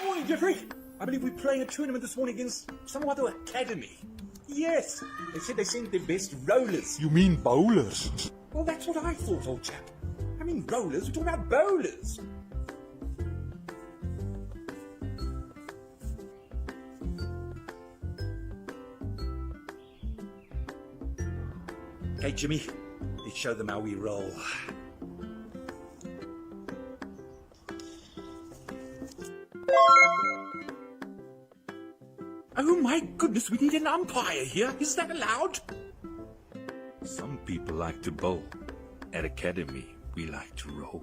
Morning, Jeffrey. I believe we're playing a tournament this morning against some other academy. Yes, they said they sent their best rollers. You mean bowlers? Well, that's what I thought, old chap. I mean, rollers? We're talking about bowlers. Okay, Jimmy, let's show them how we roll. Oh my goodness, we need an umpire here. Is that allowed? Some people like to bowl. At Academy, we like to roll.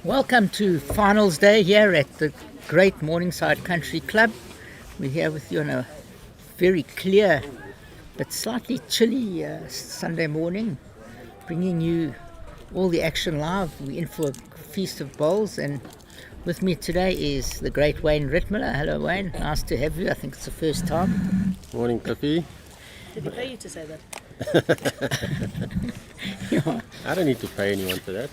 Welcome to finals day here at the great Morningside Country Club. We're here with you on a very clear but slightly chilly Sunday morning, bringing you all the action live. We're in for a feast of bowls, and with me today is the great Wayne Rittmiller. Hello Wayne, nice to have you. I think it's the first time. Morning, Cliffy. Did he pay you to say that? Yeah. I don't need to pay anyone for that.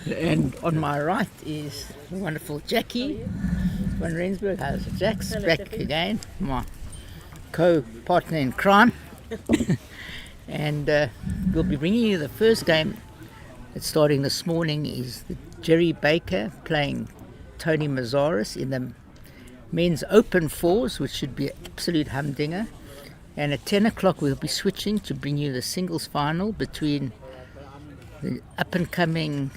And on my right is the wonderful Jackie van Rensburg. How's Jack's Hello, back Jackie. again, my co-partner in crime. And we'll be bringing you the first game that's starting this morning. Is the Jerry Baker playing Tony Mazaris in the men's open fours, which should be an absolute humdinger. And at 10 o'clock we'll be switching to bring you the singles final between the up-and-coming,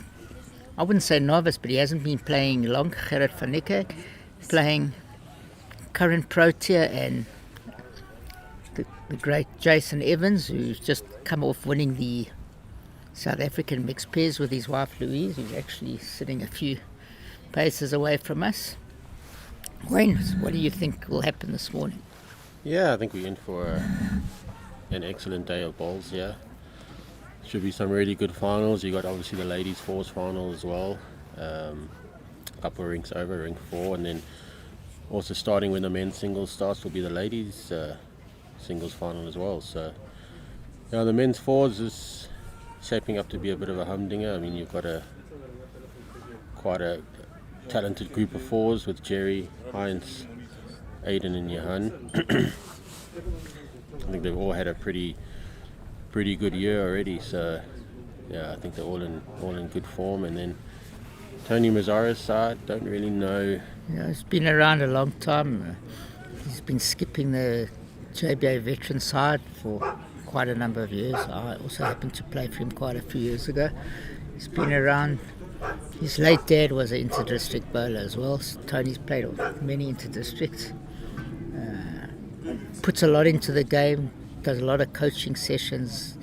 I wouldn't say novice, but he hasn't been playing long, Gerrit van Nicke, playing current pro tier, and the great Jason Evans, who's just come off winning the South African mixed pairs with his wife Louise, who's actually sitting a few paces away from us. Wayne, what do you think will happen this morning? Yeah, I think we're in for an excellent day of bowls, yeah. Should be some really good finals. You got obviously the ladies' fours final as well. A couple of rinks over, rink 4, and then also starting when the men's singles starts will be the ladies' singles final as well. So, yeah, the men's fours is shaping up to be a bit of a humdinger. I mean, you've got quite a talented group of fours with Jerry, Heinz, Aiden and Johan. I think they've all had a pretty good year already, so yeah, I think they're all in good form. And then Tony Mazzara's side, don't really know. Yeah, he's been around a long time. He's been skipping the JBA veteran side for quite a number of years. I also happened to play for him quite a few years ago. He's been around. His late dad was an inter-district bowler as well. So Tony's played many inter-districts. Puts a lot into the game, does a lot of coaching sessions,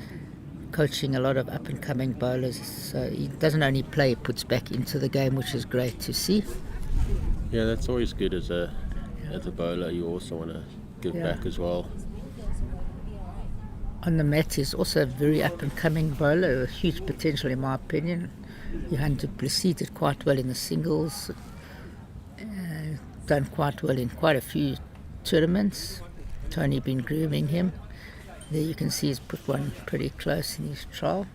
coaching a lot of up-and-coming bowlers. So he doesn't only play, he puts back into the game, which is great to see. Yeah, that's always good as a bowler. You also want to give back as well. On the mat, he's also a very up-and-coming bowler, a huge potential in my opinion. Johan du Plessis did quite well in the singles, done quite well in quite a few tournaments. Tony been grooming him. There you can see he's put one pretty close in his trial.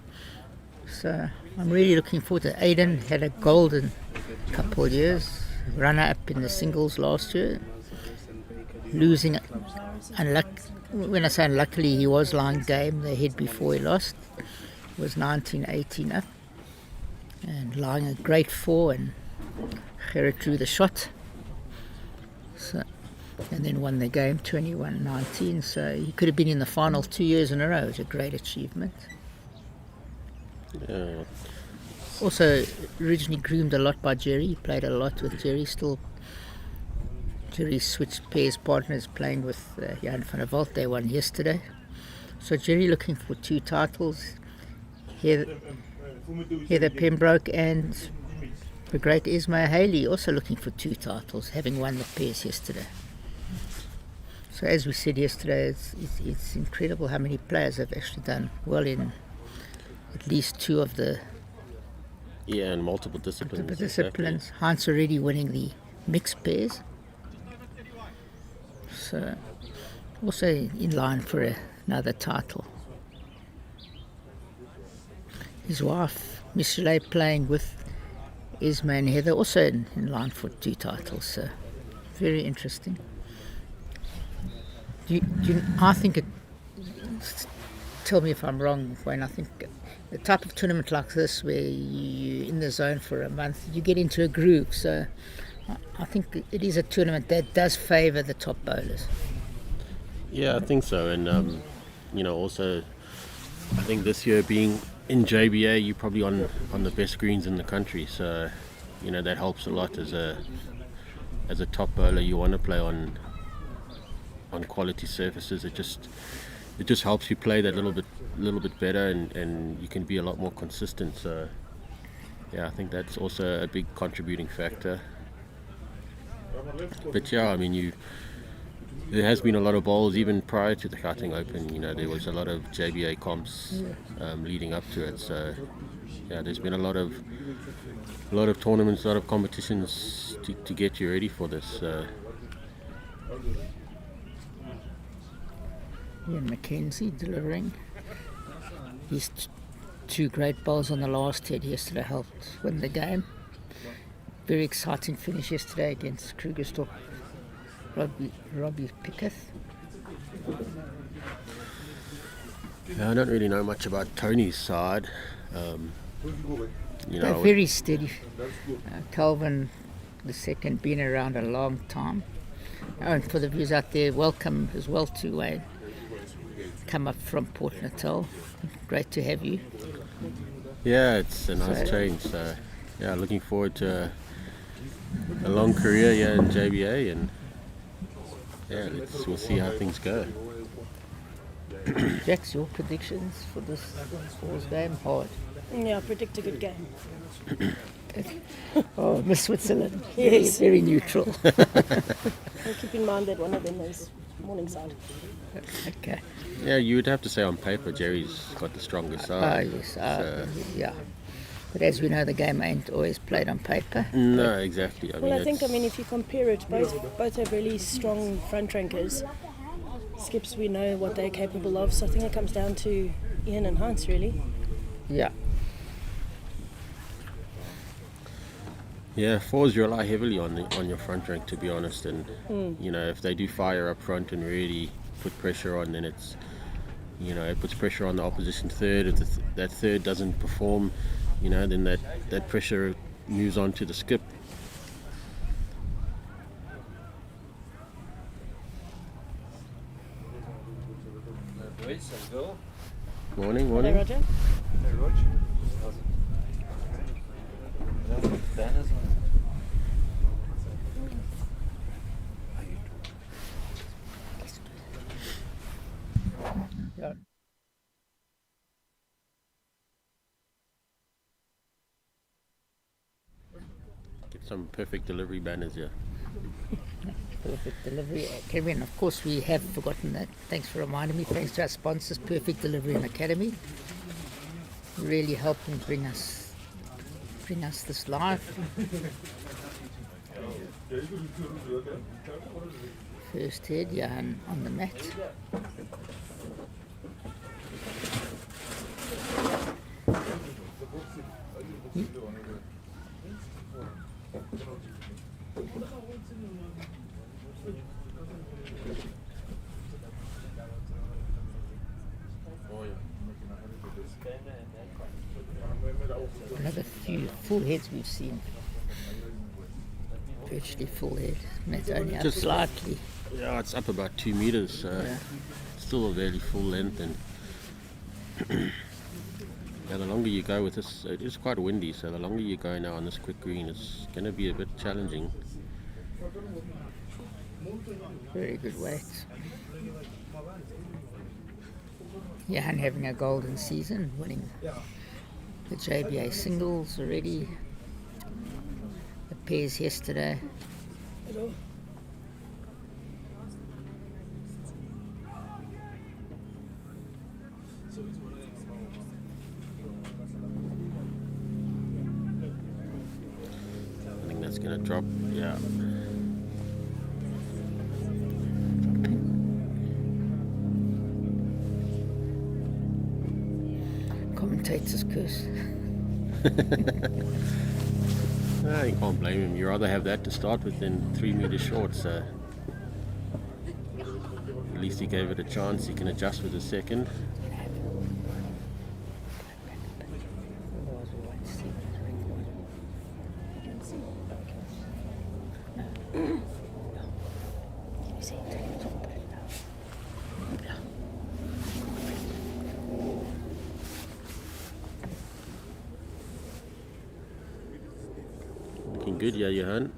So I'm really looking forward to Aiden. Had a golden couple of years, runner-up in the singles last year. Losing, when I say unluckily, he was lying game. The head before he lost was 19-18 up. And lying a great 4, and Gerrit drew the shot. So, and then won the game 21-19. So he could have been in the final 2 years in a row. It was a great achievement. Yeah. Also originally groomed a lot by Jerry. He played a lot with Jerry. Jerry switched pairs partners, playing with Jan van der Walt. They won yesterday. So Jerry looking for 2 titles. Heather Pembroke and the great Ismail Haley also looking for 2 titles, having won the pairs yesterday. So as we said yesterday, it's incredible how many players have actually done well in at least 2 of the and multiple disciplines. Exactly. Heinz already winning the mixed pairs. So also in line for another title. His wife, Michelle, playing with Isma and Heather, also in line for 2 titles. So very interesting. I think tell me if I'm wrong, Wayne. I think the type of tournament like this, where you're in the zone for a month, you get into a groove. So I think it is a tournament that does favour the top bowlers. Yeah, I think so. And also, I think this year being in JBA, you're probably on the best greens in the country. So that helps a lot as a top bowler. You want to play on quality surfaces. It just helps you play that little bit better, and you can be a lot more consistent. So yeah, I think that's also a big contributing factor. But yeah, I mean, there has been a lot of bowls even prior to the Gauteng Open. There was a lot of JBA comps leading up to it. So yeah, there's been a lot of tournaments, a lot of competitions to get you ready for this. Ian McKenzie delivering his 2 great bowls on the last head yesterday, helped win the game. Very exciting finish yesterday against Krugersdorp. Robbie Pickett. I don't really know much about Tony's side. They're very steady. Calvin II been around a long time. And for the viewers out there, welcome as well to Wayne. Come up from Port Natal. Great to have you. Yeah, it's a nice change. So, yeah, looking forward to a long career here in JBA, and yeah, we'll see how things go. Jax, your predictions for this Falls game? Hard. Yeah, I predict a good game. Oh, Miss Switzerland. Yes. Very neutral. And keep in mind that one of them is Morningside. Okay. Yeah, you would have to say on paper Jerry's got the strongest side. Yes. So- Yeah. But as we know, the game ain't always played on paper. No, exactly. Well, I think, if you compare it, both have really strong front rankers. Skips, we know what they're capable of, so I think it comes down to Ian and Heinz, really. Yeah. Yeah, fours you rely heavily on your front rank, to be honest, and you know, if they do fire up front and really put pressure on, then it's, you know, it puts pressure on the opposition third. If that third doesn't perform, you know, then that pressure moves on to the skip. Morning. Hello, Roger. Yeah. Get some perfect delivery banners here. Perfect Delivery Academy, and of course we have forgotten that. Thanks for reminding me. Thanks to our sponsors, Perfect Delivery and Academy, really helping bring us this live. First head, Johan on the mat. Another few full heads we've seen. Virtually full head. That's only up Just- slightly. Yeah, it's up about 2 meters, so Yeah. still a very full length, and yeah, the longer you go with this, it is quite windy, so the longer you go now on this quick green, it's going to be a bit challenging. Very good weight. Johan having a golden season, winning the JBA singles already. The pairs yesterday. Hello. I think that's going to drop, yeah. Commentator's curse. You can't blame him. You rather have that to start with than 3 meters short, so at least he gave it a chance. He can adjust with the second. Looking good, yeah, Johan.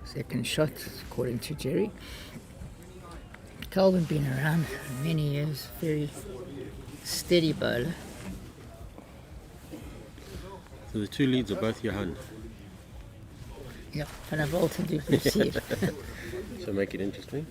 Second shot, according to Jerry. Calvin been around many years, very steady bowler. So the two leads are both Johan. Yep, and I've altered to see it. So make it interesting.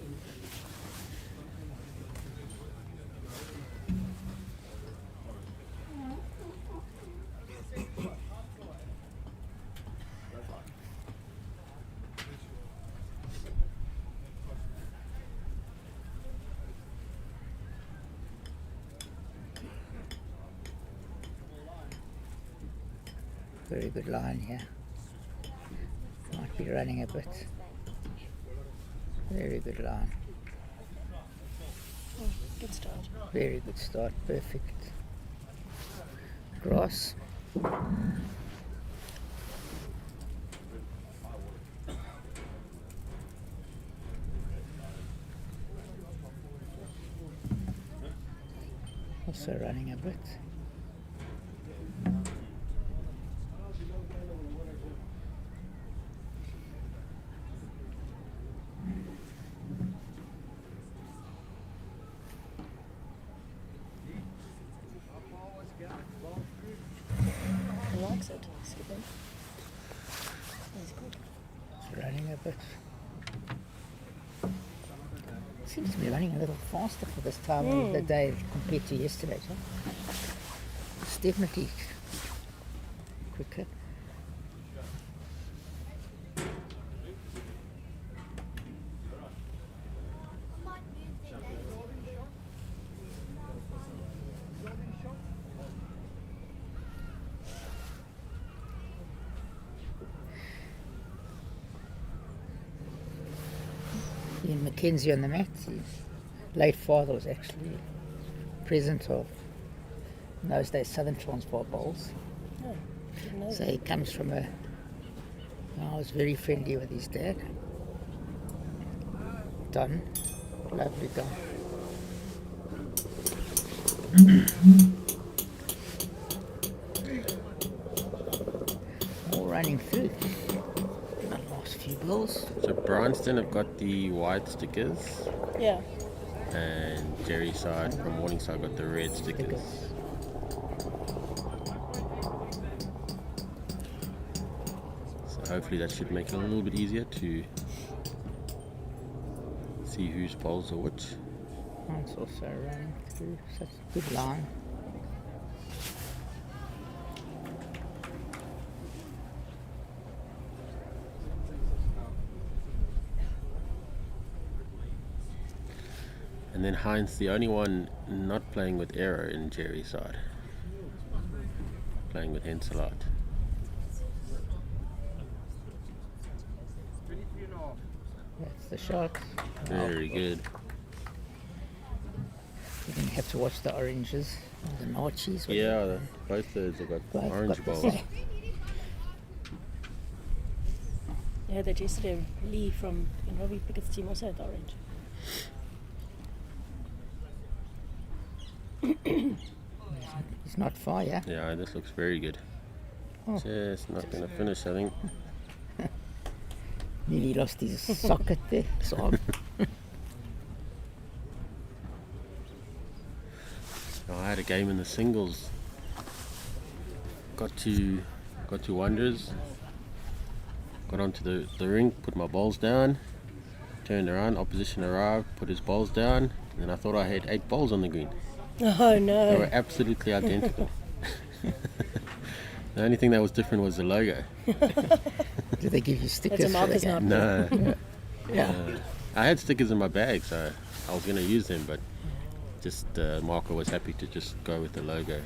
Very good line here. Might be running a bit. Very good line. Good start. Very good start. Perfect. Grass. also running a bit. He likes it. Skipping. He's good. It's running a bit. Seems to be running a little faster for this time of the day compared to yesterday. So it's definitely quicker. Ian Mackenzie on the mat. His late father was actually president of, in those days, Southern Transvaal Bowls. Oh, didn't know So that. he comes from I was very friendly with his dad. Don, lovely Don. All running through. The last few balls. So Bryanston have got the white stickers, Yeah. and Jerry side from Morningside got the red stickers. So hopefully that should make it a little bit easier to see whose bowls are which. It's also running through such a good line. And then Heinz, the only one not playing with error in Jerry's side. Playing with Henselot. That's the shot. Very good. You didn't have to watch the oranges or the Nachis. Yeah, both those have got Both orange got the bowls. same. Yeah, that yesterday Lee from Robbie Pickett's team also had orange. He's not far, yeah? Yeah, this looks very good. Oh. Just not going to finish, I think. Nearly lost his socket there. So I had a game in the singles. Got to Wonders. Got onto the rink, put my balls down. Turned around, opposition arrived, put his balls down. And I thought I had 8 balls on the green. Oh They no. were absolutely identical. The only thing that was different was the logo. did they give you stickers It's a for the marker's game? not. No. Yeah. I had stickers in my bag, so I was going to use them, but just Marco was happy to just go with the logo.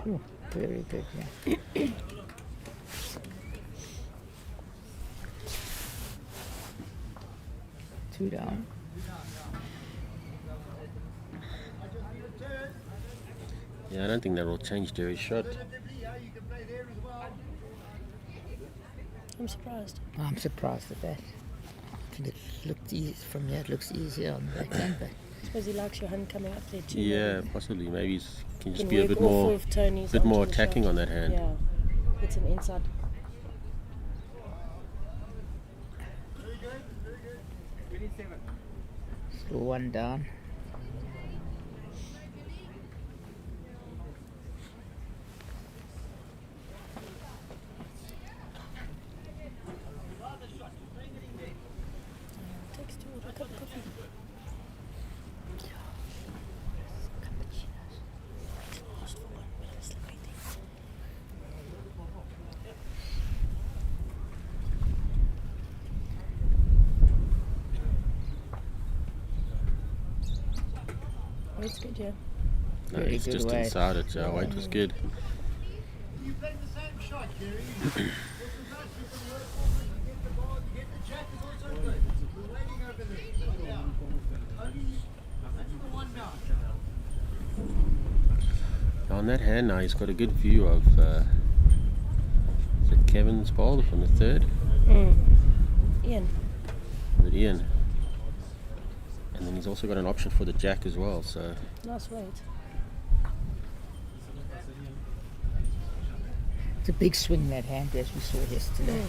Ooh, very good, yeah. 2 down. Yeah, I don't think that will change Jerry's shot. I'm surprised. I'm surprised at that. I think it looked easy from here. It looks easier on the backhand, but I suppose he likes your hand coming up there too. Yeah, possibly. Maybe he can just Can be a work bit off more, of Tony's bit more onto the attacking shot. on that hand. Yeah. It's an inside. still 1 down. Takes 2 order a cup of coffee. Last for 1 minute, it's like waiting. Oh, it's good, yeah. No, Very it's good just weight. inside it, so weight was good. You played the same shot, Jerry. This is nice. You get the ball, you get the jack is also good. We're waiting over there. Yeah. Only the 1 down. On that hand now, he's got a good view of is it Kevin's ball from the third. Ian. with Ian. And then he's also got an option for the jack as well, so Nice weight. It's a big swing, that hand, as we saw yesterday.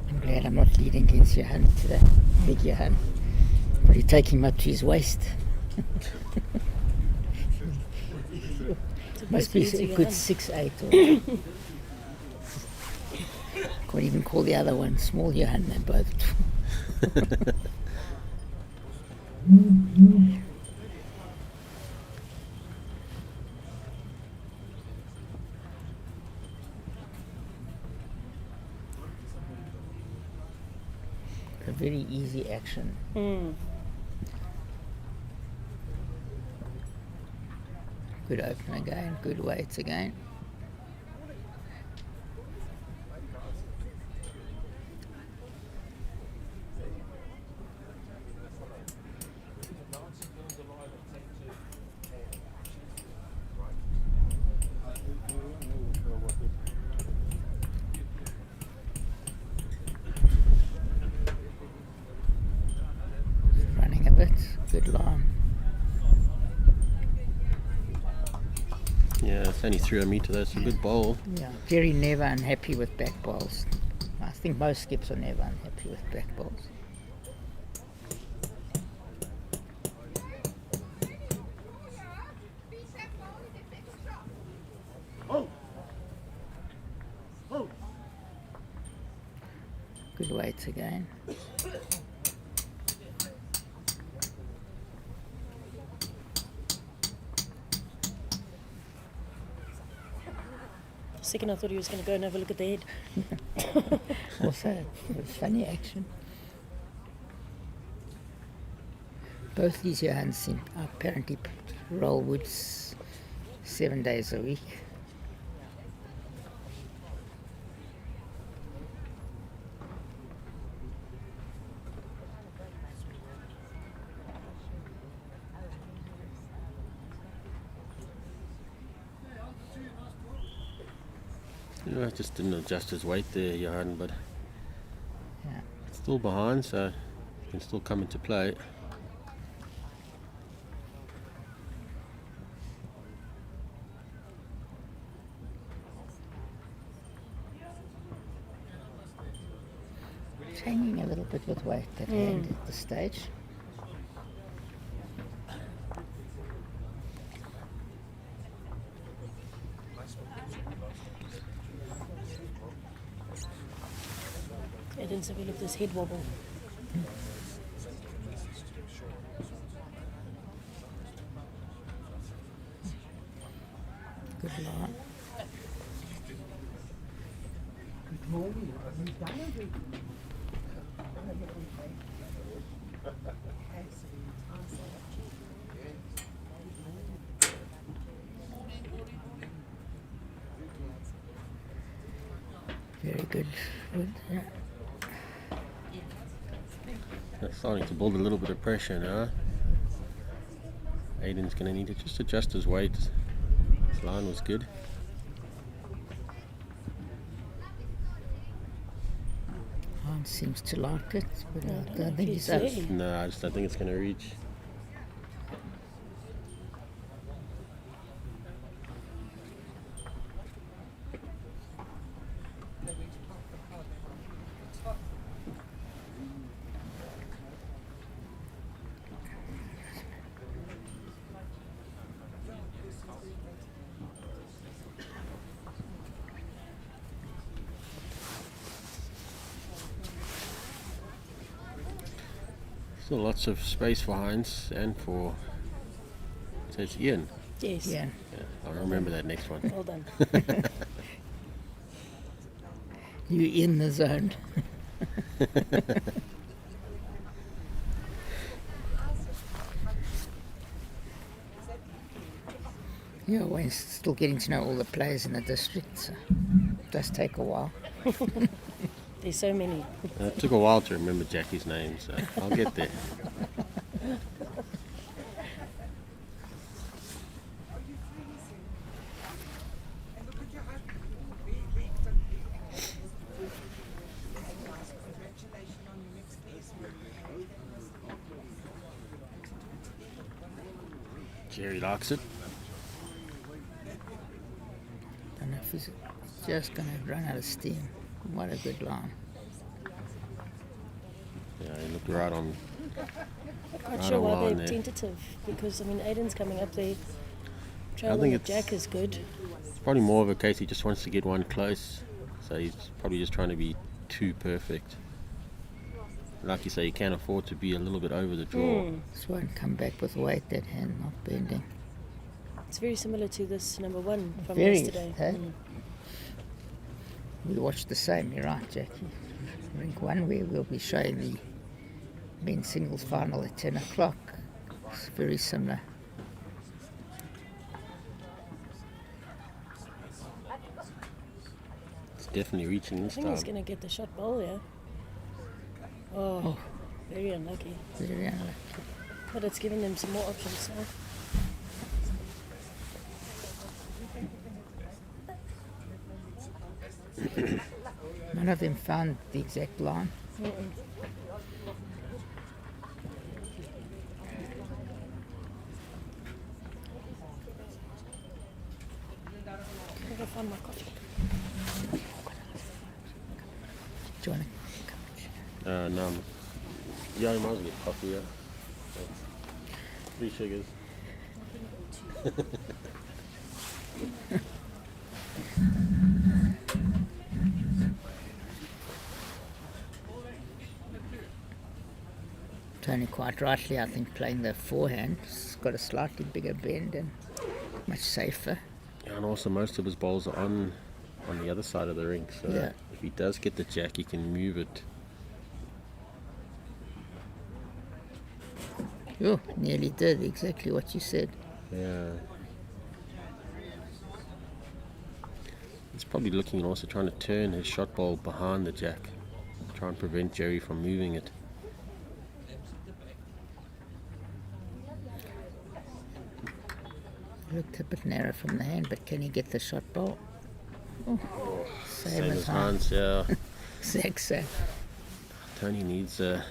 I'm glad I'm not leading against Johan today. Big Johan. But you take him up to his waist. Must be a good 6'8". Or can't even call the other one small Johan, they're both. A very easy action. Good open again, good weights again. Running a bit, good line. yeah, it's only 3 meter. That's a good bowl. Yeah, very never unhappy with back bowls. I think most skips are never unhappy with back bowls. Good weights again. Second, I thought he was going to go and have a look at the head. Also, funny action. Both these Johans seem apparently roll woods 7 days a week. I just didn't adjust his weight there, Johan, but Yeah. it's still behind, so he can still come into play. It's hanging a little bit with weight, that hand at the stage. Eden's have a look at this head wobble. Good line. Very good. Good. Yeah. That's starting to build a little bit of pressure now. Aiden's going to need to just adjust his weight. His line was good. Hans seems to like it, but I don't don't think he's he's up. ready. No, I just don't think it's going to reach. Still lots of space for Heinz and for, so it's Ian. Yes. Yeah. Yeah, I'll remember that next one. Well done. You in the zone. Yeah, we're still getting to know all the players in the district, so it does take a while. There's so many. It took a while to remember Jackie's name, so I'll get there. Jerry likes it. Don't know if he's just going to run out of steam. What a good line. Yeah, he looked right on. Not Right sure on why line they're there. tentative, because I mean Aiden's coming up there. I Trailing think with it's- Jack is good. It's probably more of a case he just wants to get one close, so he's probably just trying to be too perfect. Like you say, he can't afford to be a little bit over the draw. This won't come back with weight, that hand not bending. It's very similar to this number one from Very, yesterday. hey? We watched the same, you're right, Jackie. Rink 1 where we'll be showing the men's singles final at 10 o'clock. It's very similar. It's definitely reaching I this think he's time. going to get the shot bowl, yeah. Oh, very unlucky. Very unlucky. But it's giving them some more options. So. None of them found the exact line. I'll go find my coffee. Do you want to? No. Yeah, you might as well get coffee, yeah. 3 sugars. Tony quite rightly, I think, playing the forehand. It's got a slightly bigger bend and much safer. Yeah, and also most of his balls are on the other side of the rink, so Yeah. if he does get the jack, he can move it. Oh, nearly did exactly what you said. Yeah. He's probably looking and also trying to turn his shot ball behind the jack, try and prevent Jerry from moving it. Looked a bit narrow from the hand, but can he get the shot ball? Oh, same as Hans, Hans. yeah. Exact same. Tony needs to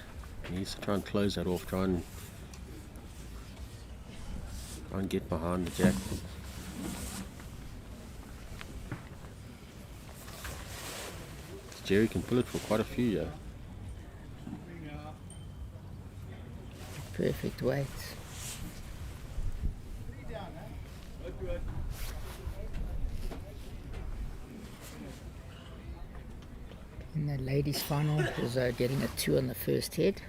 try and close that off, try and get behind the jack. Jerry can pull it for quite a few, yeah. Perfect weight. In the ladies' final, was getting a 2 on the first head.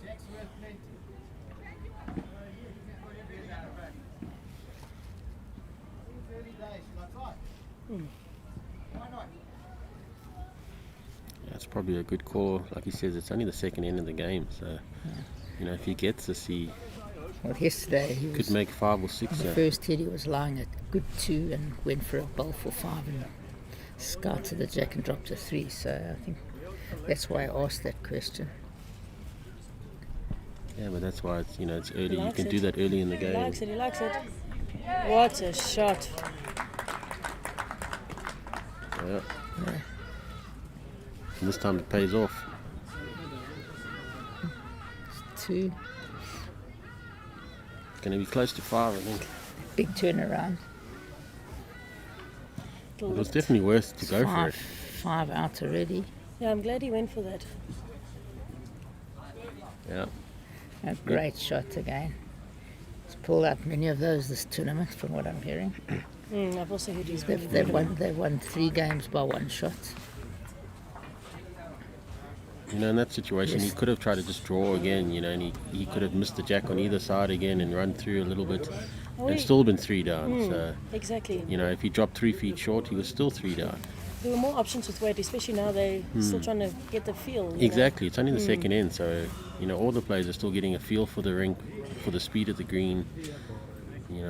Jack's worth plenty. 30 days, shall I try? Why not? That's probably a good call. Like he says, it's only the second end of the game, so you know, if he gets this, he Well, yesterday he could was make 5 or 6. on the Yeah. first head. He was lying at good 2 and went for a bowl for 5 and scouted the jack and dropped a 3. So I think that's why I asked that question. Yeah, but that's why it's, you know, it's early. He You likes can it. do that early in the He game. likes it, he likes it. What a shot. Yeah. And this time it pays off. 2, Going to be close to 5, I think. big turnaround. Little It was lift. definitely worth to go for 5, it. 5 out already. Yeah, I'm glad he went for that. Yeah. A great shot again. He's pulled out many of those this tournament, from what I'm hearing. I've also heard he's really They've good. won 3 games by 1 shot. You know, in that situation, he Yes. could have tried to just draw again, you know, and he could have missed the jack on either side again and run through a little bit Oh, and he- still been 3 down. So, Exactly. you know, if he dropped 3 feet short, he was still 3 down. There were more options with weight, especially now they're still trying to get the feel. you know. Exactly, it's only the second end, so all the players are still getting a feel for the rink, for the speed of the green.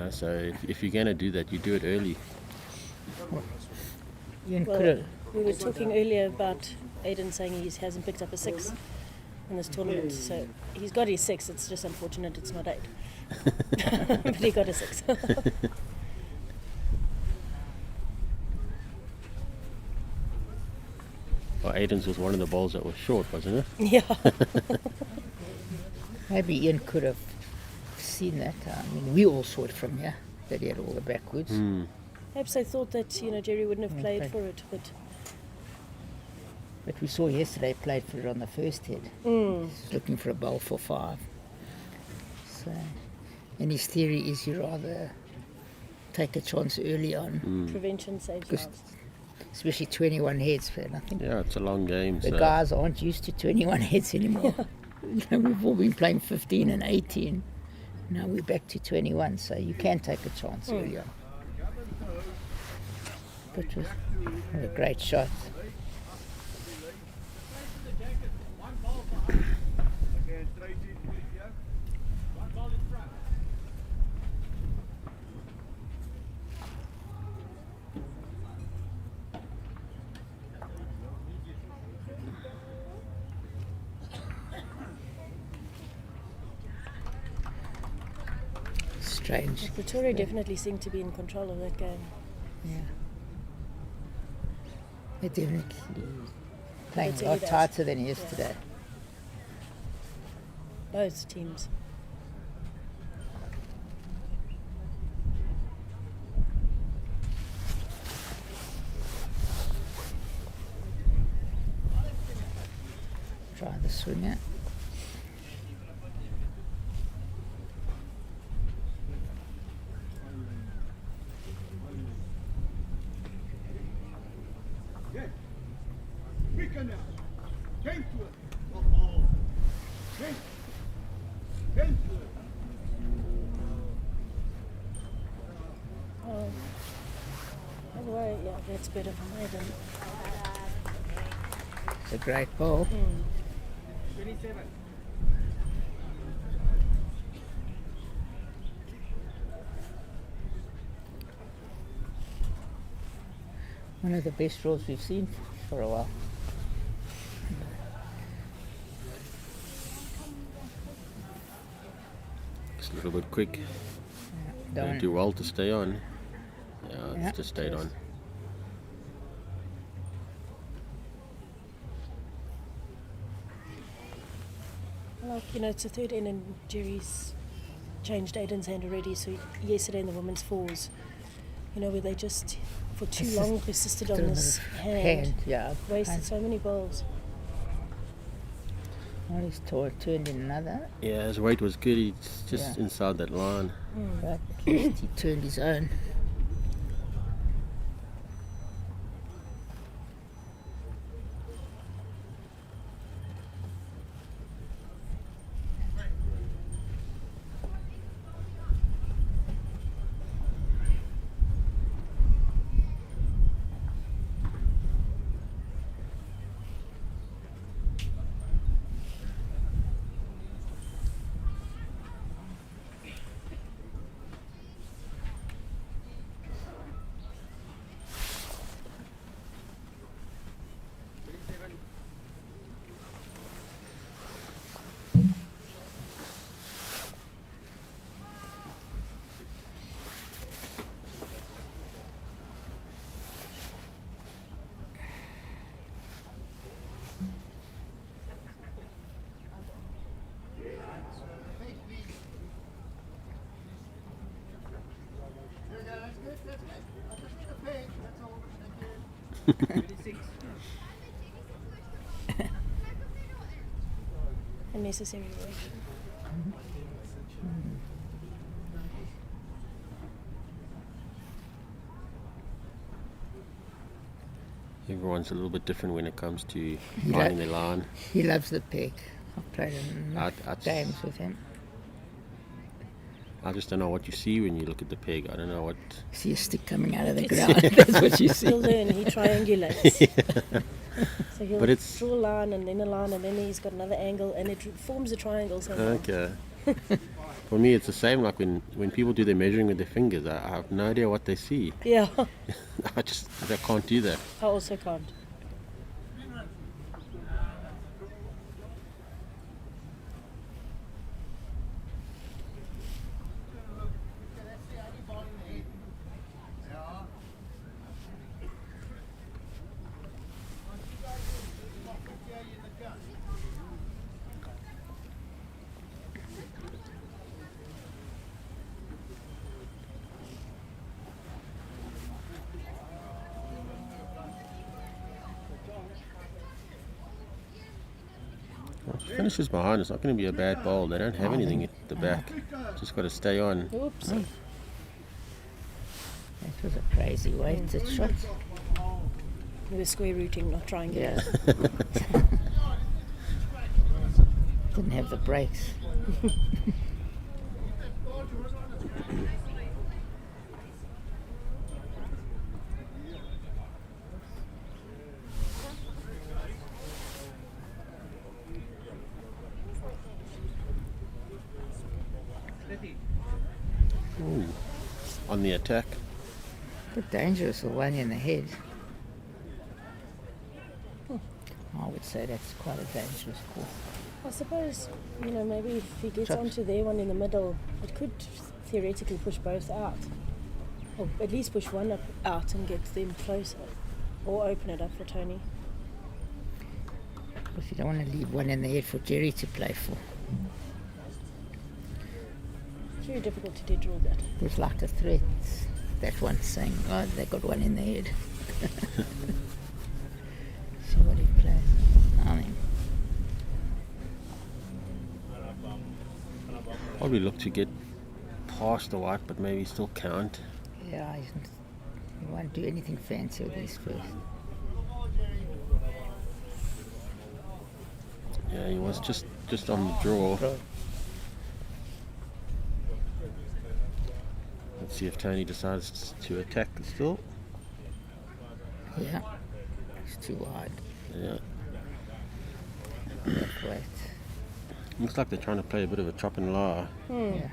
So if you're going to do that, you do it early. Ian could Well, have. we were talking earlier about Aiden saying he hasn't picked up a 6 in this tournament. So he's got his 6, it's just unfortunate it's not 8. But he got a 6. Well, Aiden's was one of the balls that was short, wasn't it? Yeah. Maybe Ian could have seen that. I mean, we all saw it from here, that he had all the backwoods. Perhaps they thought that, Jerry wouldn't have played Okay. for it, but But we saw yesterday played for it on the first hit. He's looking for a bowl for 5. So, and his theory is you rather take a chance early on, prevention saves because lives. especially 21 heads. And I think Yeah, it's a long game. the so guys aren't used to 21 heads anymore. We've all been playing 15 and 18. Now we're back to 21, so you can take a chance early on. But it was a great shot. Strange. Pretoria definitely seemed to be in control of that game. Yeah. They're definitely playing It's a lot early days. tighter than yesterday. Both teams. Try the swinger. Quicker now. Came to it. Oh. Came to it. Oh. By the way, yeah, that's better for Aiden. It's a great ball. 27. One of the best rolls we've seen for a while. it's a little bit quick. Don't Don't do well to stay on. Yeah, Yeah. it's just stayed on. Like, it's a third end and Jerry's changed Aiden's hand already. So yesterday in the women's fours, where they just for too long persisted on this hand, yeah. wasted so many balls. Well, he's turned in another, Yeah, his weight was good. He's just Yeah. inside that line. but at least he turned his own. Unnecessary weight. Everyone's a little bit different when it comes to Yeah. finding their line. He loves the peg. I've played enough I'd- games with him. I just don't know what you see when you look at the peg. I don't know what. See a stick coming out of the ground. That's what you see. He'll learn, he triangulates. So he'll But it's- draw a line and then a line and then he's got another angle and it forms a triangle somehow. Okay. For me, it's the same. Like when people do their measuring with their fingers, I have no idea what they see. Yeah, I can't do that. I also can't. Finishes behind. It's not going to be a bad bowl. They don't have anything at the back. Just got to stay on. Oops. That was a crazy weighted shot. We were square rooting, not triangular. Yeah. Didn't have the brakes. Ooh. On the attack. But dangerous, the one in the head. I would say that's quite a dangerous course. I suppose, maybe if he gets Chops. onto their one in the middle, it could theoretically push both out. Or at least push one out and get them closer. Or open it up for Tony. But you don't want to leave one in the head for Jerry to play for. It's very difficult to dead draw that. It was like a threat. That one saying, oh, they got one in the head. See what he plays. I mean, Probably look to get past the white, but maybe still count. yeah, he won't do anything fancy with these first. Yeah, he was just on the draw. Draw. Let's see if Tony decides to attack still. Yeah, it's too wide. Yeah. That weight. Looks like they're trying to play a bit of a chop and lar. Yeah.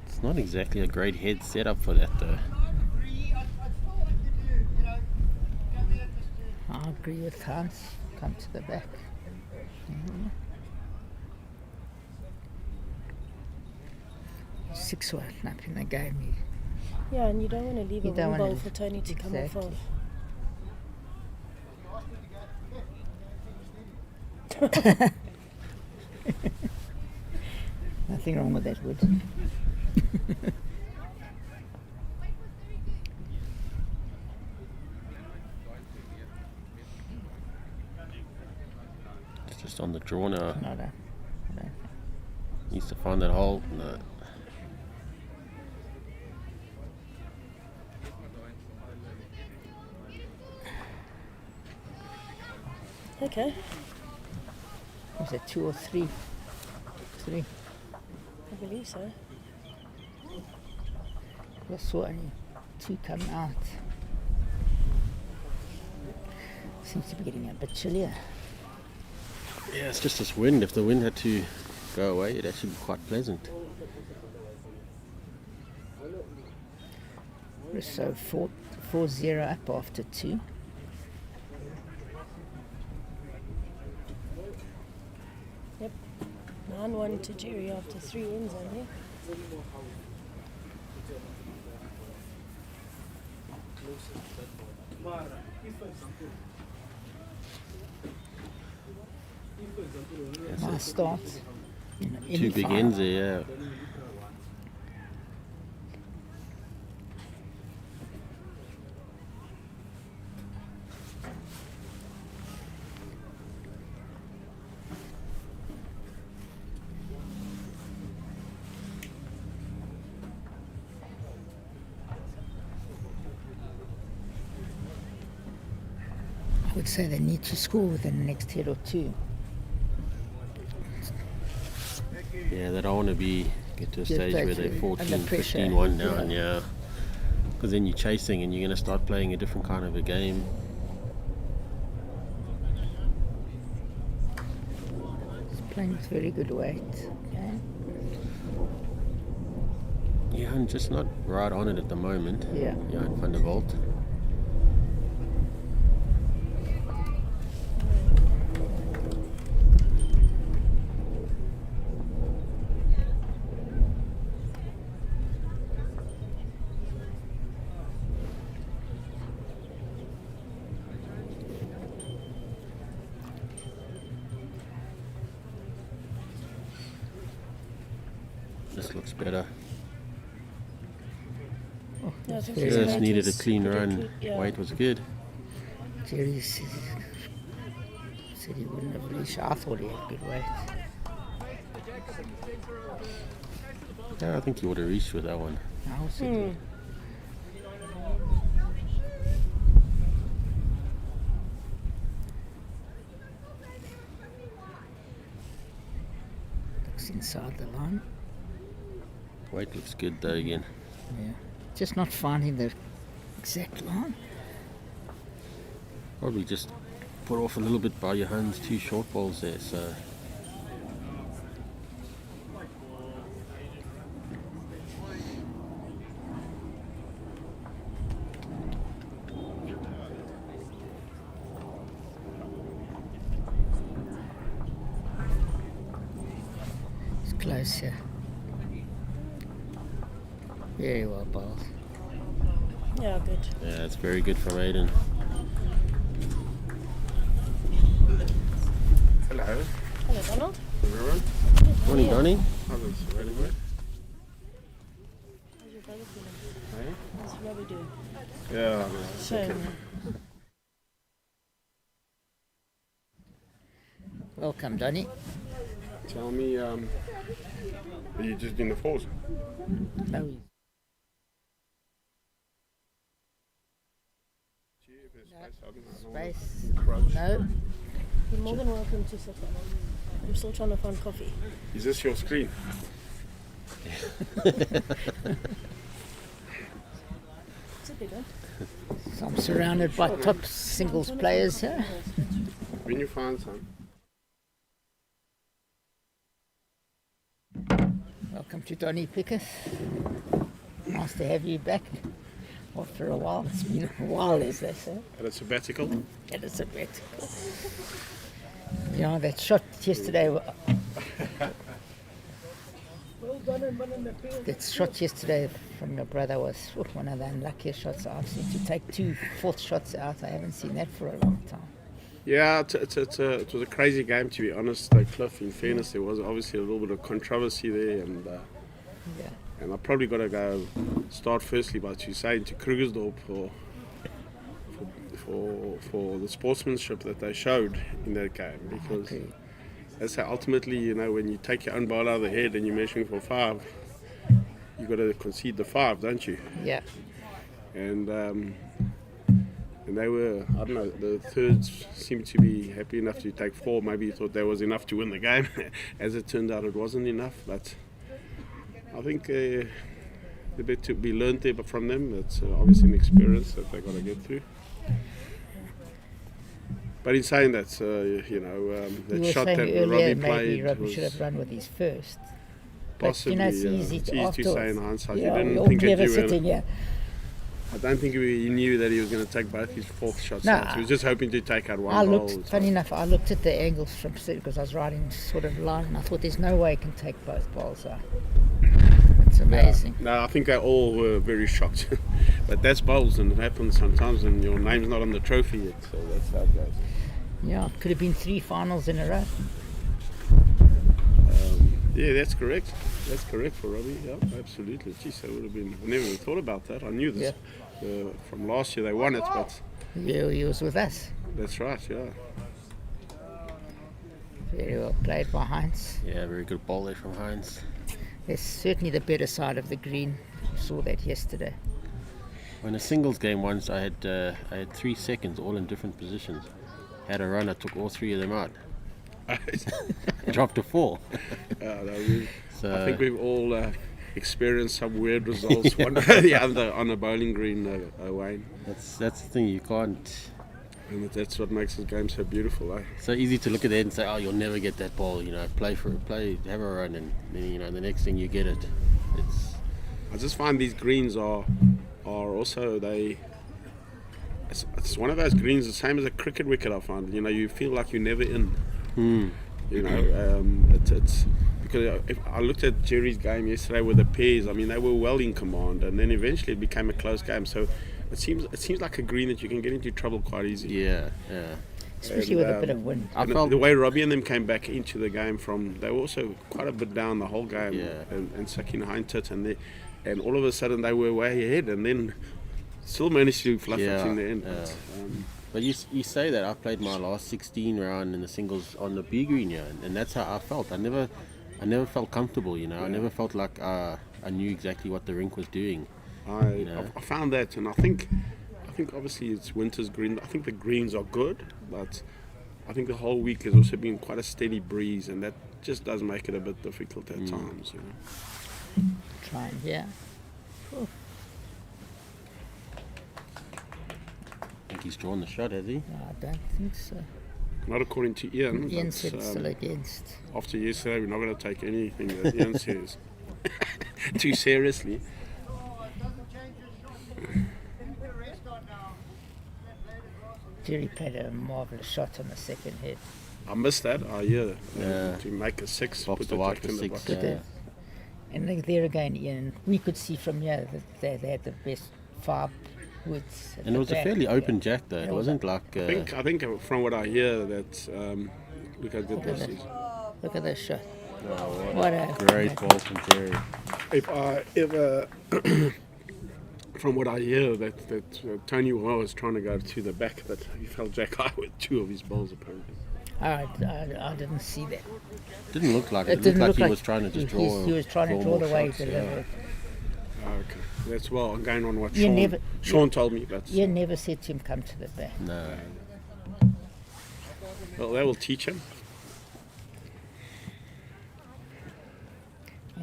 It's not exactly a great head setup for that though. I agree with Hans. Come to the back. Mhm. 6-1 up in the game. Yeah, and you don't want to leave You a don't win wanna bowl for Tony to come off exactly. of. Nothing wrong with that wood. It's just on the draw now. No, no. Needs to find that hole. No. Okay, Was it 2 or 3? 3. I believe so. I saw only 2 come out. Seems to be getting a bit chillier. Yeah, it's just this wind. If the wind had to go away, it'd actually be quite pleasant. So 4-0 up after 2. Yep. 9-1 to Jerry after 3 ends only. Nice start. Two big ends there, yeah. I would say they need to score within the next hit or 2. Yeah, they don't want to be Get to a Get stage that where they're under 14, pressure, 15-1 down, yeah. Because then you're chasing and you're going to start playing a different kind of a game. He's playing with very good weight. Okay. Yeah, and just not right on it at the moment. Yeah. Johan van der Walt. This looks better. Yeah, I think very his nice. Just weight needed a was clean pretty run. clean, yeah. Weight was good. Jerry said he wouldn't have reached. I thought he had good weight. Yeah, I think he would have reached with that one. I also did. Looks inside the line. Weight looks good though again. Yeah. Just not finding the exact line. Probably just put off a little bit by your hands, 2 short balls there, so It's close here. Very well bowled. Yeah, good. yeah, it's very good from Aiden. Hello, Hello, Donald. everyone. Morning, Donnie. How's it very good? How's your brother feeling? Hey? How's Robbie doing? Yeah, Shame. Welcome, Donny. tell me, are you just doing the fours? No, Gee, if there's space, I don't know. space. Crunch. No. You're more than welcome to sit down. I'm still trying to find coffee. Is this your screen? It's a big one. So I'm surrounded by top singles players here. When you find some. Welcome to Donny Pickett. Nice to have you back after a while. It's been a while, as they say. At a sabbatical? And it's a bit. Yeah, that shot yesterday. That shot yesterday from your brother was one of the unluckiest shots I've seen. To take 2 fourth shots out, I haven't seen that for a long time. Yeah, it was a crazy game, to be honest, Cliff. In fairness, there was obviously a little bit of controversy there, and Yeah. I probably got to go start firstly by saying to Krugersdorp for the sportsmanship that they showed in that game, because Okay. that's how ultimately, when you take your own ball out of the head and you're measuring for 5, you got to concede the 5, don't you? Yeah. And they were, I don't know, the thirds seemed to be happy enough to take 4. Maybe you thought that was enough to win the game. As it turned out, it wasn't enough. But I think the bit to be learned there from them. That's obviously an experience that they got to get through. But in saying that, You that were shot saying that earlier Robbie maybe played Robbie was should have run with his first. possibly, But it's easy it's to easy to afterwards. say in hindsight. Yeah, You we're didn't all think that clever you were. sitting here. I don't think he knew that he was going to take both his fourth shots No. out. He was just hoping to take out one I ball. looked, funny enough, I looked at the angles from because I was riding sort of line, and I thought there's no way he can take both balls out. It's amazing. No, I think they all were very shocked. But that's bowls, and it happens sometimes, and your name's not on the trophy yet, so that's how it goes. Yeah, it could have been 3 finals in a row. Yeah, that's correct. That's correct for Robbie. Yeah, absolutely. Geez, that would have been. I never even thought about that. I knew this from last year they won it, but Yeah, he was with us. that's right. Yeah. Very well played by Heinz. Yeah, very good ball there from Heinz. It's certainly the better side of the green. We saw that yesterday. In a singles game once, I had 3 seconds, all in different positions. Had a run, I took all 3 of them out. Dropped to 4. That was I think we've all experienced some weird results one or the other on a bowling green, Wayne. That's the thing, you can't. And that's what makes this game so beautiful, eh? So easy to look at it and say, oh, you'll never get that ball. You know, play, have a run, and then, you know, the next thing you get it. I just find these greens are also it's one of those greens the same as a cricket wicket. I find, you know, you feel like you're never in. You know, it's because if I looked at Jerry's game yesterday with the pairs. I mean, they were well in command, and then eventually it became a close game. So it seems like a green that you can get into trouble quite easily. Yeah. Especially with a bit of wind. I felt the way Robbie and them came back into the game they were also quite a bit down the whole game, and Sakin Heintet, and all of a sudden they were way ahead, and then still managed to fluff it in the end. But you say that I played my last 16 round in the singles on the B green, and that's how I felt. I never felt comfortable, you know. I never felt like I knew exactly what the rink was doing. I found that, and I think obviously it's winter's green. I think the greens are good, but I think the whole week has also been quite a steady breeze, and that just does make it a bit difficult at times, you know. Trying, yeah. Cool. I think he's drawn the shot, has he? No, I don't think so. Not according to Ian. Ian but, said it's still against. After yesterday, we're not going to take anything that Ian says too seriously. Jerry played a marvellous shot on the second hit. I missed that. To make a 6, Box put the the white jack for in the 6. box. Yeah. And there again, Ian, we could see from here that they had the best 5 woods. And it was a fairly open jack, though. It wasn't like. I think from what I hear that look how good this is. Look at this shot. Oh, What a great ball from Jerry. If I ever, from what I hear, that Tony was trying to go to the back, but he fell jack high with 2 of his balls apparently. I didn't see that. Didn't look like it. It didn't looked look like like he was trying to just draw. He was trying to draw more the way shots, to yeah. Okay, that's well. I'm going on what You Sean told me. But You never said to him, come to the back. No. well, that will teach him.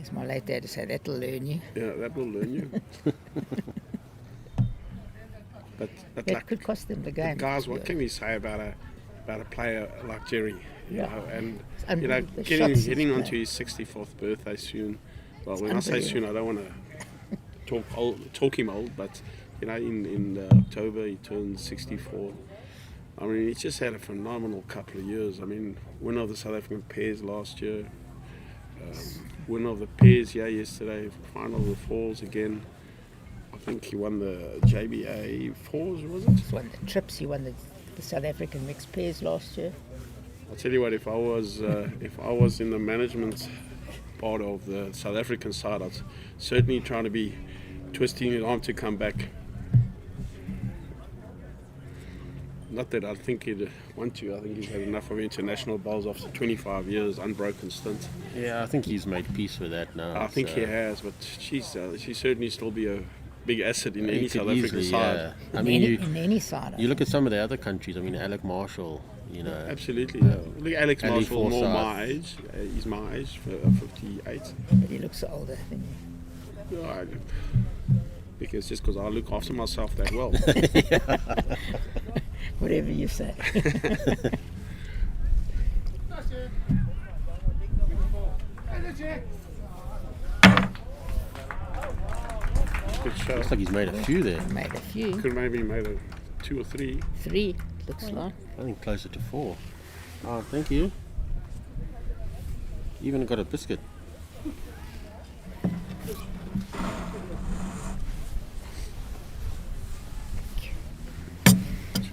As my late dad said, that'll learn you. Yeah, that will learn you. but That like, could cost them the game. guys, what can we say about a player like Jerry? You know, and It's you know, unbelievable. The shots he's getting onto playing. his 64th birthday soon. Well, It's when I say unbelievable. soon, I don't want to talk him old, but you know, in October he turned 64. I mean, he's just had a phenomenal couple of years. I mean, winner of the South African pairs last year, winner of the pairs yesterday, final of the fours again. I think he won the JBA fours, was it? He won the trips. He won the South African mixed pairs last year. I'll tell you what, if I was in the management part of the South African side, I'd certainly trying to be twisting his arm to come back. Not that I think he'd want to. I think he's had enough of international bowls after 25 years, unbroken stint. Yeah, I think he's made peace with that now. I think he has, but she certainly still be a big asset in any He could South African easily, side. yeah. I mean, in any side. you look at some of the other countries. I mean, Alec Marshall. You know, Absolutely. Look at Alex Ali Marshall, more Forsyth. my age. He's my age, 58. But he looks older than you. Yeah, because I look after myself that well. Whatever you say. Good shot. looks like he's made a few there. Made a few. Could maybe made a 2 or 3. 3, looks like. I think closer to 4. Oh, thank you. Even got a biscuit.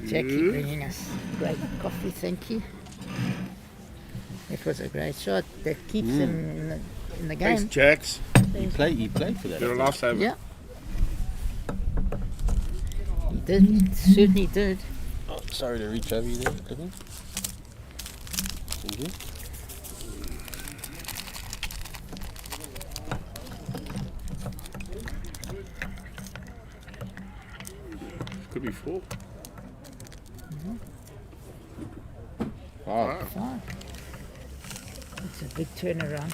Jackie bringing us great coffee, thank you. It was a great shot that keeps him in the game. Thanks, Jax. He played for that. You're a lifesaver. Yeah. He did, he certainly did. Oh, sorry to reach over you there, Kevin. Thank you. Could be 4. Wow. Fine. It's a big turnaround.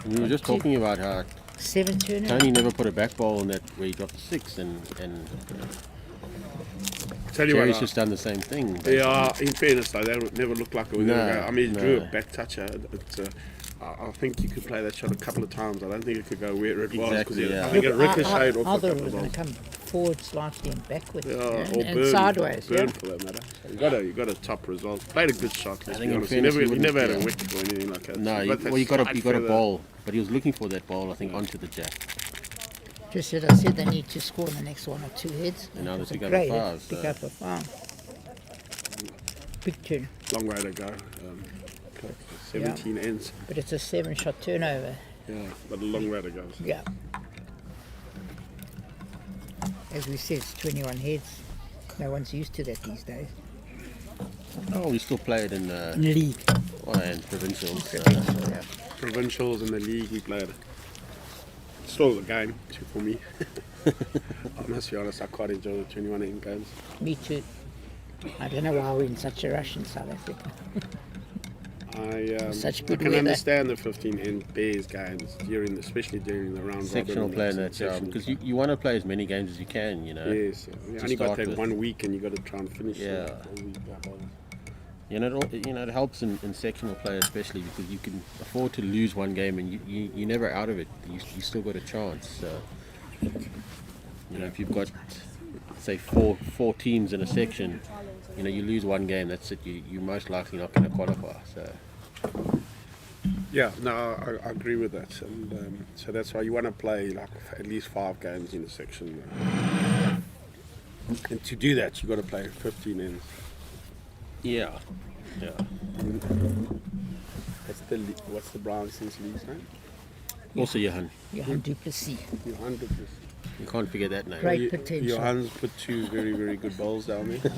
And we were just talking about how 7 turnover. Tony never put a back ball in that where he dropped 6, and Tell you Jerry's what, just done the same thing. yeah, in fairness, though, that never looked like it was going to go. I mean, he drew a no. back toucher. I think you could play that shot a couple of times. I don't think it could go where it was. Exactly, Because yeah. I think it ricocheted I off a thought it couple was of going to balls. come forward slightly and backwards. Yeah, and, or and burn, sideways. burn Yeah. for that matter. You got a top result. Played a good shot. Let's think be in honest. fairness, He he never had a wouldn't- wicket or anything like that. No, But that you got side a feather- ball, but he was looking for that ball, I think, onto the jack. Just as I said, they need to score in the next 1 or 2 heads. And now they It's pick up a great, five, Pick so- up a 5. Big turn. Long way to go. 17 ends. But it's a 7-shot turnover. Yeah, but a long way to go. Yeah. As we said, it's 21 heads. No one's used to that these days. Oh, we still play it in League. and provincials. Yeah. Provincials in the league we played. Still the game too for me. I must be honest, I quite enjoy the 21 end games. Me too. I don't know why we're in such a rush in South Africa. Such I good can weather. understand the 15 end Bears games especially during the round Sectional robin. play in that job, because you want to play as many games as you can, you know. Yes, you to only got start that with. 1 week and you got to try and finish. Yeah. the whole week. It helps in sectional play especially because you can afford to lose one game and you're never out of it. You still got a chance. So, if you've got say four teams in a section, you lose one game, that's it. You're most likely not going to qualify. So. Yeah, no, I agree with that, and so that's why you want to play like at least 5 games in a section, and to do that you got to play 15 ends. Yeah. What's the Brownson's league's name? Also, Johan. Johan Duplessis. Johan Duplessis. You can't forget that name. Great potential. Johan's put 2 very, very good bowls down there.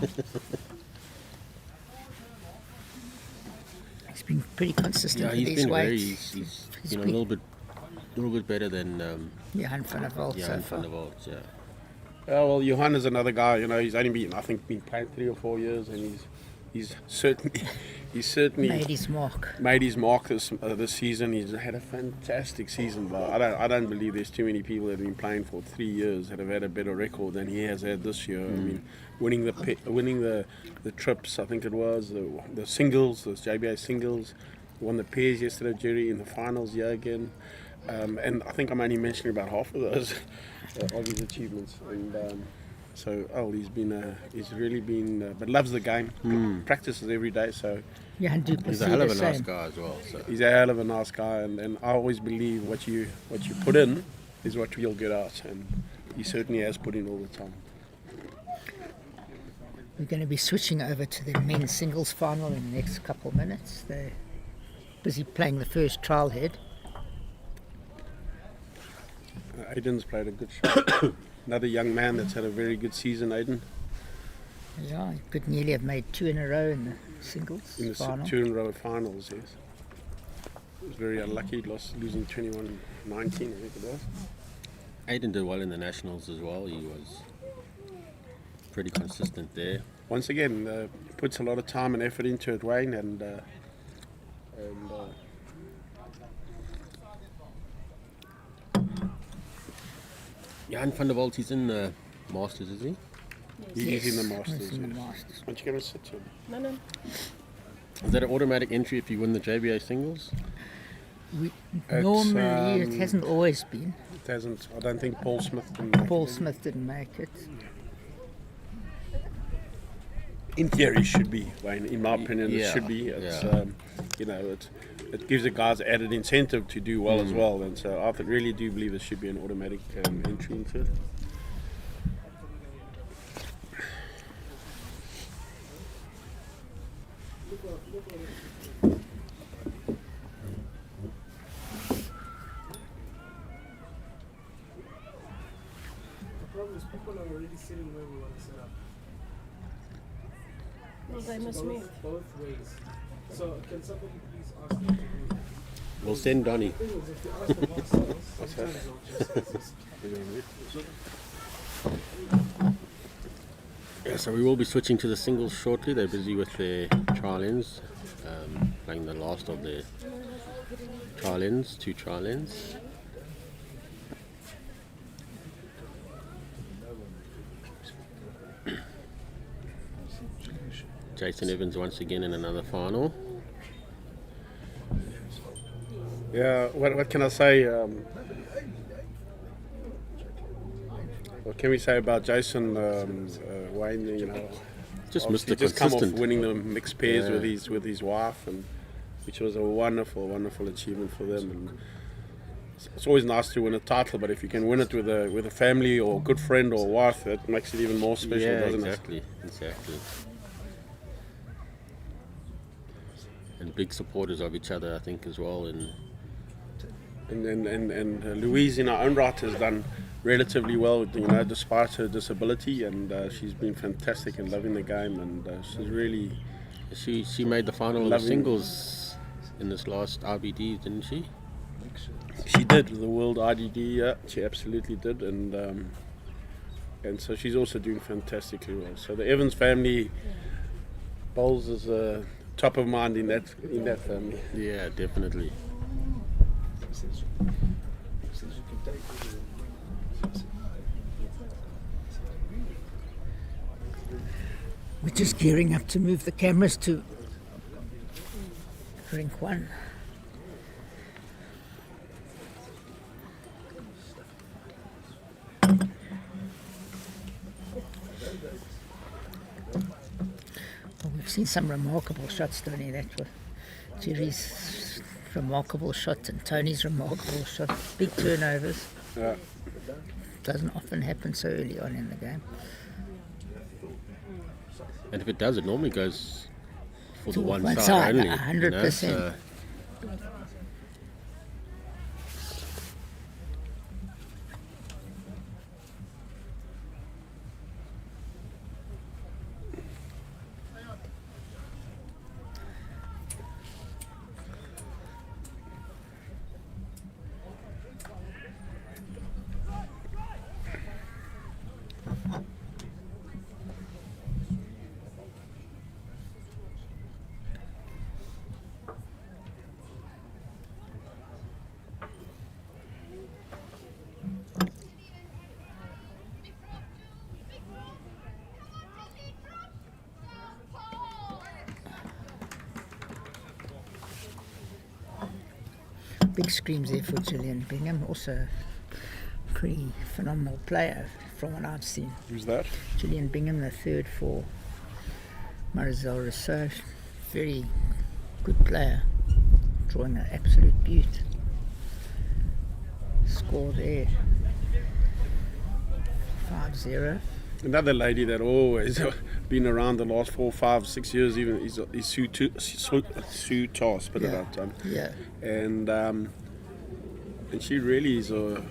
He's been pretty consistent Yeah, with he's his been weights. he's He's been a been- little bit better than Johan van der Walt so Johan far. van der Walt. Yeah. Well, Johan is another guy. He's only been, I think, playing 3 or 4 years, and he's certainly Made his mark. made his mark this season. He's had a fantastic season, but I don't believe there's too many people that have been playing for 3 years that have had a better record than he has had this year. I mean, winning the trips, I think it was the singles, those JBA singles, won the pairs yesterday, Jerry, in the finals again. And I think I'm only mentioning about half of those of his achievements. And he's really been, but loves the game, practices every day. So Johan Duplessis He's a hell of the a nice same. guy as well. So. he's a hell of a nice guy, and I always believe what you put in is what you'll get out, and he certainly has put in all the time. We're going to be switching over to the men's singles final in the next couple of minutes. They're busy playing the first trial head. Aiden's played a good shot. Another young man that's had a very good season, Aiden, Yeah, he could nearly have made 2 in a row in the singles in the final. 2 in a row finals. Yes, he was very unlucky, losing 21-19, I think it was. Aiden did well in the nationals as well. He was pretty consistent there. Once again, puts a lot of time and effort into it, Wayne, and Johan van der Walt, he's in the Masters, is he? he's in the Yes, Masters. he's in the Yes. Masters. Why don't you go and sit to him? No. Is that an automatic entry if you win the JBA singles? Normally, it hasn't always been. It hasn't. I don't think Paul Smith can make Paul it. Smith didn't make it. In theory, it should be, Wayne. In my opinion, it Yeah, should be. It's, yeah. it gives the guys added incentive to do well as well. And so I really do believe there should be an automatic entry into it. The problem is people are already sitting where we want to set up. Well, they must move. Both ways. So can somebody please ask them to move? We'll send Donnie. The thing is, if you ask them ourselves, sometimes they'll just exist. Yeah, so we will be switching to the singles shortly. They're busy with their trial ends, playing the last of their Trial-ins, 2 trial-ins. Jason Evans once again in another final. Yeah, what can I say? What can we say about Jason Wayne? You know, Just obviously Mr. just come off Consistent. winning the mixed pairs Yeah. with his wife, and which was a wonderful achievement for them. And it's always nice to win a title, but if you can win it with a family or a good friend or wife, that makes it even more special, Yeah, doesn't exactly. And big supporters of each other, I think, as well. And it? And Louise, in her own right, has done relatively well, you know, despite her disability, and she's been fantastic and loving the game, and she's really. she made the final of the Loving- singles in this last RBD, didn't she? She did the World IDD, yeah, she absolutely did, and so she's also doing fantastically well. So the Evans family bowls is top of mind in that family. Yeah, definitely. We're just gearing up to move the cameras to rink 1. Well, we've seen some remarkable shots, Tony. That was Jerry's remarkable shot and Tony's remarkable shot. Big turnovers. Yeah. Doesn't often happen so early on in the game. And if it does, it normally goes for To the one one side, side, only. 100%. So Big screams there for Gillian Bingham, also a pretty phenomenal player from what I've seen. Who's that? Gillian Bingham, the third for Marisol Rousseau, very good player, drawing an absolute beaut. Score there, 5-0. Another lady that always been around the last 4, 5, 6 years, even is Sue Tar, spit it out, Yeah, and she really is in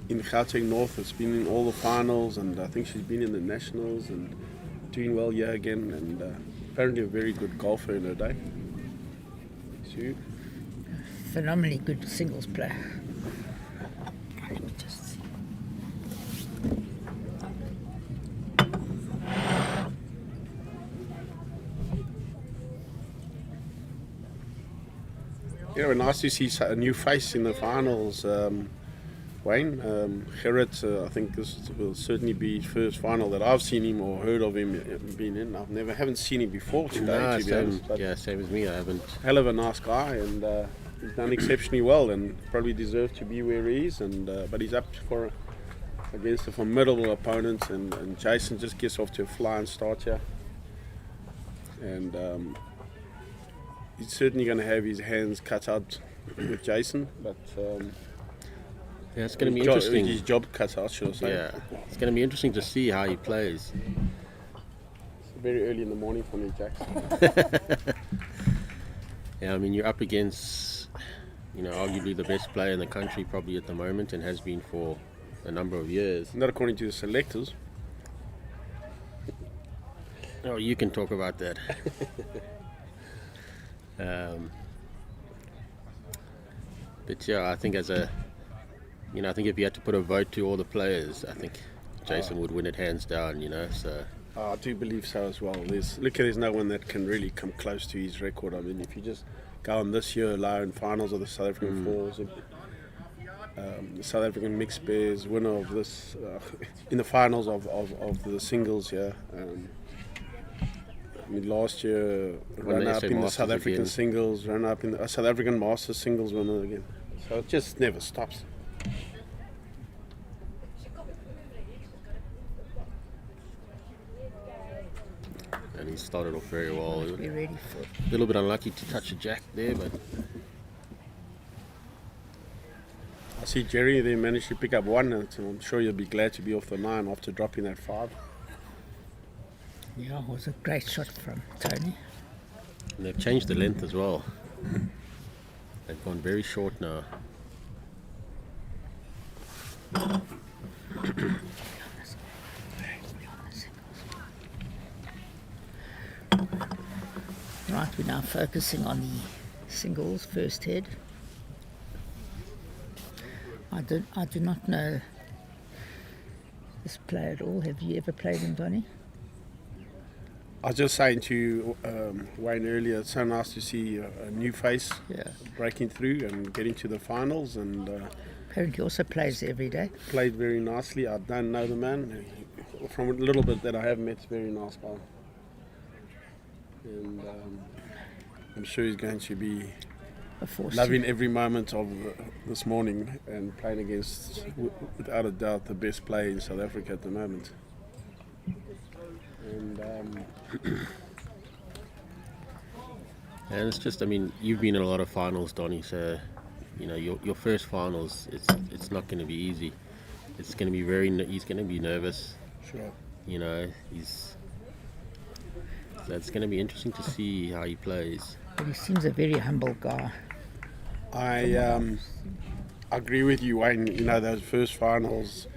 Gauteng North. Has been in all the finals, and I think she's been in the nationals and doing well here again. And apparently a very good golfer in her day. Sue. phenomenally good singles player. Let me just see. Yeah, nice to see a new face in the finals, Wayne. Gerrit, I think this will certainly be his first final that I've seen him or heard of him being in. Haven't seen him before today, no, to be honest. But same as me. I haven't. hell of a nice guy, and he's done exceptionally well, and probably deserves to be where he is. And but he's up against a formidable opponent, and Jason just gets off to a flying start here. And he's certainly going to have his hands cut out with Jason, but Yeah, it's going to be his interesting. his job cut out, should I say. Yeah, it's going to be interesting to see how he plays. It's very early in the morning for me, Jackson. Yeah, I mean, you're up against, arguably the best player in the country probably at the moment, and has been for a number of years. Not according to the selectors. Oh, you can talk about that. But yeah, I think I think if you had to put a vote to all the players, I think Jason would win it hands down, so. I do believe so as well. There's no one that can really come close to his record. I mean, if you just go on this year alone, finals of the South African Fours. The South African Mixed Pairs winner of this in the finals of the singles here. I mean, last year ran up in the South African singles, ran up in the South African Masters singles winner again. So it just never stops. And he started off very well. Be ready for A little bit unlucky to touch a jack there, but I see Jerry there managed to pick up one, and I'm sure you'll be glad to be off the 9 after dropping that 5. Yeah, it was a great shot from Tony. and they've changed the length as well. They've gone very short now. Right, we're now focusing on the singles first head. I do not know this player at all. Have you ever played him, Donny? I was just saying to Wayne earlier, it's so nice to see a new face breaking through and getting to the finals, and Apparently also plays every day. played very nicely. I don't know the man. From a little bit that I have met, very nice guy. And I'm sure he's going to be A force loving every moment of this morning and playing against, without a doubt, the best player in South Africa at the moment. And And it's just, I mean, you've been in a lot of finals, Donny, so, you know, your first finals, it's not going to be easy. It's going to be he's going to be nervous, sure. you know, so it's going to be interesting to see how he plays. but he seems a very humble guy. I agree with you, Wayne. You know, those first finals,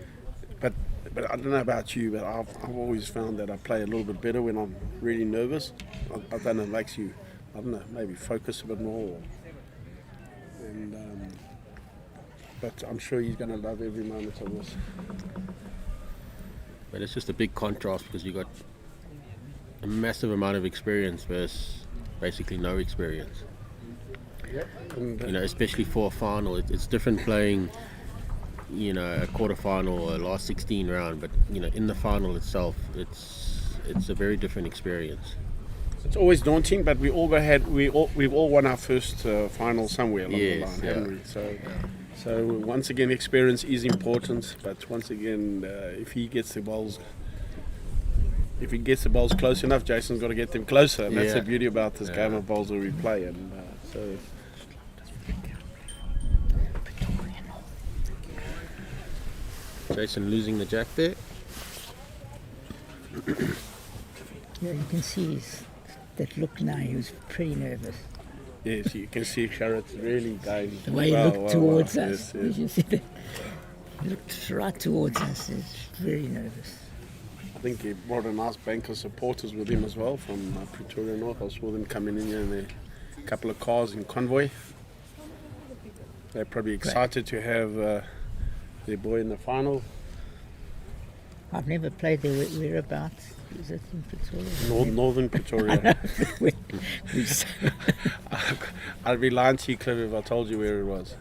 but I don't know about you, but I've always found that I play a little bit better when I'm really nervous. I don't know, it makes you, I don't know, maybe focus a bit more. And but I'm sure he's going to love every moment of this. But it's just a big contrast because you got a massive amount of experience versus basically no experience. And, You know, especially for a final, it's different playing, you know, a quarterfinal or a last 16 round. But you know, in the final itself, it's a very different experience. it's always daunting, but we've all won our first final somewhere along the line, haven't we? So once again, experience is important. But once again, if he gets the balls close enough, Jason's got to get them closer. And that's the beauty about this game of bowls that we play. And so. Jason losing the jack there. Yeah, you can see that look now. He was pretty nervous. Yes, you can see Sharrett really going. The way he looked towards us. Yes, Did you see that? He looked right towards us. He's very nervous. I think he brought a nice bank of supporters with him as well from Pretoria North. I saw them coming in here in a couple of cars in convoy. They're probably excited to have their boy in the final. I've never played there. Whereabouts? Is it in Pretoria? Northern Pretoria. We- I'd be lying to you, Cliff, if I told you where it was.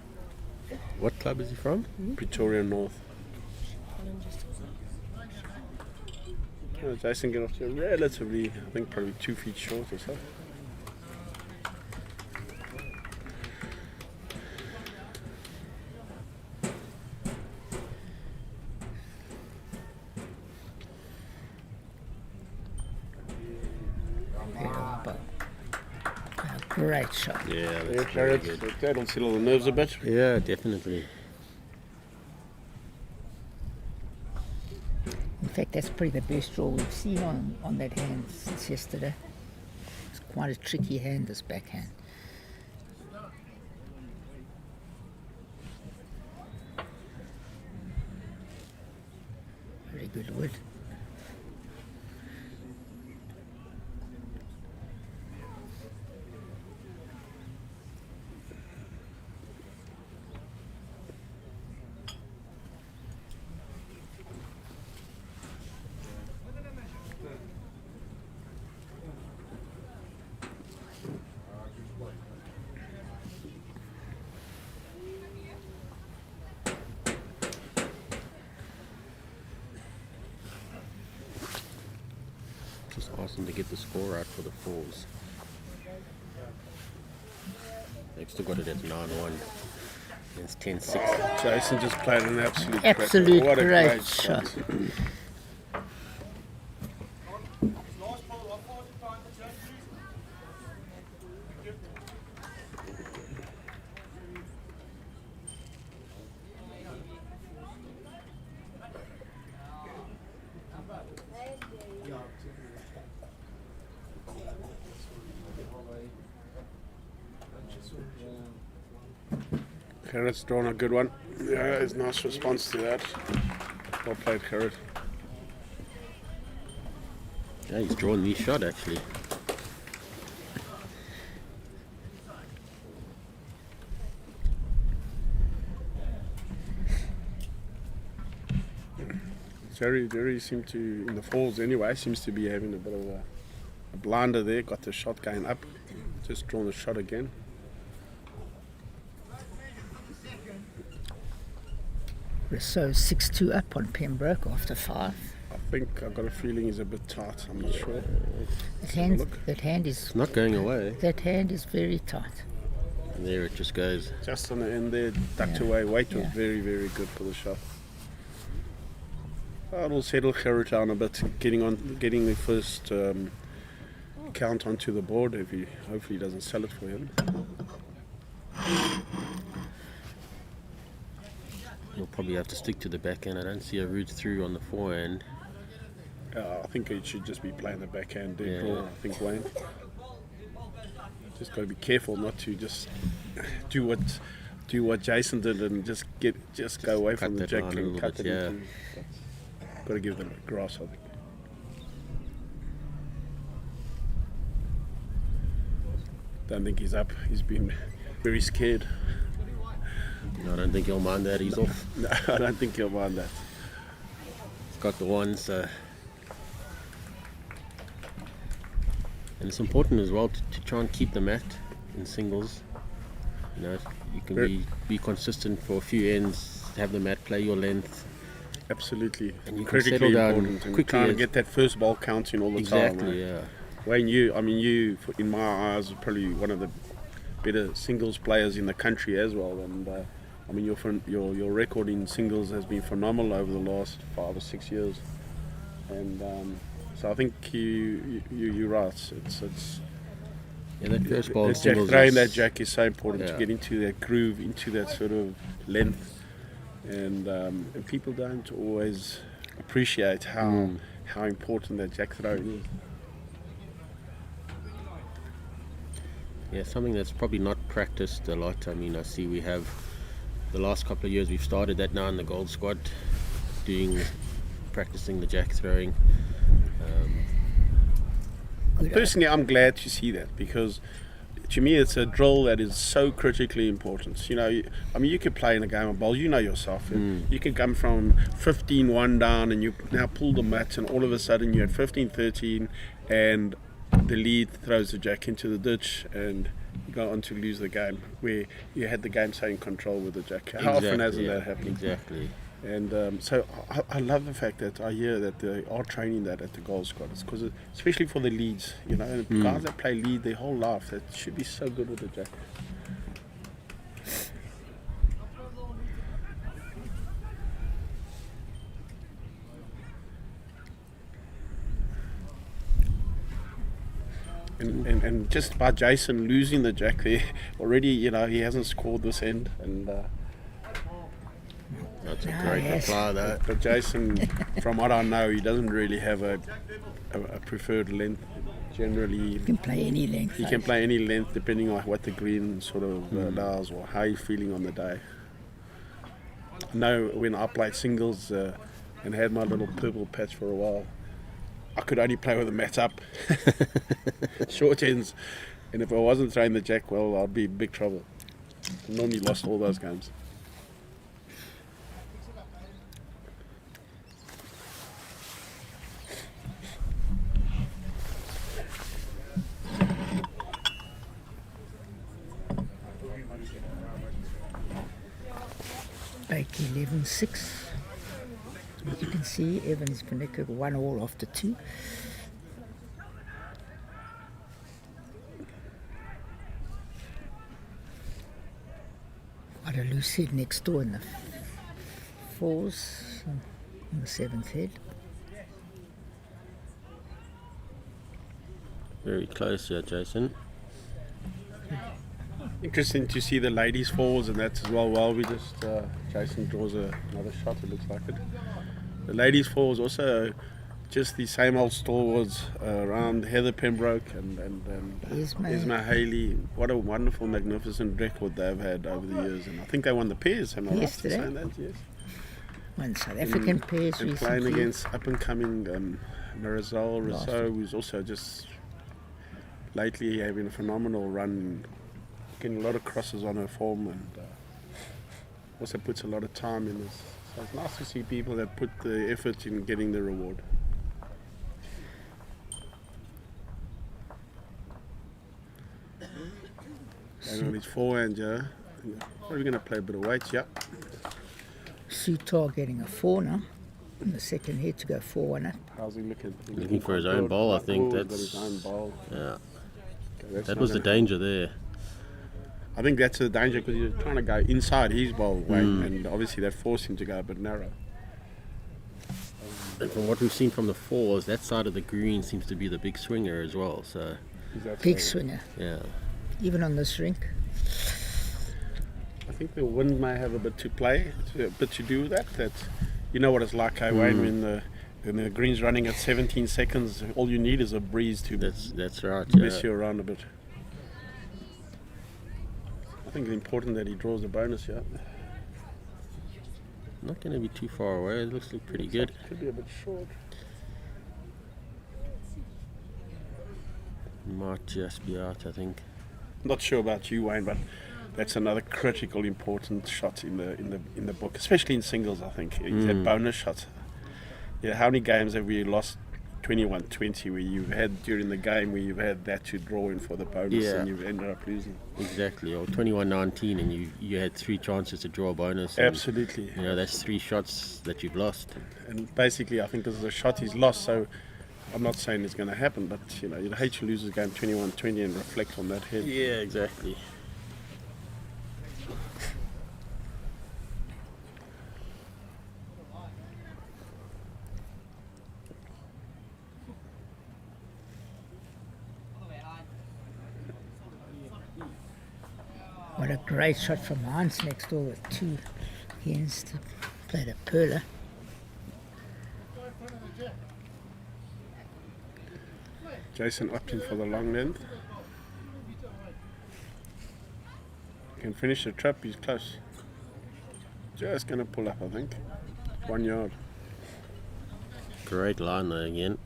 What club is he from? Pretoria North. Jason get off to relatively, I think probably 2 feet short or so. Great shot. Yeah, Yeah, that's very Sharrett, good. that'll settle the nerves a bit. Yeah, definitely. In fact, that's probably the best draw we've seen on that hand since yesterday. It's quite a tricky hand, this backhand. Very good wood. Ask them to get the score out for the fours. They've still got it at 9-1. It's 10-6. Jason just played an absolute Absolute what a great shot. shot. Carrot's drawn a good one. Yeah, it's a nice response to that. Well played, Carrot. Yeah, he's drawn the shot actually. Jerry seemed to, in the falls anyway, seems to be having a bit of a blinder there. Got the shot going up. Just drawn the shot again. So 6-2 up on Pembroke after 5. I think I've got a feeling he's a bit tight. I'm not sure. That hand is It's not going away. that hand is very tight. And there it just goes. Just on the end there, ducked away. Weight was very, very good for the shot. It'll settle Carrot down a bit, getting the first count onto the board. If he hopefully doesn't sell it for him. He'll probably have to stick to the backhand. I don't see a route through on the forehand. I think he should just be playing the backhand dead Yeah. draw. I think Wayne. Just got to be careful not to just do what Jason did and just go away from the that jack line a and little cut bit, it yeah. into. Got to give them grass, I think. Don't think he's up. He's been very scared. No, I don't think he'll mind that. He's off. No, I don't think he'll mind that. He's got the one, so. And it's important as well to try and keep the mat in singles. You know, you can be consistent for a few ends, have the mat play your length. Absolutely. And you can critically settle down important. And quickly trying to as- get that first ball counting all the time. Exactly, yeah. Wayne, you, in my eyes, are probably one of the better singles players in the country as well. And your record in singles has been phenomenal over the last 5 or 6 years. And so I think you're right. It's Yeah, that first ball in that jack, singles throwing is- that jack is so important to Yeah. get into that groove, into that sort of length. And people don't always appreciate how important that jack throwing is. Yeah, something that's probably not practiced a lot. I mean, I see we have the last couple of years we've started that now in the gold squad, practicing the jack throwing. Personally, I'm glad to see that because to me it's a drill that is so critically important. You know, you could play in a game of bowls, you know yourself. You can come from 15-1 down and you now pull the mat and all of a sudden you're at 15-13 and the lead throws the jack into the ditch and you go on to lose the game where you had the game so in control with the jack. How often hasn't that happened? Exactly. And so I love the fact that I hear that they are training that at the gold squad. It's because, especially for the leads, you know, and guys that play lead their whole life, that should be so good with the jack. And just by Jason losing the jack there, already, you know, he hasn't scored this end. And That's a great reply, though. but Jason, from what I know, he doesn't really have a preferred length. Generally, You can play any length. he can play any length depending on what the green sort of allows or how you're feeling on the day. I know when I played singles and had my little purple patch for a while, I could only play with the mat up, short ends, and if I wasn't throwing the jack well, I'd be in big trouble. I normally lost all those games. Back 11-6. As you can see, Evans connected 1 all after 2. Got a loose head next door in the fours, in the seventh head. Very close here, Jason. Interesting to see the ladies falls and that as well. While we just Jason draws another shot, it looks like it. The ladies falls also just the same old stalwarts around Heather Pembroke and Esma Haley. What a wonderful, magnificent record they've had over the years, and I think they won the pairs. Am I right to Yesterday. say that? Yes. One South African pairs And recently. playing against up and coming Marisol Rousseau, who's also just lately having a phenomenal run, getting a lot of crosses on her form, and also puts a lot of time in this. So it's nice to see people that put the effort in getting the reward. And on his forehand, yeah. Probably going to play a bit of weight, yeah. Sutar getting a 4 now. In the second head to go 4-1 up. How's he looking? Looking for his own ball, I think. Got That's his own ball. yeah. Okay, that's That not was the gonna- danger there. I think that's the danger because you're trying to go inside his ball, Wayne, and obviously that forced him to go a bit narrow. And from what we've seen from the fours, that side of the green seems to be the big swinger as well. So Is that Big so? swinger. yeah, Even on this rink. I think the wind may have a bit to play, a bit to do with that. That you know what it's like, Wayne, when the green's running at 17 seconds, all you need is a breeze to that's right. mess Yeah. you around a bit. I think it's important that he draws the bonus, yeah. Not going to be too far away. It looks like pretty good. Could be a bit short. Might just be out, I think. Not sure about you, Wayne, but that's another critical, important shot in the book, especially in singles. I think is that bonus shot. Yeah, how many games have we lost 21-20 where you've had during the game where you've had that to draw in for the bonus Yeah. and you've ended up losing? Exactly. Or 21-19, and you had 3 chances to draw a bonus. And, Absolutely. you know, that's 3 shots that you've lost. And basically, I think this is a shot he's lost. So I'm not saying it's going to happen, but you know, you'd hate to lose a game 21-20 and reflect on that head. Yeah, exactly. What a great shot from Hans next door with 2 hands to play the perler. Jason opting for the long length. Can finish the trap, he's close. Just going to pull up, I think. 1 yard. Great line there again.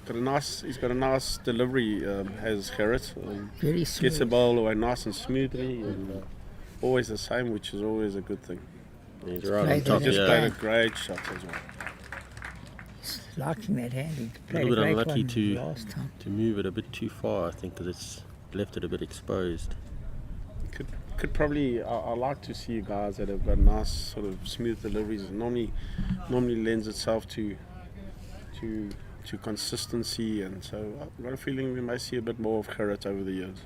He's got a nice delivery, has Gerrit. Very Gets the smooth. ball away nice and smoothly, and always the same, which is always a good thing. He's right Played on top. that Just Yeah. played Yeah. a great shot as well. He's liking that hand. He A played little bit great unlucky one to last time. move it a bit too far, I think, because it's left it a bit exposed. Could probably, I like to see guys that have got nice sort of smooth deliveries. It normally lends itself to consistency, and so I've got a feeling we may see a bit more of Gerrit over the years.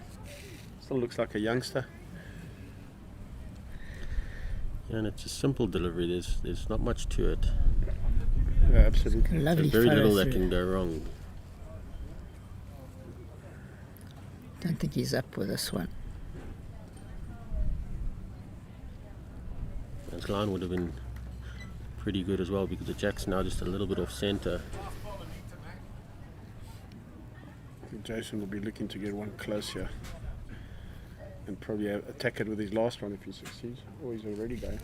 Still looks like a youngster. Yeah, and it's a simple delivery. There's not much to it. Yeah, absolutely. Lovely There's very little follow that through. can go wrong. Don't think he's up with this one. His line would have been pretty good as well because the jack's now just a little bit off centre. Jason will be looking to get one close here and probably attack it with his last one if he succeeds. Or he's already going.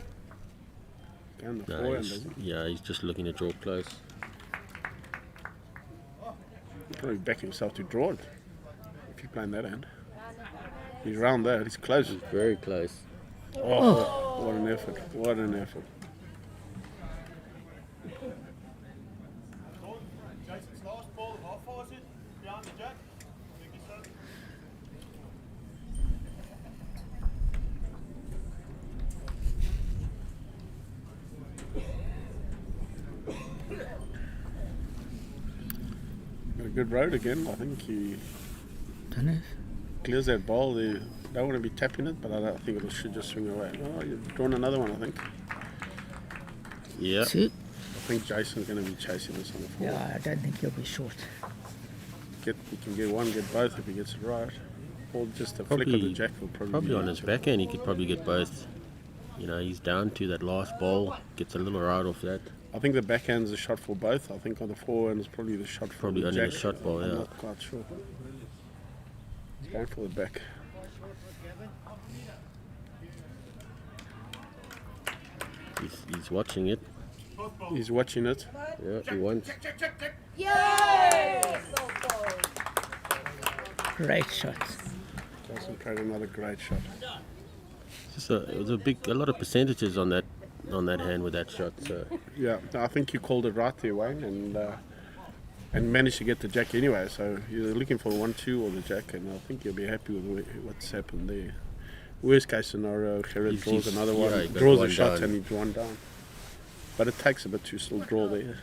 Down the No, forehand, he's, doesn't he? yeah, he's just looking to draw close. He'll probably back himself to draw it if he's playing that hand. He's round there, he's close. Very close. Oh, what an effort, what an effort. Jason's last ball, how far is it behind the jack? Think it's so? Got a good road again, I think he... Don't know. clears that ball, they don't want to be tapping it, but I don't think it should just swing away. Oh, you've drawn another one, I think. Yeah. Two. I think Jason's going to be chasing this on the floor. Yeah, I don't think he'll be short. He can get one, get both if he gets it right. Or just a flick of the jack will probably be on his backhand, he could probably get both. You know, he's down to that last ball, gets a little right off that. I think the backhand's a shot for both. I think on the forehand is probably the shot for the Probably only jack. the shot ball, I'm yeah. not quite sure. He's going for the back. He's watching it. He's watching it. Yeah, he wants. Great shot. Jason tried another great shot. It was a lot of percentages on that hand with that shot. So Yeah, I think you called it right there, Wayne, and managed to get the jack anyway. So you're looking for 1-2 or the jack, and I think you'll be happy with what's happened there. Worst case scenario, Gerrit draws another one, he got draws one a shot, down. and he's one down. But it takes a bit to still draw there.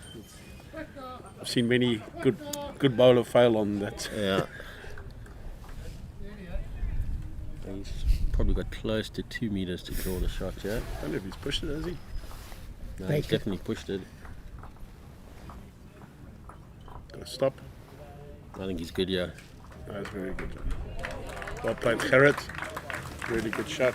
I've seen many good bowler fail on that. yeah. He's probably got close to 2 meters to draw the shot, yeah? I don't know if he's pushed it, has he? No, Break he's it. definitely pushed it. Got to stop. I think he's good, yeah. That's very good. Well played, Gerrit. Really good shot.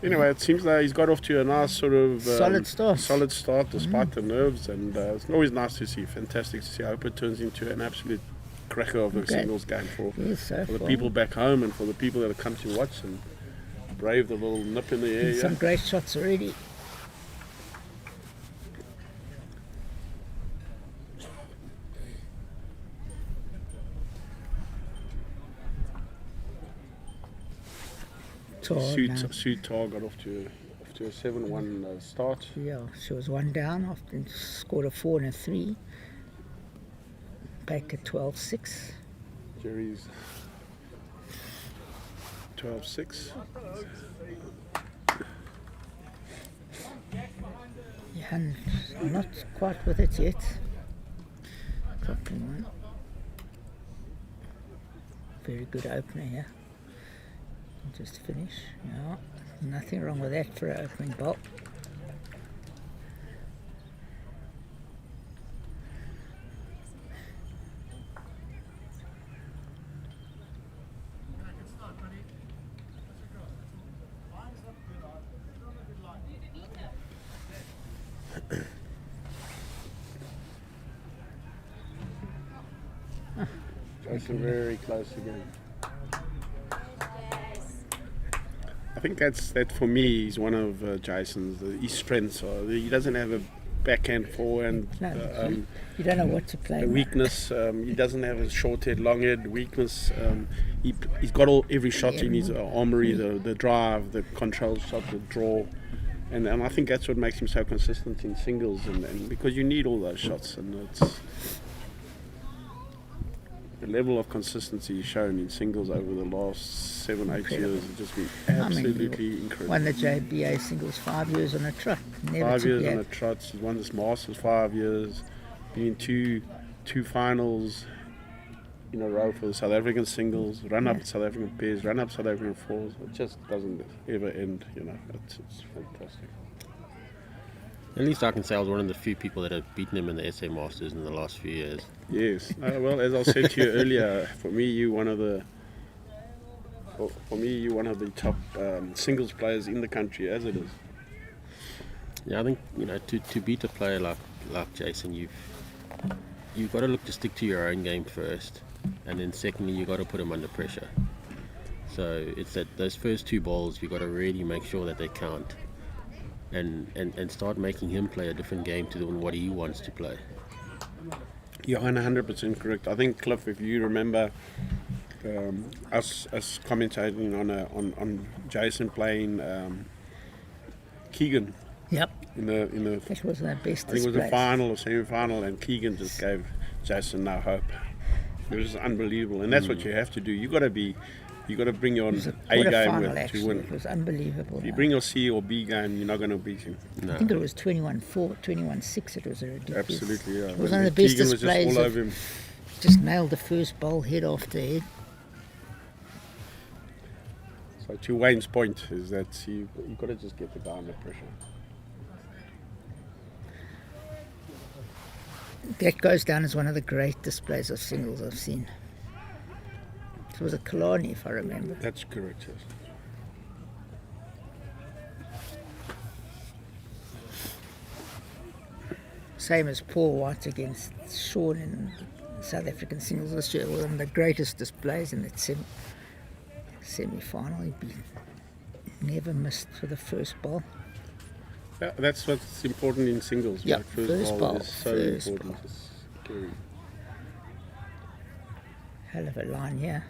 Anyway, it seems like he's got off to a nice sort of Solid start. Despite the nerves, and it's always nice to see. Fantastic to see. I hope it turns into an absolute cracker of a Okay. singles game for Yes, so the far. people back home and for the people that have come to watch and brave the little nip in the air. Some Yeah. great shots already. Tor now. Sue Tar got off to a 7-1 start. Yeah, she was one down after scored a 4 and a 3. Back at 12-6. Jerry's 12-6. Yeah, and not quite with it yet. Dropping one. Very good opener here. Just finish. Yeah, nothing wrong with that for an opening bolt. Jason very close again. I think that for me is one of Jason's his strengths. He doesn't have a backhand, forehand. No, you don't know what to play. A weakness. He doesn't have a short head, long head. Weakness. He's got every shot in his armory. The drive, the control shot, the draw, and I think that's what makes him so consistent in singles. And because you need all those shots, and it's the level of consistency he's shown in singles over the last 7-8 years has just been absolutely incredible. Won the JBA singles 5 years on a trot. Never 5 took years the on a trot. He's won this Masters 5 years. Been in two finals in a row for the South African singles. Run up South African pairs. Run up South African fours. It just doesn't ever end. It's fantastic. At least I can say I was one of the few people that have beaten him in the SA Masters in the last few years. Yes. Well, as I said to you earlier, for me, you're one of the top singles players in the country, as it is. Yeah, I think to beat a player like Jason, you've got to look to stick to your own game first, and then secondly, you've got to put him under pressure. So it's that those first 2 balls you've got to really make sure that they count, and start making him play a different game to what he wants to play. You're 100% correct. I think, Cliff, if you remember us commentating on Jason playing Keegan Yep, in the that was the best I think it was display. the final or semi-final, and Keegan just gave Jason no hope. It was unbelievable, and that's what you have to do. You got to bring your A game Quarterfinal, with to actually. It win. was unbelievable. If you bring your C or B game, you're not going to beat him. I think it was 21-4, 21-6. It was a ridiculous. Absolutely, yeah. It was one of the best Keegan was just displays all of over him. Just nailed the first bowl head after head. So to Wayne's point is that you've got to just get the guy under pressure. That goes down as one of the great displays of singles I've seen. It was a Kalani, if I remember. That's correct, yes. Same as Paul White against Sean in South African singles this year. One of the greatest displays in that semi-final. He never missed for the first ball. Yeah, that's what's important in singles. Yeah, right? first ball, is so first important. ball. It's scary. Hell of a line here.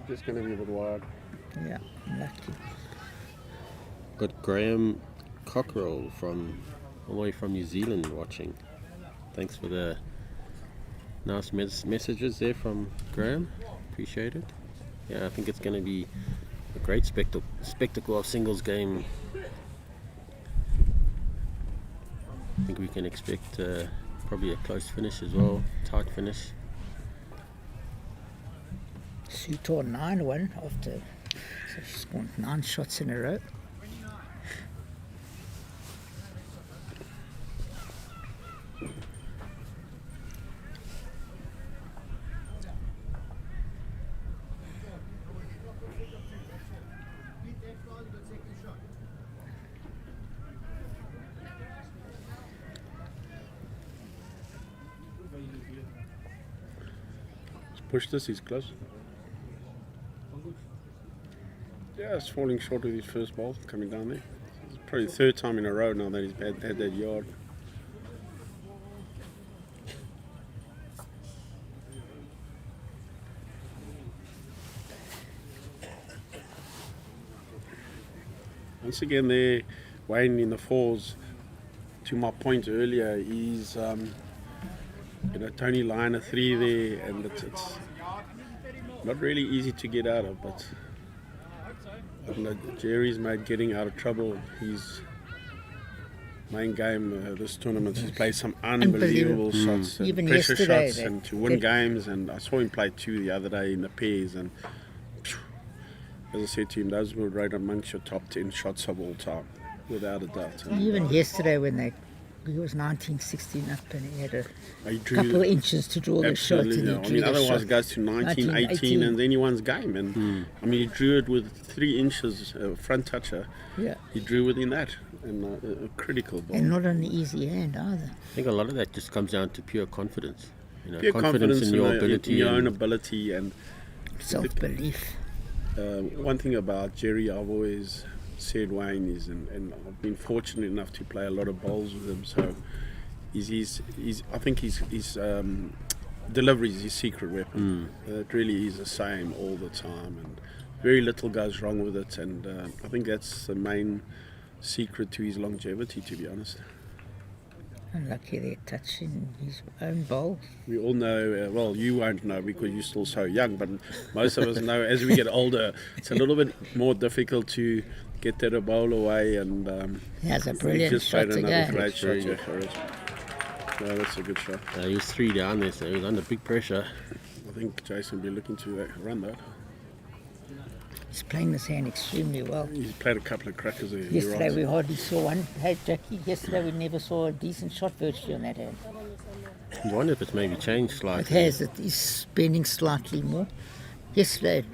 Just going to be a bit wide. Yeah, lucky. Got Graham Cockrell from all the way from New Zealand watching. Thanks for the nice messages there from Graham. Appreciate it. Yeah, I think it's going to be a great spectacle of singles game. I think we can expect probably a close finish as well, tight finish. Sutor 9-1 after so she scored 9 shots in a row. Push this, he's close. Yeah, it's falling short of his first ball coming down there. It's probably the third time in a row now that he's had that yard. Once again there, Wayne in the fours, to my point earlier, he's Tony Lyon a 3 there, and it's not really easy to get out of, but I don't know, Jerry's made getting out of trouble his main game this tournament. He's played some unbelievable shots, and Even pressure yesterday, shots, and to win games, and I saw him play 2 the other day in the pairs, and as I said to him, those were right amongst your top 10 shots of all time, without a doubt. Even yesterday when he was 19-16 up and he had He a drew couple of inches to draw the shot. absolutely, And he no. I drew mean, the otherwise shot. it goes to 19, 18 and anyone's game. And I mean, he drew it with 3 inches front toucher. Yeah. He drew within that, and a critical ball. And not on the easy hand either. I think a lot of that just comes down to pure confidence. You know, Pure confidence in your ability. in your own and ability, and Self-belief. one thing about Jerry, I've always said Wayne is, and I've been fortunate enough to play a lot of bowls with him. So, I think his delivery is his secret weapon. It really is the same all the time, and very little goes wrong with it. And I think that's the main secret to his longevity, to be honest. Unlucky they're touching his own bowl. We all know, well, you won't know because you're still so young, but most of us know as we get older, it's a little bit more difficult to get that bowl away. And He has a he brilliant just shot played another again. great shot. Very Yeah, for it. No, that's a good shot. he was 3 down there, so he was under big pressure. I think Jason will be looking to run that. He's playing this hand extremely well. He's played a couple of crackers there. you're Yesterday right. we hardly saw one. Hey Jackie, yesterday we never saw a decent shot virtually on that hand. I wonder if it's maybe changed It slightly. has, it is spending slightly more. Yesterday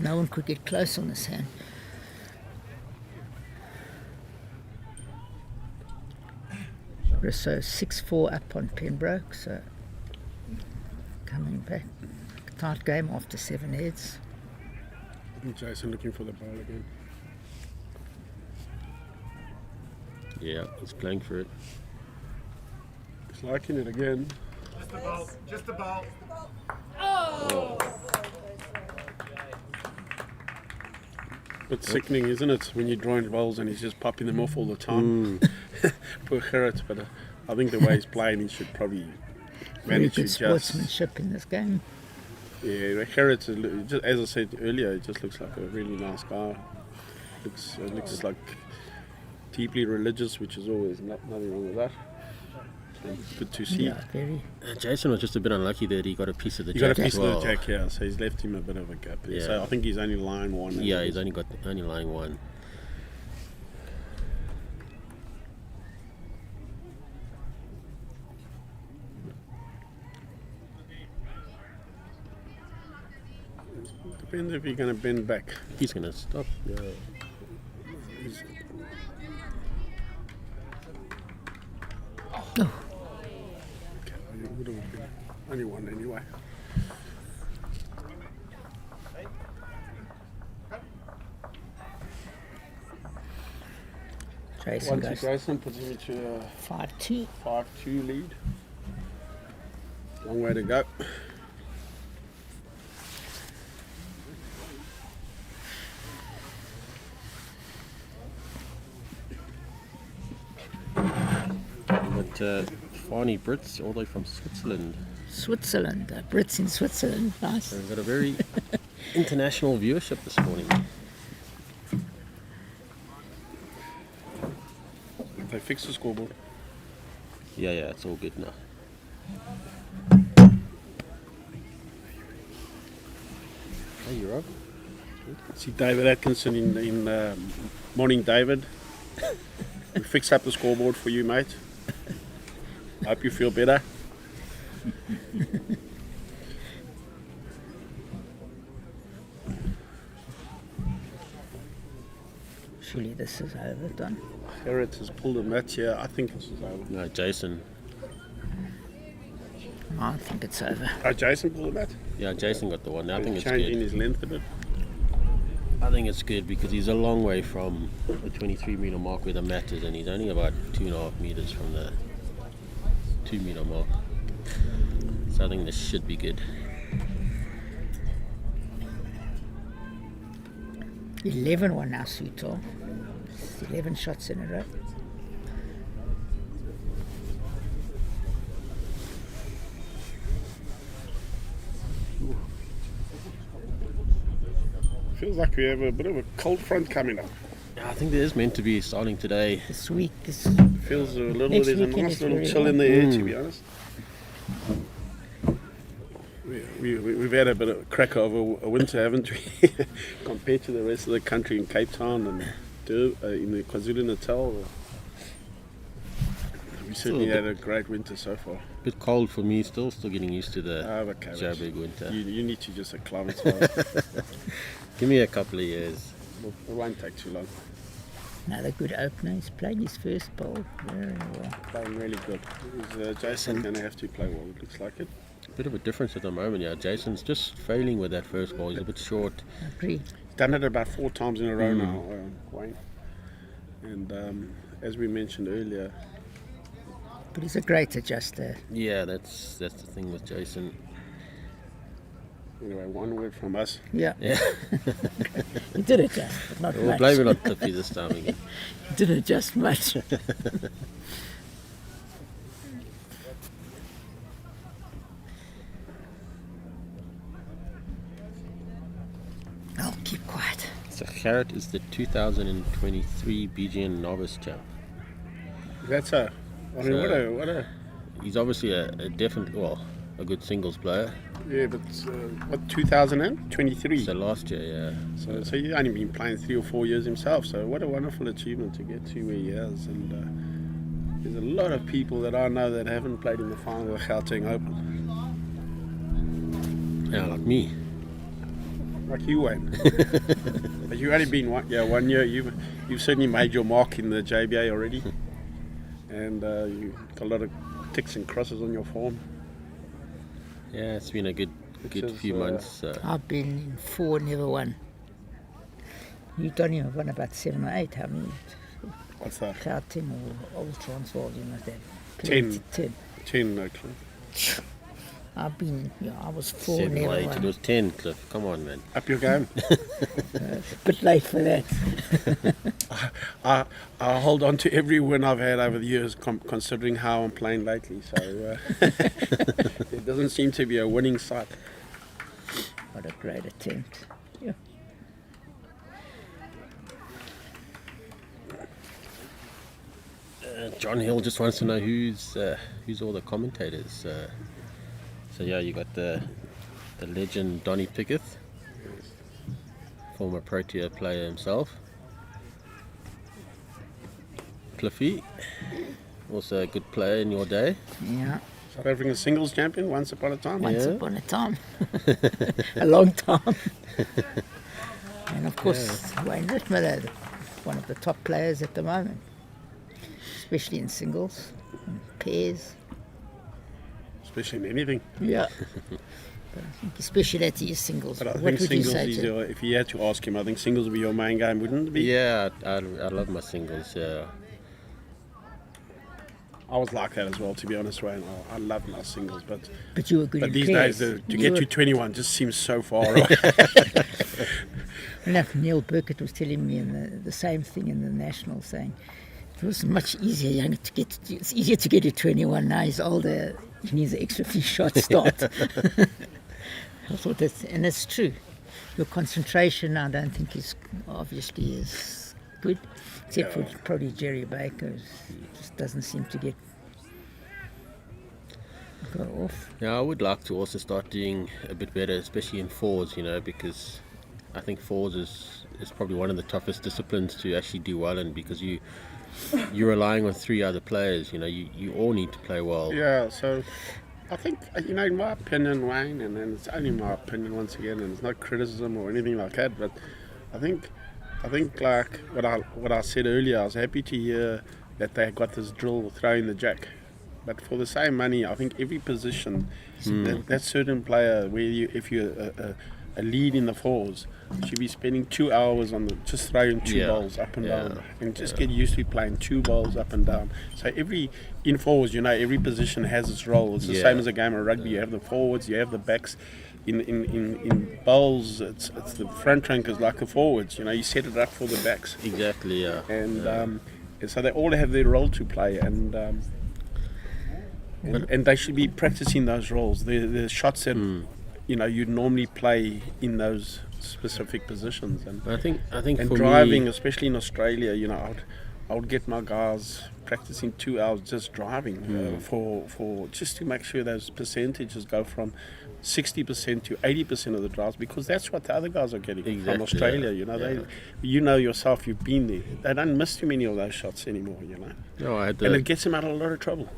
no one could get close on this hand. So 6-4 up on Pembroke, so coming back. Tight game after 7 heads. I think Jason looking for the ball again. Yeah, he's playing for it. He's liking it again. Just about. Bit sickening, isn't it, when you're drawing balls and he's just popping them off all the time. Poor Gerrit, but I think the way he's playing, he should probably Very manage to good just. sportsmanship in this game. Yeah, Gerrit, just as I said earlier, he just looks like a really nice guy. Looks like deeply religious, which is always nothing wrong with that. good to see. Yeah, very. Jason was just a bit unlucky that he got a piece of the He jack got a piece as well. of the jack here, so he's left him a bit of a gap. Yeah. So I think he's only line one. Yeah, he's only lying one. Depends if you're going to bend back. He's gonna stop. Yeah. Oh, It would have been only one anyway. Jason Once goes Jason puts him into a 5-2. 5-2 lead. Long way to go. But Fani Brits all the way from Switzerland. Switzerland, Brits in Switzerland, nice. So we've got a very international viewership this morning. They fixed the scoreboard. Yeah, it's all good now. Hey, you're up. See David Atkinson in Morning David. We fixed up the scoreboard for you, mate. Hope you feel better. Surely this is over, Don. Harriet has pulled a match here. I think this is over. No, Jason. I think it's over. Oh, Jason pulled a match? Yeah, Jason got the one. I think it's changing good. his length a bit. I think it's good because he's a long way from the 23 meter mark where the mat is, and he's only about 2.5 meters from the 2 meter mark. So I think this should be good. 11-1 now, Suto. 11 shots in a row. Feels like we have a bit of a cold front coming up. Yeah, I think there is meant to be starting today. This week, this Feels a little Next bit, there's a weekend nice is little very chill in warm. the air, to be honest. We've had a bit of a crack of a winter, haven't we? Compared to the rest of the country in Cape Town and in the KwaZulu-Natal. We certainly had a great winter so far. Bit cold for me still getting used to the Okay, Joburg winter. you need to just acclimatise. Give me a couple of years. It won't take too long. another good opener. He's played his first bowl very well. Playing really good. Is Jason going to have to play well? It looks like it. Bit of a difference at the moment, yeah. Jason's just failing with that first ball. He's a bit short. I agree. Done it about 4 times in a row now, Wayne. And as we mentioned earlier, But he's a great adjuster. Yeah, that's the thing with Jason. anyway, one word from us. Yeah, Yeah, he did adjust, but not we'll much. blame it on Tippy this time again. He didn't adjust much. I'll keep quiet. So Garrett is the 2023 BGN Novice Champ. That's a. I mean, So- what a. He's obviously a definite, well, a good singles player. Yeah, but what 2023? So last year, yeah. So he's only been playing 3 or 4 years himself. So what a wonderful achievement to get to where he is. And there's a lot of people that I know that haven't played in the final of the Gauteng Open, Yeah, like me. like you, Wayne. But you've only been 1 year. You've certainly made your mark in the JBA already, and you got a lot of ticks and crosses on your form. Yeah, it's been a good is, few months. I've been in 4, never won. You don't even won about 7 or 8. How many? What's that? Gauteng or Old Transvaal, you must have. 10. 10. 10, Cliff. I've been, I was 4, 7 or never 8. It won. was 10, Cliff. Come on, man. Up your game. Bit late for that. I hold on to every win I've had over the years, considering how I'm playing lately. So it doesn't seem to be a winning side. What a great attempt. Yeah. John Hill just wants to know who's all the commentators. So yeah, you got the legend Donnie Pickett, former Protea player himself. Cliffy, also a good player in your day. Yeah, South African singles champion once upon a time. once Yeah. upon a time. A long time. And of course, Wayne Rittmiller, one of the top players at the moment, especially in singles, and pairs. Especially in anything. Yeah. But I think his speciality is singles. But I What think would you singles say, is Jim? your, if you had to ask him, I think singles would be your main game, wouldn't it be? Yeah, I love my singles. Yeah, I was like that as well, to be honest, Wayne. I love my singles, but But you were good in these pairs. days to You get were- to 21 just seems so far away. Enough, Neil Burkett was telling me in the same thing in the National, saying it was much easier younger to get. It's easier to get to 21 now. He's older. He needs an extra few shots start. I thought that, and it's true. Your concentration, I don't think is obviously is good, except for probably Jerry Baker. Just doesn't seem to go off. yeah. I would like to also start doing a bit better, especially in fours. You know, because I think fours is probably one of the toughest disciplines to actually do well in, because you're relying on three other players. You know, you all need to play well. Yeah, so I think, in my opinion, Wayne, and then it's only my opinion once again, and it's not criticism or anything like that, but I think like what I said earlier, I was happy to hear that they got this drill throwing the jack. But for the same money, I think every position, that certain player, if you're a lead in the fours, you should be spending 2 hours on just throwing two balls up and down, and just get used to playing two balls up and down. So in fours, every position has its role. It's the same as a game of rugby. You have the forwards, you have the backs. In bowls, it's the front rank is like the forwards. You set it up for the backs. Exactly. Yeah. And so they all have their role to play, and they should be practicing those roles. The shots that you'd normally play in those specific positions. And I think and for driving, me, especially in Australia, I would get my guys practicing 2 hours just driving for just to make sure those percentages go from 60% to 80% of the drives, because that's what the other guys are getting from Australia. They, yourself, you've been there. They don't miss too many of those shots anymore. No, And it gets them out of a lot of trouble.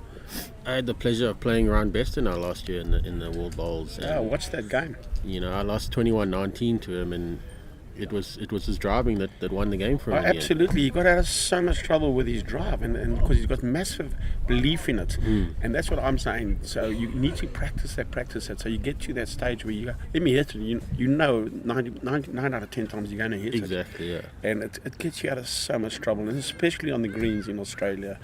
I had the pleasure of playing Ryan Beston last year in the World Bowls. Yeah, watch that game. I lost 21-19 to him, and it was his driving that won the game for him. Absolutely, he got out of so much trouble with his drive, and because he's got massive belief in it, and that's what I'm saying. So you need to practice that, so you get to that stage where you go, let me hit it. 9 out of 10 times you're going to hit it. Exactly, yeah. And it gets you out of so much trouble, and especially on the greens in Australia.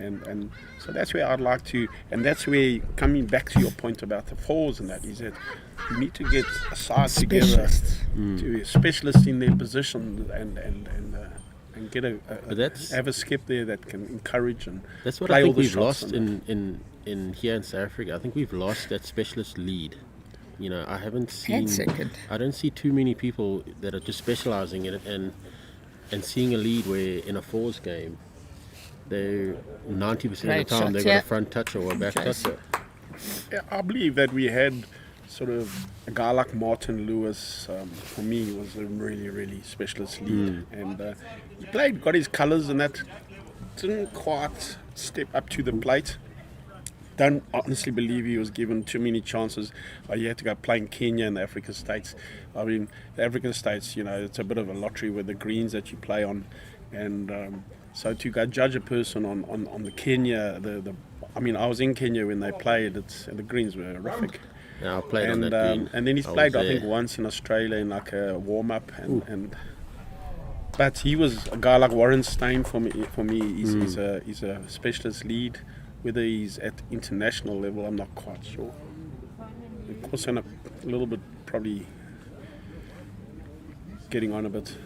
And so that's where I'd like to, and that's where, coming back to your point about the fours and that, is that you need to get a side together, to specialists in their position, and get have a skip there that can encourage and that's what play I think all the we've shots lost in here in South Africa. I think we've lost that specialist lead. I haven't seen. second. I don't see too many people that are just specialising in it and seeing a lead where in a fours game, they 90% of the time they've got a front toucher or a back toucher. Yeah, I believe that we had sort of a guy like Martin Lewis, for me, was a really, really specialist lead. And he got his colours, and that didn't quite step up to the plate. Don't honestly believe he was given too many chances. He had to go play in Kenya and the African states. I mean, the African states, it's a bit of a lottery with the greens that you play on. And so to go judge a person on the Kenya, I was in Kenya when they played. The greens were horrific. Yeah, I played on that green. And then he's played, I think, once in Australia in like a warm-up. But he was a guy like Warren Steyn for me. He's a specialist lead. Whether he's at international level, I'm not quite sure. Of course, a little bit probably getting on a bit.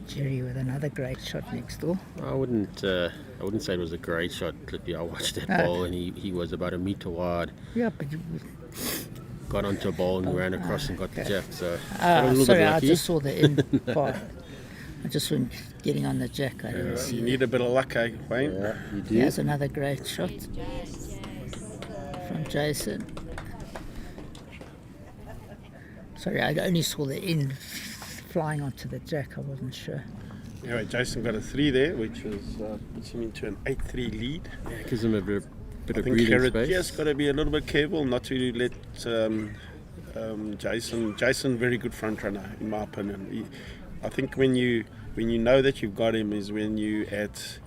Jerry with another great shot next door. I wouldn't say it was a great shot, Clippy. I watched that ball, and he was about a metre wide. Yeah, but Got onto a ball and ran across and got the jack. So got a sorry, little bit I lucky. just saw the end part. I just went getting on the jack. I didn't see You it. need a bit of luck, eh, Wayne? Yeah, you do. Here's another great shot from Jason. Sorry, I only saw the in flying onto the jack. I wasn't sure. Anyway, Jason got a 3 there, which puts him into an 8-3 lead. Yeah, gives him a bit I of think breathing Carrot space. just got to be a little bit careful not to let Jason very good front runner in my opinion. I think when you know that you've got him is when you at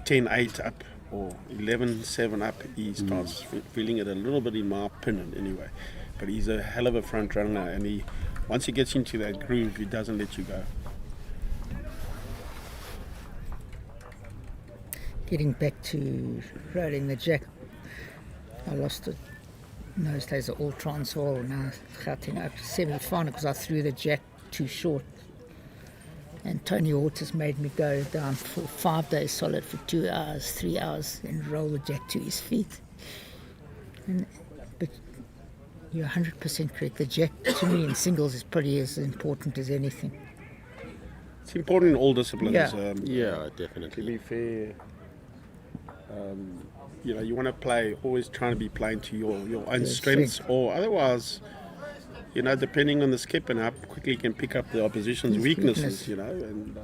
10-8 up or 11-7 up, he starts feeling it a little bit in my opinion anyway. But he's a hell of a front runner, and once he gets into that groove, he doesn't let you go. Getting back to rolling the jack, I lost it. In those days, all Transvaal, now Gauteng up to semi-final because I threw the jack too short. And Tony Waters made me go down for 5 days solid for 2 hours, 3 hours, and roll the jack to his feet. But you're 100% correct. The jack, to me, in singles is probably as important as anything. It's important in all disciplines. Yeah. Yeah, To definitely. be fair, you want to play, always trying to be playing to your own strengths, strength. or otherwise, depending on the skip and how quickly you can pick up the opposition's His weaknesses, weakness. and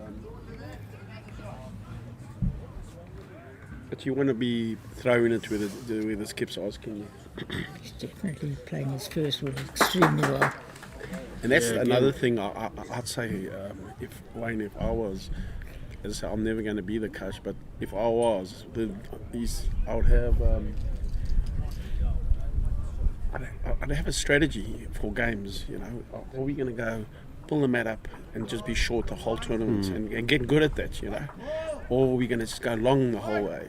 but you want to be throwing it where the skip's asking you. He's definitely playing his first one extremely well. And that's Yeah, another thing I'd say, if I was, as I say, I'm never going to be the coach, but if I was, I would have, I'd have a strategy for games, Are we going to go pull the mat up and just be short the whole tournament and get good at that, Or are we going to just go long the whole way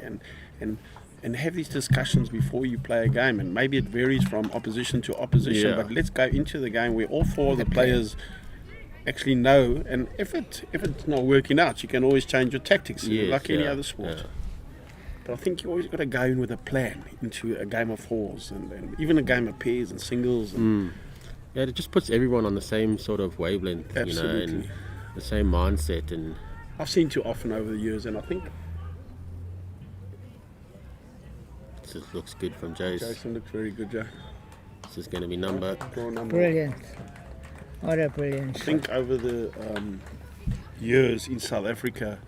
and have these discussions before you play a game? And maybe it varies from opposition to opposition, Yeah. but let's go into the game where all 4 of the players actually know, and if it's not working out, you can always change your tactics, Yes, like any yeah, other sport. yeah. But I think you always got to go in with a plan into a game of fours and even a game of pairs and singles. And Yeah, it just puts everyone on the same sort of wavelength, and Absolutely. the same mindset. And I've seen too often over the years, and I think it just looks good from Jace. Jason looks very good, Joe. This is going to be number. Draw number. Brilliant. What a brilliant I shot. think over the years in South Africa,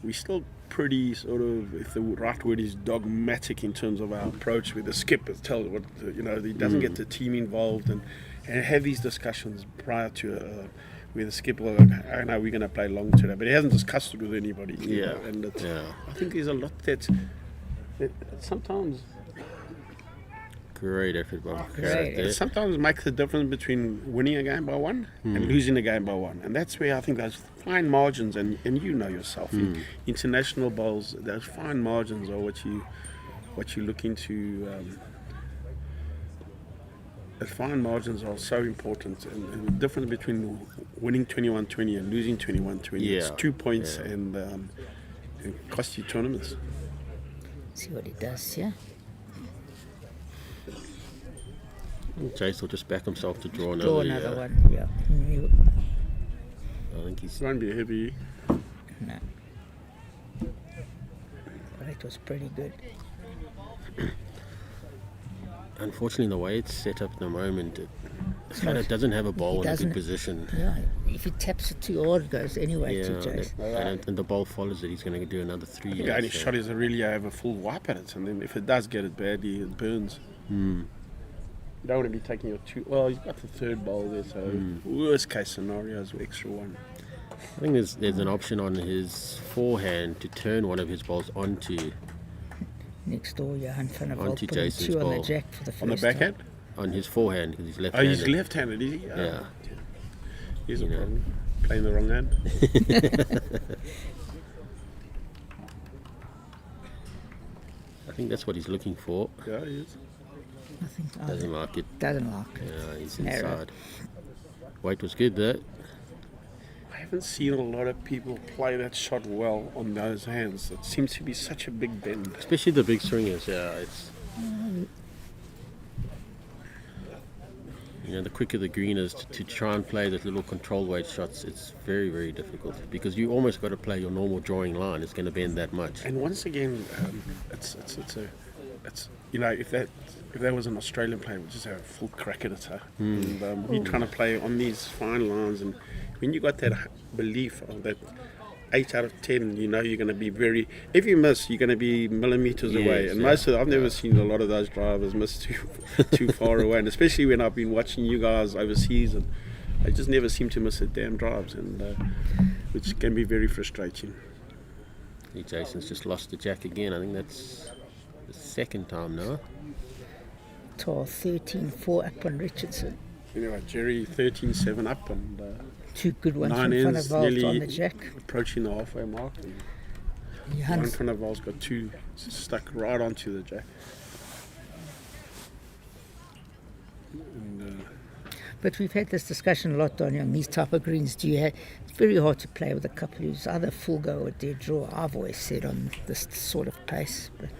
we're still pretty sort of, if the right word is, dogmatic in terms of our approach with the skip. Tell what he doesn't get the team involved and have these discussions prior to where the skip will go, I know we're going to play long today, but he hasn't discussed it with anybody. Yeah. And Yeah. I think there's a lot that sometimes. Great effort by Great. Carrot there. It sometimes makes the difference between winning a game by 1 and losing a game by 1, and that's where I think those fine margins, and you know yourself, in international bowls, those fine margins are what you're looking to. The fine margins are so important, and the difference between winning 21-20 and losing 21-20 is Yeah. 2 points, Yeah. and cost you tournaments. See what he does here. Jace will just back himself to draw another. Draw another one. Yeah. I think he's. It won't be heavy. No. But it was pretty good. Unfortunately, the way it's set up at the moment, it kind not- of doesn't have a ball in a good doesn't- position. Yeah. If he taps it too hard, it goes anyway Yeah, to and, Jace. and the ball follows it. He's going to do another 3. The only shot is to really have a full wipe at it, and then if it does get it badly, it burns. You don't want to be taking your 2. Well, he's got the 3rd bowl there, so worst case scenario is extra 1. I think there's an option on his forehand to turn one of his balls onto Next door, Johan van der Walt Onto put him Jason's 2 on the ball. jack for the first On the time. backhand? on his forehand because he's Oh, left-handed. he's left-handed, is he? Yeah. Here's a You know. problem. Playing the wrong hand. I think that's what he's looking for. Yeah, he is. I think Doesn't like it. doesn't like it. Yeah, he's Narrow. inside. Weight was good there. I haven't seen a lot of people play that shot well on those hands. It seems to be such a big bend. Especially the big swingers, yeah. It's You know, the quicker the green is, to try and play those little control weight shots, it's very, very difficult because you almost got to play your normal drawing line. It's going to bend that much. And once again, it's you know, if that was an Australian player, we'd just have a full crack at it. Huh? And we're trying to play on these fine lines, and when you got that belief of that 8 out of 10, you know you're going to be very. If you miss, you're going to be millimeters away. And most of I've never seen a lot of those drivers miss too far away, and especially when I've been watching you guys overseas, and they just never seem to miss the damn drives, and which can be very frustrating. Jason's just lost the jack again. I think that's the second time now. 13-4 up on Richardson. Anyway, Jerry 13-7 up, and 2 good ones 9 from front of ends, Vals nearly on the jack. approaching the halfway mark. And He one hunts. front of Vals got 2 stuck right onto the jack. And, But we've had this discussion a lot, Donny, on these type of greens. It's very hard to play with a couple who's either full go or dead draw. I've always said on this sort of pace, but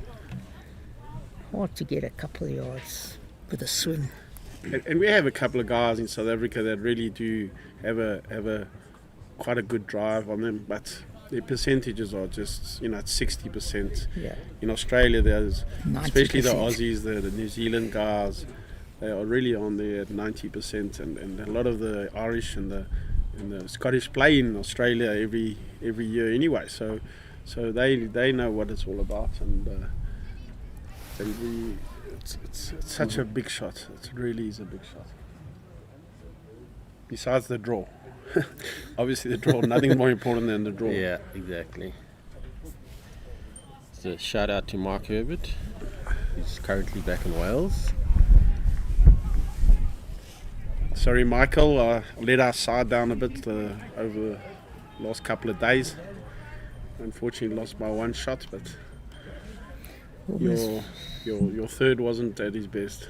hard to get a couple of yards with a swing. and we have a couple of guys in South Africa that really do have a quite a good drive on them, but their percentages are just, you know, it's 60%. Yeah. In Australia, there's 90%. especially the Aussies, the New Zealand guys, they are really on there at 90%, and a lot of the Irish and the Scottish play in Australia every year anyway, so they know what it's all about, and it's such a big shot. It really is a big shot. Besides the draw, obviously the draw, nothing more important than the draw. Yeah, exactly. So shout out to Mark Herbert. He's currently back in Wales. Sorry, Michael, I let our side down a bit over the last couple of days. Unfortunately, lost by 1 shot, but your third wasn't at his best.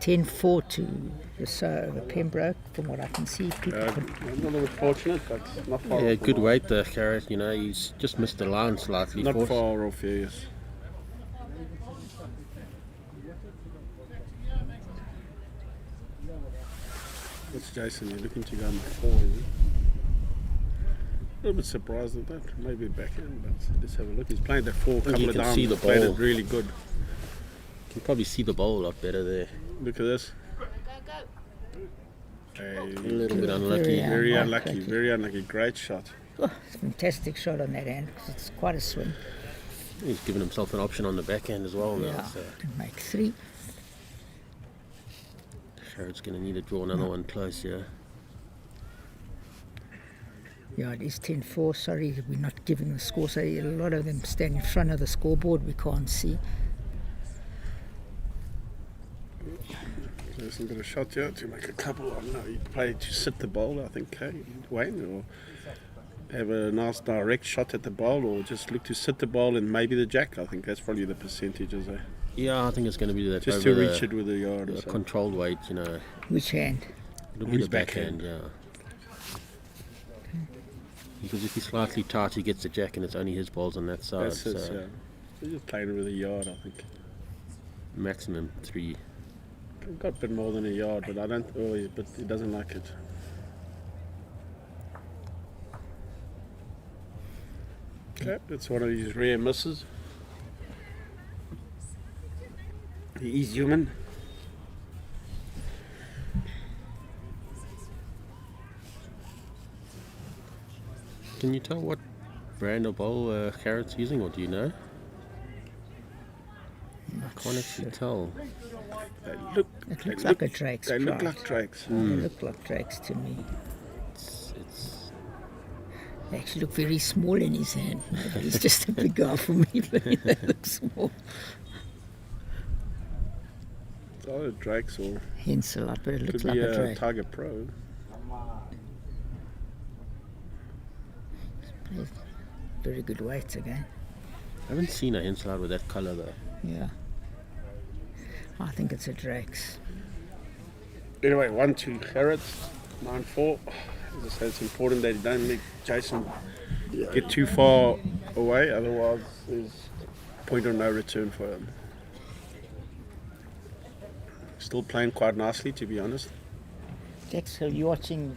10-4 to Rousseau over Pembroke, from what I can see. People I'm a little bit fortunate, but not far Yeah, off. good weight there, Garrett. You know, he's just missed the line slightly. Not for us. far off here, yes. What's Jason? You're looking to go on the 4, is he? A little bit surprised at that. Maybe backhand, but let's have a look. He's playing the 4 a think couple you of can times. see the He's played ball. it really good. You can probably see the bowl a lot better there. Look at this. A little bit unlucky. Very Yeah, unlucky, unlucky. very unlucky. Great shot. Oh, it's a fantastic shot on that hand, 'cause it's quite a swing. He's given himself an option on the backhand as well now. Yeah, So to make 3. Garrett's going to need to draw another one close, yeah. Yeah, it is 10-4. Sorry, we're not giving the score. So a lot of them stand in front of the scoreboard. We can't see. Jason got a shot here to make a couple. I don't know. You play to sit the ball, I think, Wayne, or have a nice direct shot at the ball, or just look to sit the ball and maybe the jack. I think that's probably the percentages there. Yeah, I think it's going to be that Just over to reach the, it with a yard or the so. controlled weight, you know. Which hand? It'll be His the backhand, backhand. yeah. Because if he's slightly tight, he gets the jack and it's only his balls on that side. That's it, So yeah. He's just playing with a yard, I think. maximum 3. Got a bit more than a yard, but I don't always. But he doesn't like it. Okay, that's one of his rare misses. He is human. Can you tell what brand of bowl Garrett's using, or do you know? I can't actually tell. They look. It they looks look- like a Drake's They look Pride. like Drakes. They look like Drake's to me. It's They actually look very small in his hand. Maybe he's just a big guy for me, but they look small. It's either Drakes or Hence a lot, but it looks could like be a a Drake. Tiger Pro. Very good weights again. I haven't seen a Henslide with that colour though. Yeah. I think it's a Drake's. Anyway, 1-2 Garrett, 9-4. As I say, it's important that he don't make Jason get too far away, otherwise there's point of no return for him. Still playing quite nicely, to be honest. Jack, so you're watching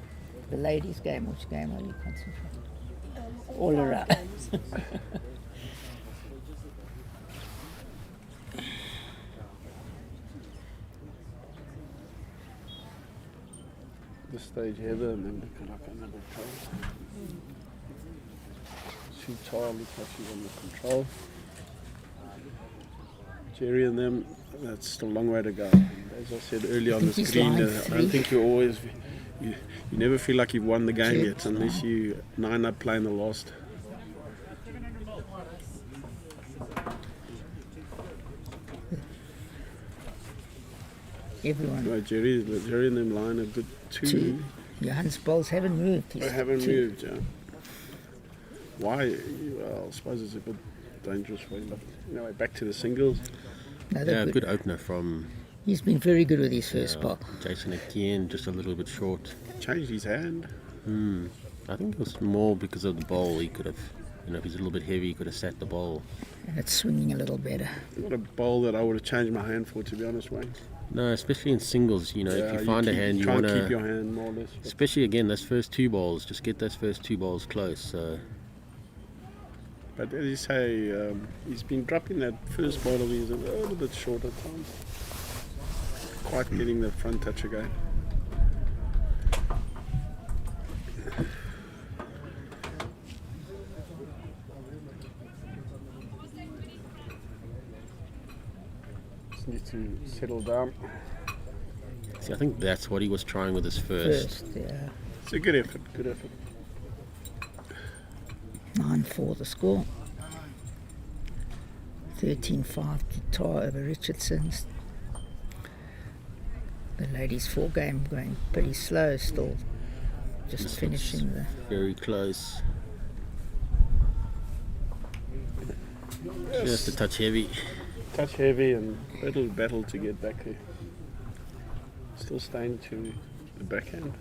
the ladies' game. Which game are you concentrating? All around. Games. This stage, Heather, and then look like another control. See Charlie looks like she's on the control. Jerry and them, that's still a long way to go. And as I said earlier on the think he's screen, line I three. don't think you never feel like you've won the game yet unless you 9 up playing the last. Everyone. No, Jerry and them line a good 2. Two. Johan's balls haven't moved. He's They haven't two. moved, yeah. Why? Well, I suppose it's a bit dangerous for him. But anyway, back to the singles. Another Yeah, good. good opener from He's been very good with his first ball. Jason again, just a little bit short. Changed his hand. I think it was more because of the bowl. He could have, if he's a little bit heavy, he could have sat the bowl. And it's swinging a little better. Not a bowl that I would have changed my hand for, to be honest, Wayne. No, especially in singles, if you find a hand, you try want and keep your to, hand more or less. especially again, those first 2 balls, just get those first 2 balls close. But as you say, he's been dropping that first ball of his a little bit short at times. Quite getting the front touch again. Just need to settle down. See, I think that's what he was trying with his first. Yeah. It's a good effort, good effort. 9-4 the score. 13-5 guitar over Richardson's. The ladies' 4 game going pretty slow still. Just finishing the. Very close. Just a touch heavy. Touch heavy and a little battle to get back there. Still staying to the backhand.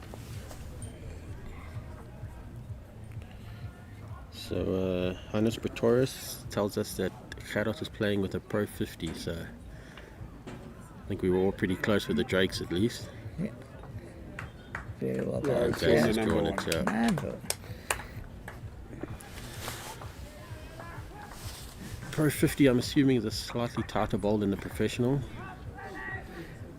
So Hannes Pretorius tells us that Gerard is playing with a Pro 50, so I think we were all pretty close with the Drakes at least. Very well Yeah, done. it's Jason's the number drawn one. it, yeah. Number. Pro 50, I'm assuming, is a slightly tighter bowl than the professional.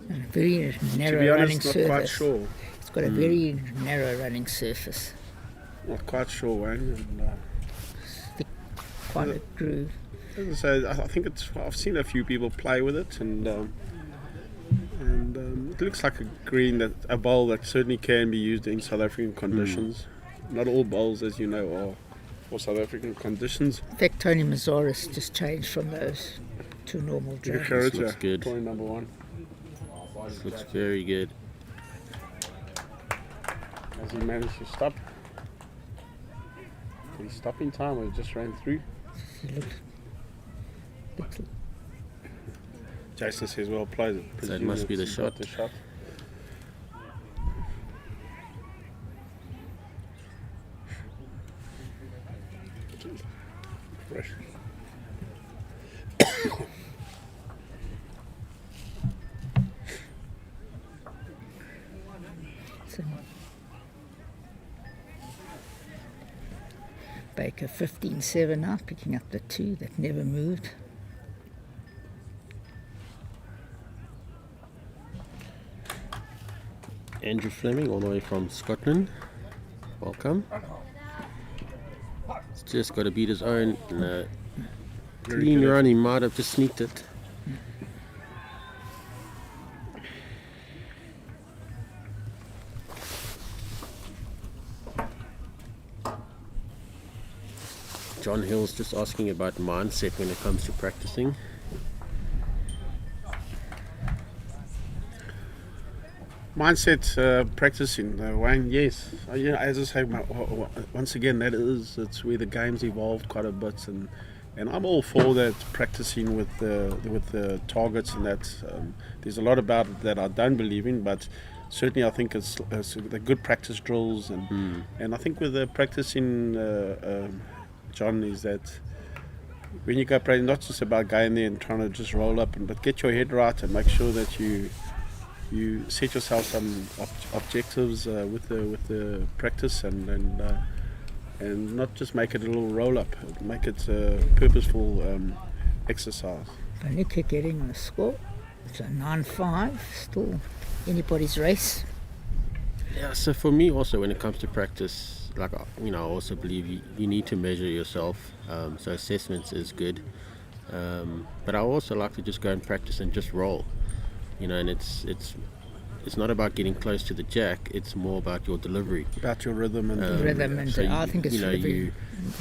And a very To narrow be running honest, not surface. quite sure. It's got a very narrow running surface. Not quite sure, Wayne. And, Quite a groove. as I say, I think I've seen a few people play with it, and it looks like a bowl that certainly can be used in South African conditions. Not all bowls, as you know, are for South African conditions. In fact, Tony Mazaris just changed from those to normal This drums. looks good. Point number 1. This looks very good. Has he managed to stop? Did he stop in time or he just ran through? He looks Jason says, well played. So it must be the Presume shot. it's the shot. Fresh. so Baker 15-7 now, picking up the 2 that never moved. Andrew Fleming, all the way from Scotland. Welcome. He's just got to beat his own. And, Very clean good run, he might have just sneaked it. John Hill's just asking about mindset when it comes to practicing. Mindset practicing, Wayne, yes. As I say, once again, it's where the game's evolved quite a bit, and I'm all for that, practicing with the targets and that. There's a lot about it that I don't believe in, but certainly I think it's the good practice drills, and I think with the practicing, John, is that when you go practice, not just about going there and trying to just roll up, but get your head right and make sure that you you set yourself some objectives with the practice, and not just make it a little roll up, make it a purposeful exercise. Vanika getting on a score. It's a 9-5, still anybody's race. Yeah, so for me also, when it comes to practice, like, I also believe you need to measure yourself. So assessments is good. But I also like to just go and practice and just roll. And it's not about getting close to the jack, it's more about your delivery. About your rhythm and So I think it's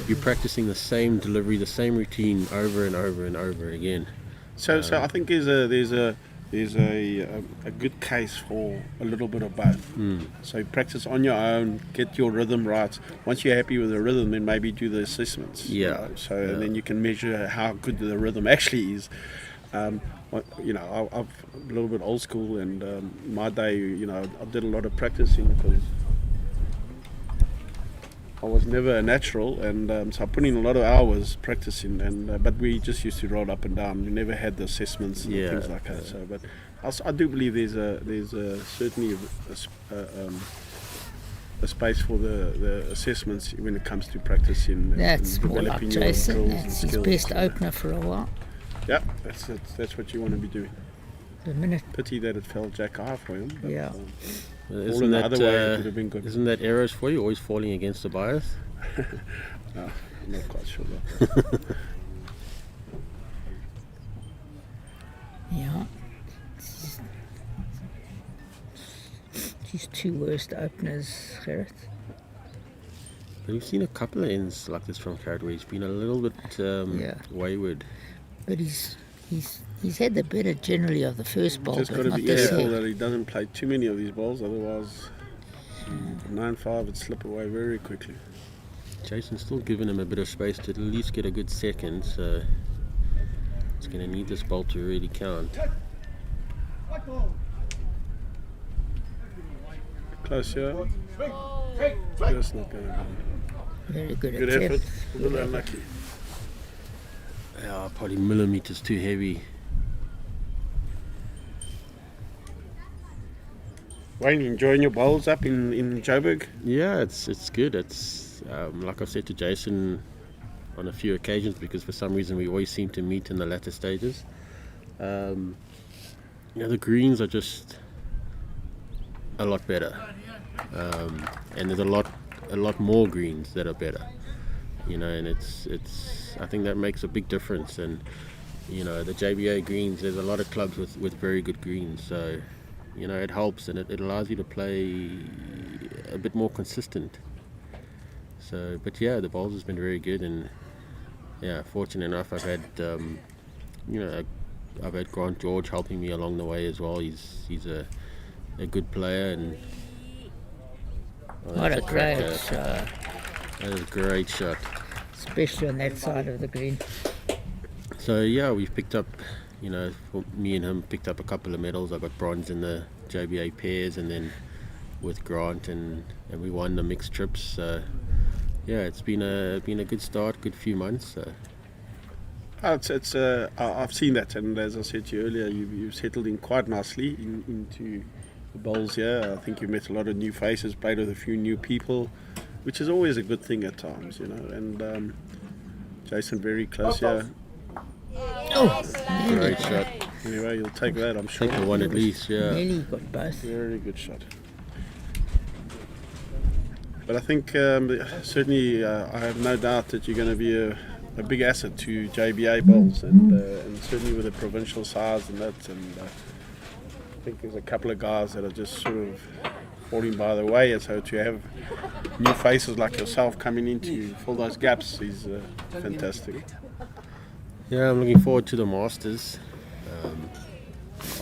you're practicing the same delivery, the same routine over and over and over again. So I think there's a good case for a little bit of both. So you practice on your own, get your rhythm right. Once you're happy with the rhythm, then maybe do the assessments. And then you can measure how good the rhythm actually is. I'm a little bit old school, and my day, I did a lot of practicing because I was never a natural, and so I put in a lot of hours practicing, but we just used to roll up and down. We never had the assessments and things like that. So, but I do believe there's certainly a space for the assessments when it comes to practicing. That's and more like developing your Jason. drills That's and his skills. best opener for a while. Yeah, that's what you want to be doing. The minute, Pity that it fell jack high for him. But, yeah. all in the other way it could have been good. Isn't that arrows for you, always falling against the bias? No, I'm not quite sure about that. Yeah. His two worst openers, Gerrit. But we've seen a couple of ends like this from Gerrit where he's been a little bit wayward. But he's had the better generally of the first bowl, Just but got to not be this careful year. that he doesn't play too many of these balls, otherwise 9-5 would slip away very quickly. Jason's still giving him a bit of space to at least get a good second, so he's going to need this ball to really count. Close here. Just not going to be. Very good Good attempt. effort. A little unlucky. Yeah, probably millimeters too heavy. Wayne, you enjoying your bowls up in Joburg? Yeah, it's good. It's like I've said to Jason on a few occasions, because for some reason we always seem to meet in the latter stages. The greens are just a lot better, and there's a lot more greens that are better. And it's I think that makes a big difference. And the JBA greens, there's a lot of clubs with very good greens, so it helps, and it allows you to play a bit more consistent. So, but yeah, the bowls has been very good, and fortunate enough, I've had I've had Grant George helping me along the way as well. He's a good player, and What a great that is a great shot. especially on that side of the green. So yeah, we've picked up, for me and him, picked up a couple of medals. I got bronze in the JBA pairs, and then with Grant, and we won the mixed trips. So yeah, it's been a good start, good few months. So. I've seen that, and as I said to you earlier, you've settled in quite nicely into the bowls here. I think you've met a lot of new faces, played with a few new people, which is always a good thing at times, And Jason very close here. Great shot. Anyway, you'll take that, I'm sure. Take the one at least, yeah. Nearly got both. Very good shot. But I think certainly I have no doubt that you're going to be a big asset to JBA bowls, and certainly with the provincial size and that. And I think there's a couple of guys that are just sort of falling by the way, and so to have new faces like yourself coming in to fill those gaps is fantastic. Yeah, I'm looking forward to the Masters.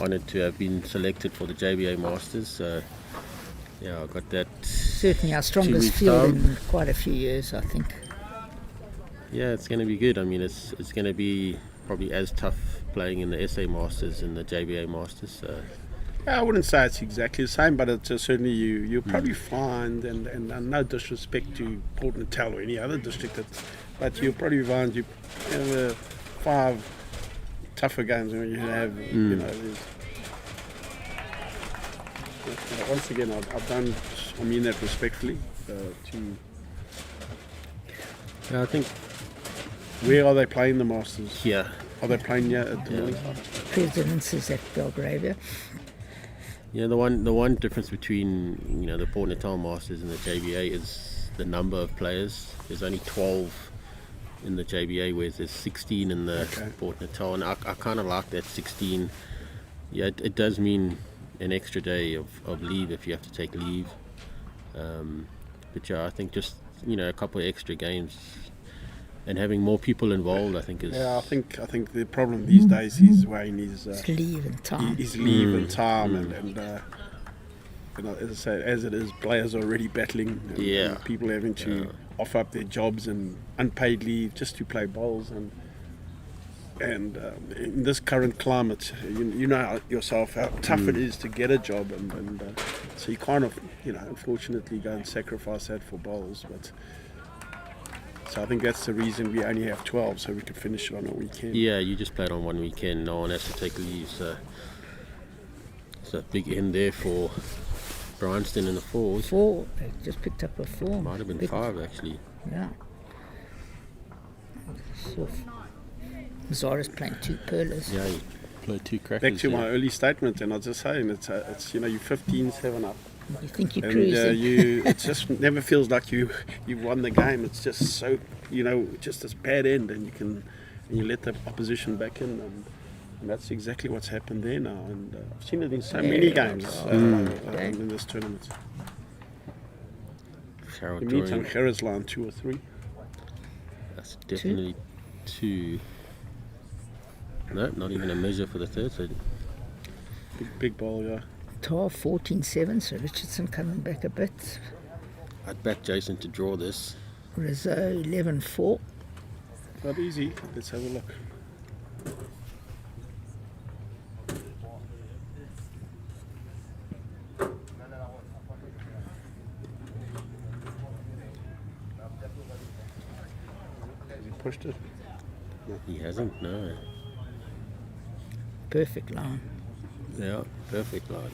Honoured to have been selected for the JBA Masters. So yeah, I got that. Certainly our 2 strongest weeks' field time. in quite a few years, I think. Yeah, it's going to be good. I mean, it's going to be probably as tough playing in the SA Masters and the JBA Masters. So. I wouldn't say it's exactly the same, but it's certainly you'll probably find, and no disrespect to Port Natal or any other district, but you'll probably find you have 5 tougher games when you have, Once again, I've done, I mean that respectfully, Yeah, I think where are they playing the Masters? here. Are they playing here at the Morningside? Presidents is at Belgravia. Yeah, the one difference between the Port Natal Masters and the JBA is the number of players. There's only 12 in the JBA, whereas there's 16 in the Port Natal, and I kind of like that 16. Yeah, it does mean an extra day of leave if you have to take leave. But yeah, I think just a couple of extra games and having more people involved, I think is. Yeah, I think the problem these days is weighing his Leave and time. his leave and time, and as I say, as it is, players are already battling. And people having to offer up their jobs and unpaid leave just to play bowls, and in this current climate, you know yourself how tough it is to get a job, and so you kind of unfortunately go and sacrifice that for bowls, but. So I think that's the reason we only have 12, so we can finish it on a weekend. Yeah, you just played on one weekend. No one has to take leave, so it's a big end there for Bryanston in the fours. 4. They just picked up a 4. Might have been 5 actually. Yeah. So, Zara's playing 2 pearlers. Yeah, you played 2 crackers. Back to my early statement, and I was just saying, it's you're 15-7 up. You think you're And cruising. it just never feels like you won the game. It's just so just this bad end, and you let the opposition back in, and that's exactly what's happened there now. And I've seen it in so many games in this tournament. You meet on Gerard's line 2 or 3. That's definitely 2. No, not even a measure for the third. So Big ball, yeah. Tar 14-7, so Richardson coming back a bit. I'd back Jason to draw this. Rizzo 11-4. Not easy. Let's have a look. Has he pushed it? He hasn't, no. Perfect line. Yeah, perfect line.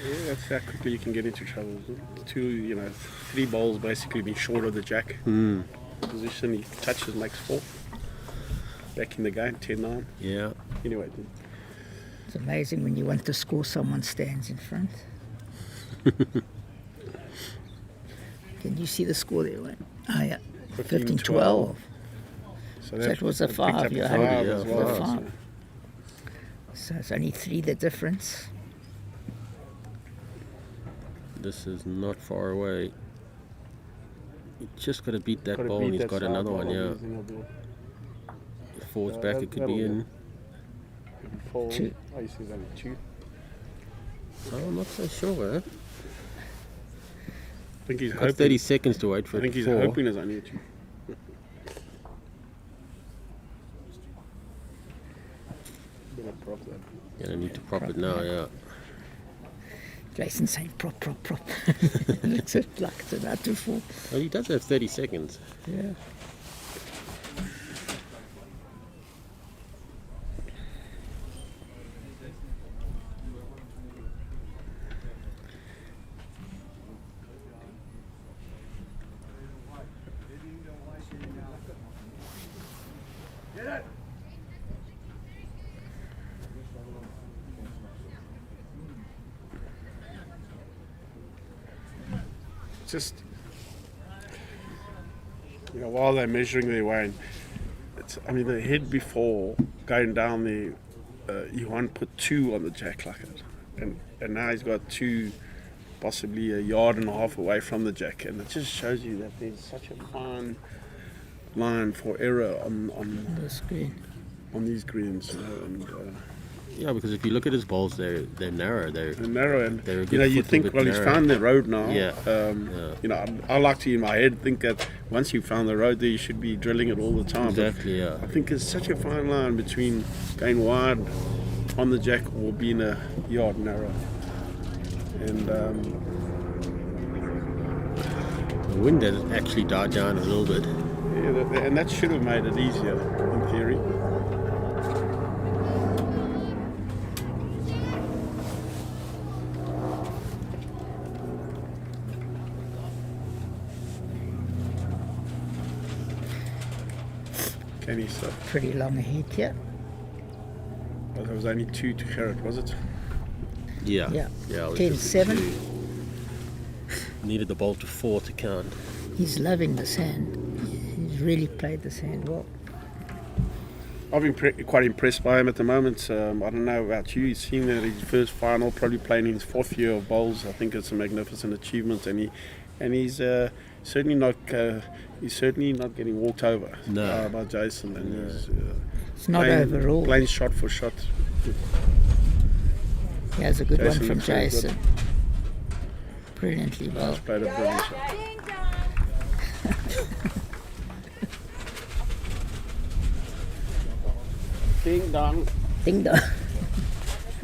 Yeah, that's how quickly you can get into trouble. 3 balls basically being short of the jack. Position, he touches, makes 4. Back in the game, 10-9. Yeah. Anyway, It's amazing when you want to score, someone stands in front. Can you see the score there? Oh, yeah. 15-12. so That was a picked 5. up You a had 5 it as for well. a 5. So it's only 3 the difference. This is not far away. You just got to beat that Gotta ball, beat and he's that got side another ball, one, yeah. he's in a ball. If forwards back, it could that'll be do. in. 2. Oh, he says only 2. Oh, I'm not so sure, eh? I think he's Got hoping. 30 seconds to wait for I it think to he's fall. hoping there's only a 2. Gonna prop that. Yeah, I need to prop it now, yeah. Jason saying prop. Looks like it's about to fall. Well, he does have 30 seconds. Yeah. Just while they're measuring their weight, the head before going down there, Johan put 2 on the jack like it, and now he's got 2, possibly a yard and a half away from the jack, and it just shows you that there's such a fine line for error on The screen. on these greens, and Yeah, because if you look at his balls, they're narrow. They're narrow, and They're a good you foot, a think, bit well, he's narrow. found the road now. Yeah. I like to in my head think that once you found the road there, you should be drilling it all the time. But exactly, yeah. I think it's such a fine line between going wide on the jack or being a yard narrow. And The wind has actually died down a little bit. and that should have made it easier in theory. Any so. Pretty long ahead here. Well, there was only 2 to Gerrit, was it? Yeah. Yeah. Yeah. I was 10-7. Needed the ball to 4 to count. He's loving this hand. He's really played this hand well. I've been quite impressed by him at the moment. I don't know about you. He's seen that his first final, probably playing in his 4th year of bowls. I think it's a magnificent achievement, and he's certainly not getting walked over by Jason. And he's, It's not overall. Playing shot for shot. He has a good Jason one from looks very good. Jason. Brilliantly well. He's played a brilliant shot. Ding dong. Ding dong.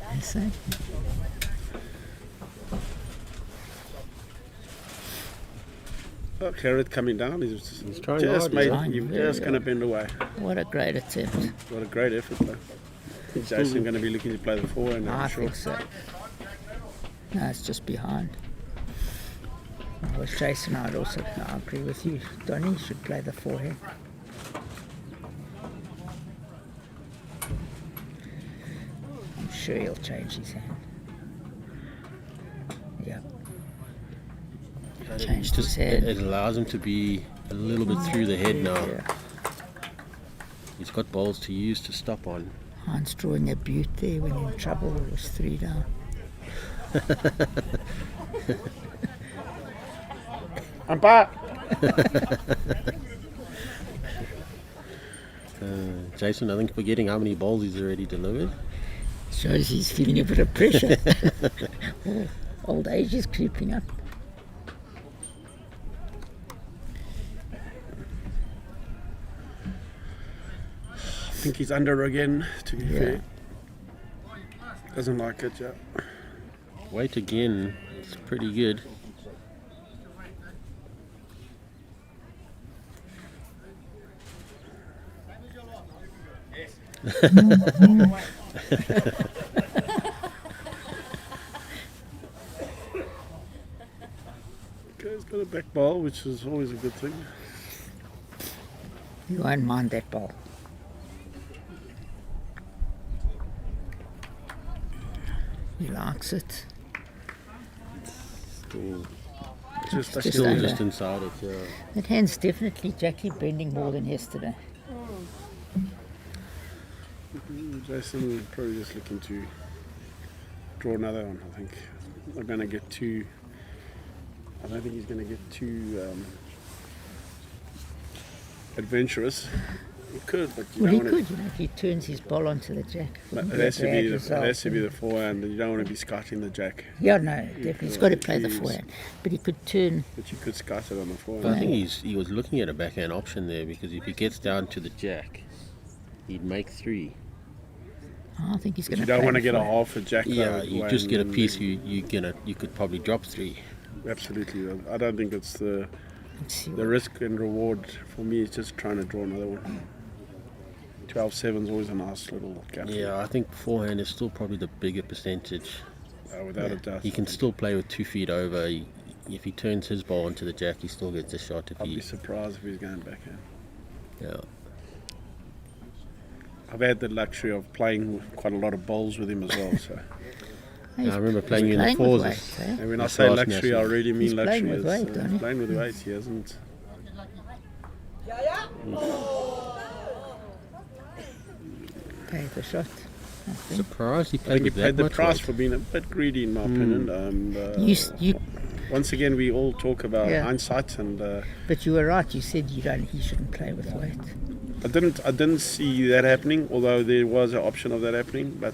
I say. Oh, Gerrit coming down. He's trying just hard, made. trying He's very just going to bend away. What a great attempt. What a great effort, though. Is Jason going to be looking to play the 4? And I I'm sure. think so. No, it's just behind. With Jason, I'd also agree with you. Donny should play the 4 here. I'm sure he'll change his hand. Yeah. Changed his head. It allows him to be a little bit through the head now. Yeah. He's got balls to use to stop on. Hans drawing a butte there when in trouble. It was 3 down. I'm back. Jason, I think forgetting how many balls he's already delivered. Shows he's feeling a bit of pressure. Oh, old age is creeping up. I think he's under again, to be fair. Doesn't like it, yeah. Weight again, it's pretty good. Okay, he's got a back ball, which is always a good thing. You won't mind that ball. He likes it. Just Still under. just inside it, yeah. That hand's definitely Jackie bending more than yesterday. Jason probably just looking to draw another one, I think. Not going to get too... I don't think he's going to get too adventurous. He could, but you Well, he don't want could, you know, if he turns his ball onto the jack. to... Wouldn't It be a has to bad be result. it has to be the forehand, and you don't want to be scuffing the jack. Yeah, no, definitely. He's got to play the Jeez. forehand. But he could turn. But you could scuff it on the But I forehand. think he was looking at a backhand option there, because if he gets down to the jack, he'd make 3. I think he's But going to you don't want to play get a the half a jack. Yeah, though, you just get a when- piece. You could probably drop 3. Absolutely. I don't think it's the Let's see the risk and reward for me is just trying to draw another one. 12-7 is always a nice little gap. Yeah, I think forehand is still probably the bigger percentage. Without a doubt. He can still play with 2 feet over. If he turns his ball onto the jack, he still gets a shot. If I'd he, be surprised if he's going backhand. yeah, I've had the luxury of playing quite a lot of bowls with him as well. So, He's- I remember he's playing in the playing with fours. weight, eh? and when I That's say last luxury, I national. really mean He's luxury. playing with weight, It's, don't he? playing with weight, he hasn't. Paid the shot. Surprised he I played think he with that paid the much price weight. for being a bit greedy, in my opinion. You, Once again, we all talk about Yeah. hindsight, and but you were right. You said he shouldn't play with weight. I didn't see that happening. Although there was an option of that happening, but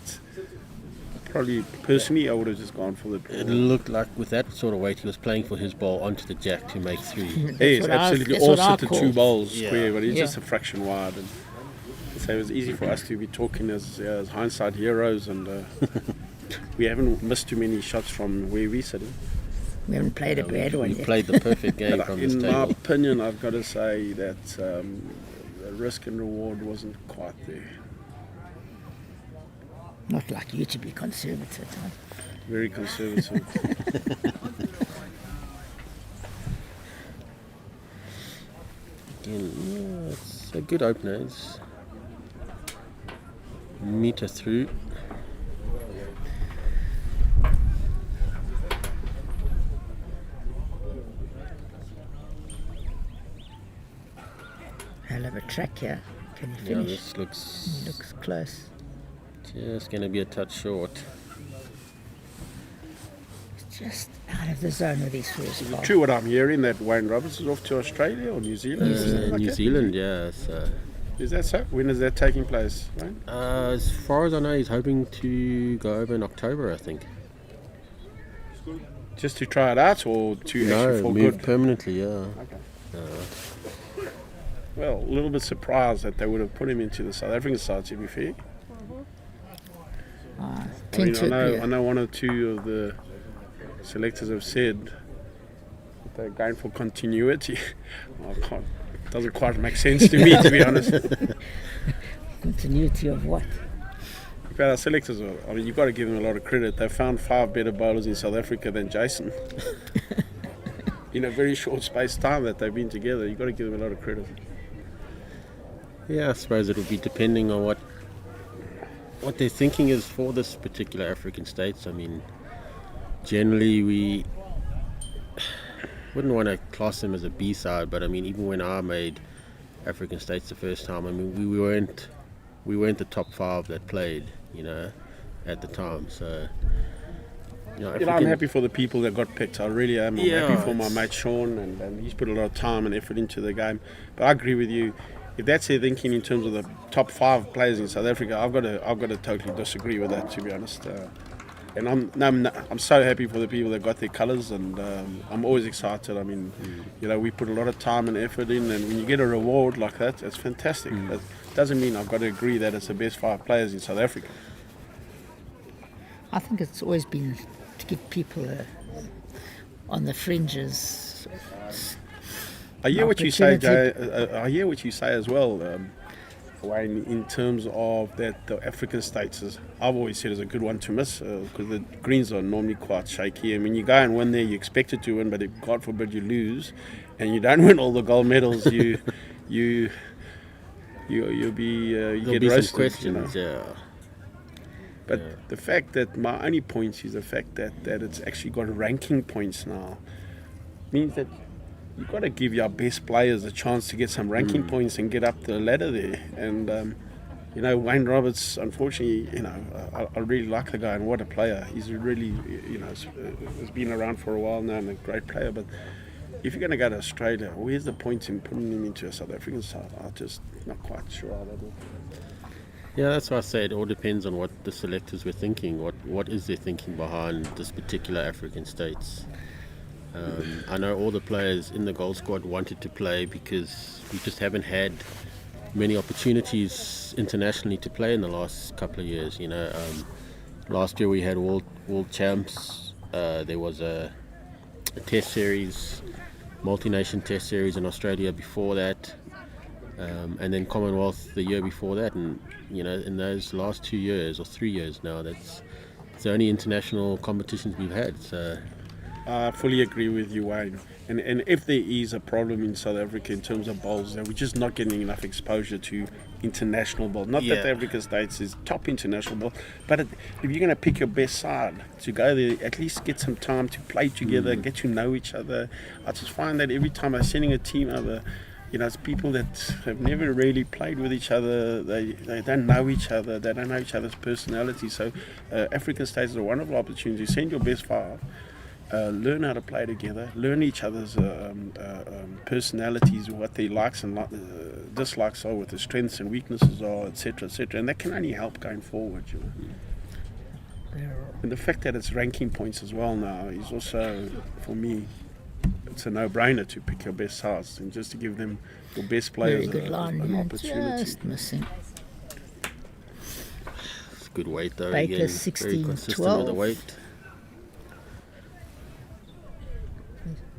probably personally, I would have just gone for the draw. It looked like with that sort of weight, he was playing for his ball onto the jack to make 3. Yes, what I- absolutely. that's All what I sit to 2 called. bowls Yeah. square, but he's Yeah. just a fraction wide. And so it was easy for us to be talking as hindsight heroes, and we haven't missed too many shots from where we're sitting. We haven't played a bad one We yet. played the perfect game But from this in my table. opinion, I've got to say that the risk and reward wasn't quite there. Not like you to be conservative. Huh? Very conservative. Again, yeah, it's a good opener. It's meter through. Hell of a track here. Can you Yeah, finish? this Looks close. just going to be a touch short. Just out of the zone with his first ball. True what I'm hearing, that Wayne Roberts is off to Australia or New Zealand? Something like New that? Zealand, yeah. So, Is that so? When is that taking place, Wayne? as far as I know, he's hoping to go over in October, I think. Just to try it out or to No, actually for move good? permanently, yeah. Okay. Well, a little bit surprised that they would have put him into the South African side, to be fair. I Tend to agree. know one or two of the selectors have said that they're going for continuity. Doesn't quite make sense to me, to be honest. Continuity of what? But our selectors, you've got to give them a lot of credit. They found 5 better bowlers in South Africa than Jason. In a very short space of time that they've been together, you've got to give them a lot of credit. Yeah, I suppose it'll be depending on what their thinking is for this particular African states. I mean, generally we wouldn't want to class them as a B-side, but I mean, even when I made African states the first time, I mean, we weren't the top 5 that played, at the time. So, I'm happy for the people that got picked. I really am. I'm Yeah, happy for my it's- mate Sean, and he's put a lot of time and effort into the game. But I agree with you. If that's their thinking in terms of the top 5 players in South Africa, I've got to totally disagree with that, to be honest. And I'm so happy for the people that got their colours, and I'm always excited. I mean, we put a lot of time and effort in, and when you get a reward like that, it's fantastic. That doesn't mean I've got to agree that it's the best 5 players in South Africa. I think it's always been to give people on the fringes. I hear what you say, Jay. Opportunity. I hear what you say as well, Wayne, in terms of that the African states I've always said is a good one to miss, because the greens are normally quite shaky, and when you go and win there, you expect it to win, but if God forbid you lose, and you don't win all the gold medals, you get There'll be roasted. some questions, yeah. But the fact that my only point is the fact that it's actually got ranking points now means that you've got to give your best players a chance to get some ranking points and get up the ladder there. And Wayne Roberts, unfortunately, I really like the guy, and what a player. He's really, has been around for a while now and a great player. But if you're going to go to Australia, where's the point in putting him into a South African side? I'm just not quite sure how that will. Yeah, that's why I say it all depends on what the selectors were thinking. What is their thinking behind this particular African states? I know all the players in the gold squad wanted to play because we just haven't had many opportunities internationally to play in the last couple of years. Last year we had world champs. There was a test series, multi-nation test series in Australia before that, and then Commonwealth the year before that. And in those last 2 years or 3 years now, it's the only international competitions we've had. So. I fully agree with you, Wayne. And if there is a problem in South Africa in terms of bowls, that we're just not getting enough exposure to international bowls. Not that the African states is top international ball, but if you're going to pick your best side to go there, at least get some time to play together, get to know each other. I just find that every time I'm sending a team over, it's people that have never really played with each other. They don't know each other. They don't know each other's personality. So African states is a wonderful opportunity. Send your best 5. Learn how to play together, learn each other's personalities, what their likes and dislikes are, what their strengths and weaknesses are, etc., etc. And that can only help going forward. And the fact that it's ranking points as well now is also, for me, it's a no-brainer to pick your best sides and just to give them your best players Very good line. an opportunity. Just missing. It's good weight though. Baker, again, 16, very consistent 12. with the weight.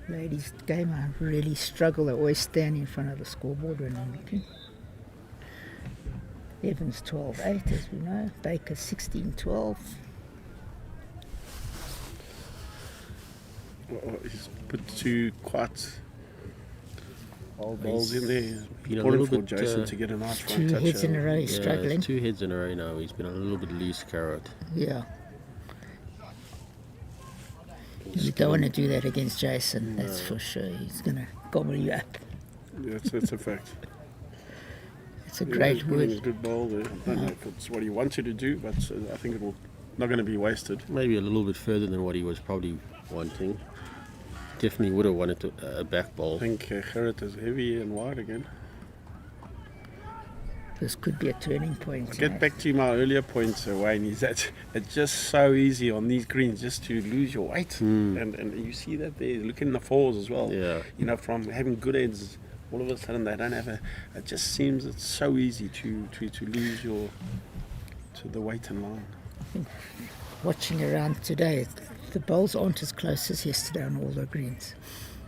Ladies' game, I really struggle. They always stand in front of the scoreboard when I'm looking. Evans 12-8, as we know. Baker 16-12. He's put 2 quite Hold balls in there. Been a Important little for bit, Jason to get a nice front 2 touch. heads in a row, he's Yeah, struggling. it's 2 heads in a row now. He's been a little bit loose, Carrot. Yeah. You don't want to do that against Jason, that's for sure. He's going to gobble you up. Yeah, that's a fact. It's a Yeah, great he's putting a word. good ball there. I don't know if it's what he wanted to do, but I think it will not going to be wasted. Maybe a little bit further than what he was probably wanting. Definitely would have wanted a back ball. I think Gerrit is heavy and wide again. This could be a turning point. Get back to my earlier point, Wayne, is that it's just so easy on these greens just to lose your weight. And you see that there. Look in the fours as well. Yeah. You know, from having good ends, all of a sudden they don't have it just seems it's so easy to lose to the weight and line. Watching around today, the bowls aren't as close as yesterday on all the greens.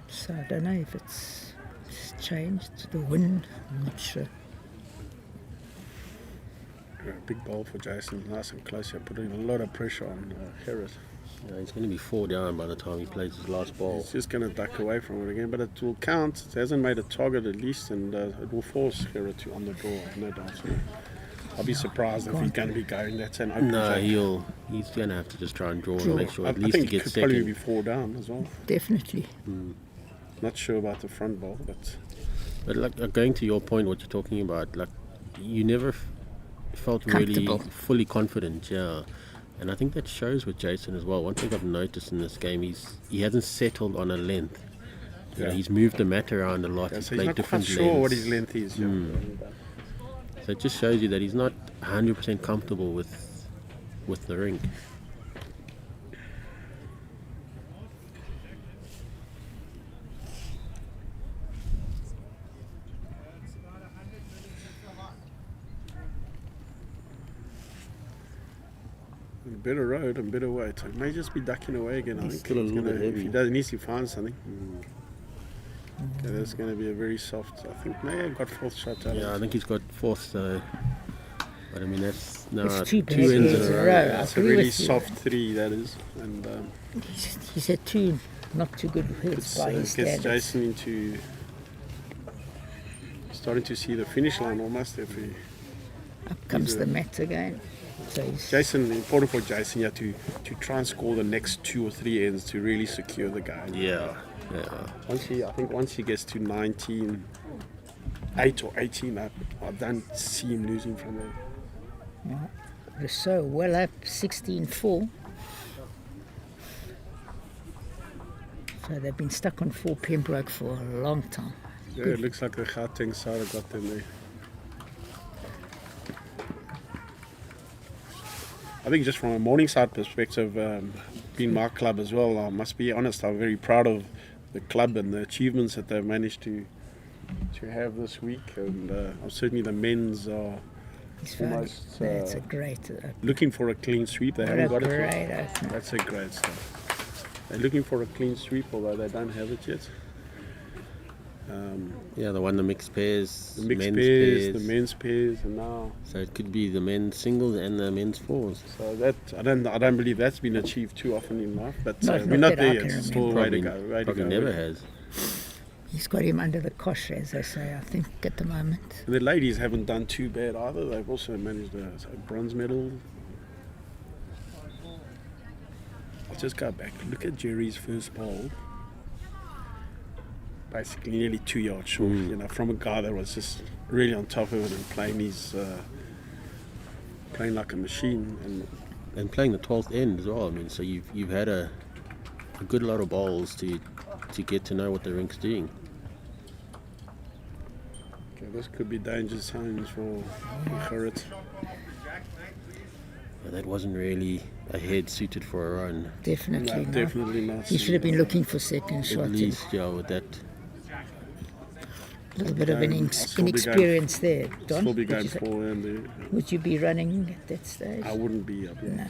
So I don't know if it's changed, the wind, I'm not sure. Big ball for Jason, nice and close here, putting a lot of pressure on Gerrit. Yeah, he's going to be 4 down by the time he plays his last ball. He's just going to duck away from it again, but it will count. It hasn't made a target at least, and it will force Gerrit to on the draw, no doubt. So I'll be surprised if he's going to be going. That's an open No, shot. he's going to have to just try and draw and make sure I at least think he gets could probably second. be 4 down as well. Definitely. Not sure about the front ball, but But like going to your point, what you're talking about, like you never felt really Comfortable. fully confident, yeah. And I think that shows with Jason as well. One thing I've noticed in this game, he hasn't settled on a length. You know, he's moved the mat around a lot. yeah, He's so he's played not quite different sure lengths. what his length is. Yeah. So it just shows you that he's not 100% comfortable with the rink. Better road and better weight. It may just be ducking away again. I He's think still a he's little gonna, bit if he heavy. does, he needs to find something. Okay, that's going to be a very soft. I think may have got 4th shot out. Yeah, I think he's got 4th, so. But I mean, that's no, It's 2 2 ends in a row. I That's a agree really with you. soft 3, that is. And He said 2 not too good hits by his gets standards. Jason into starting to see the finish line almost. If he, Up comes the mat again. So he's Jason, important for Jason, yeah, to try and score the next 2 or 3 ends to really secure the game. Yeah. I think once he gets to 19, 8 or 18, I don't see him losing from there. Rousseau well up 16-4. So they've been stuck on 4 Pembroke for a long time. Yeah, it looks like the Gauteng side have got them there. I think just from a Morningside perspective, being my club as well, I must be honest, I'm very proud of the club and the achievements that they've managed to have this week. And certainly the men's are He's found almost that's a great looking for a clean sweep. They what haven't a got it great yet. opener. That's a great stuff. They're looking for a clean sweep, although they don't have it yet. Yeah, the mixed pairs, The mixed men's pairs, the men's pairs, and now. So it could be the men's singles and the men's fours. So that I don't believe that's been achieved too often in life. But Not we're not that I there can yet. It's still a way to Probably, go. Way to probably go. never has. He's got him under the cosh, as they say, I think, at the moment. And the ladies haven't done too bad either. They've also managed a bronze medal. I'll just go back. Look at Jerry's first bowl. Basically nearly 2 yards short, you know, from a guy that was just really on top of it and playing like a machine. And playing the 12th end as well. I mean, so you've had a good lot of bowls to get to know what the rink's doing. Okay, this could be danger zones for Gerrit. And that wasn't really a head suited for a run. Definitely No, not. definitely not. He should have been looking for second shot. At least, yeah, with that. A little bit of an I'll still be inexperience there. Don, Still be would going you say- forward there. would you be running at that stage? I wouldn't be up here. No.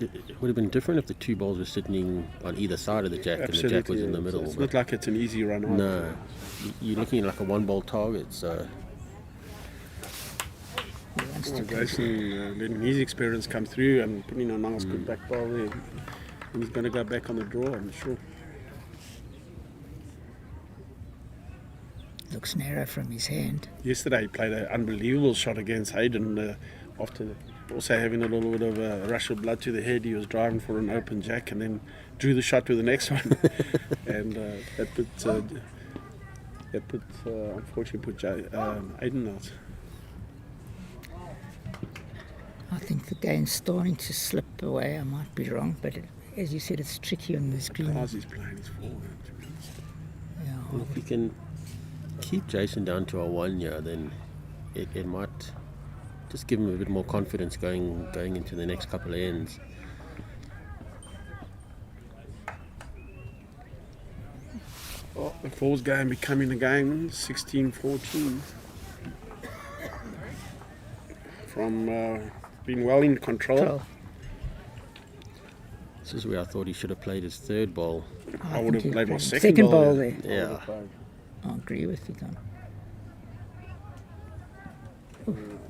It would have been different if the 2 balls were sitting on either side of the jack and the jack was in the yeah. middle. It's but not like it's an easy run. either. no, you're looking at like a 1 ball target. So He wants to Well, go. Jason, letting his experience come through and putting a nice good back ball there. And he's going to go back on the draw, I'm sure. Looks narrow from his hand. Yesterday he played an unbelievable shot against Hayden after also having a little bit of a rush of blood to the head. He was driving for an open jack and then drew the shot with the next one. And that unfortunately put Hayden out. I think the game's starting to slip away. I might be wrong, but as you said, it's tricky on the screen. He's playing his forehand. Yeah, Well, if you can keep Jason down to a 1 year, then it might just give him a bit more confidence going into the next couple of ends. Oh, the four's game becoming a game, 16-14. From being well in control. This is where I thought he should have played his third ball. I would have think played my he- second ball there. there. Yeah. I agree with you, Tom.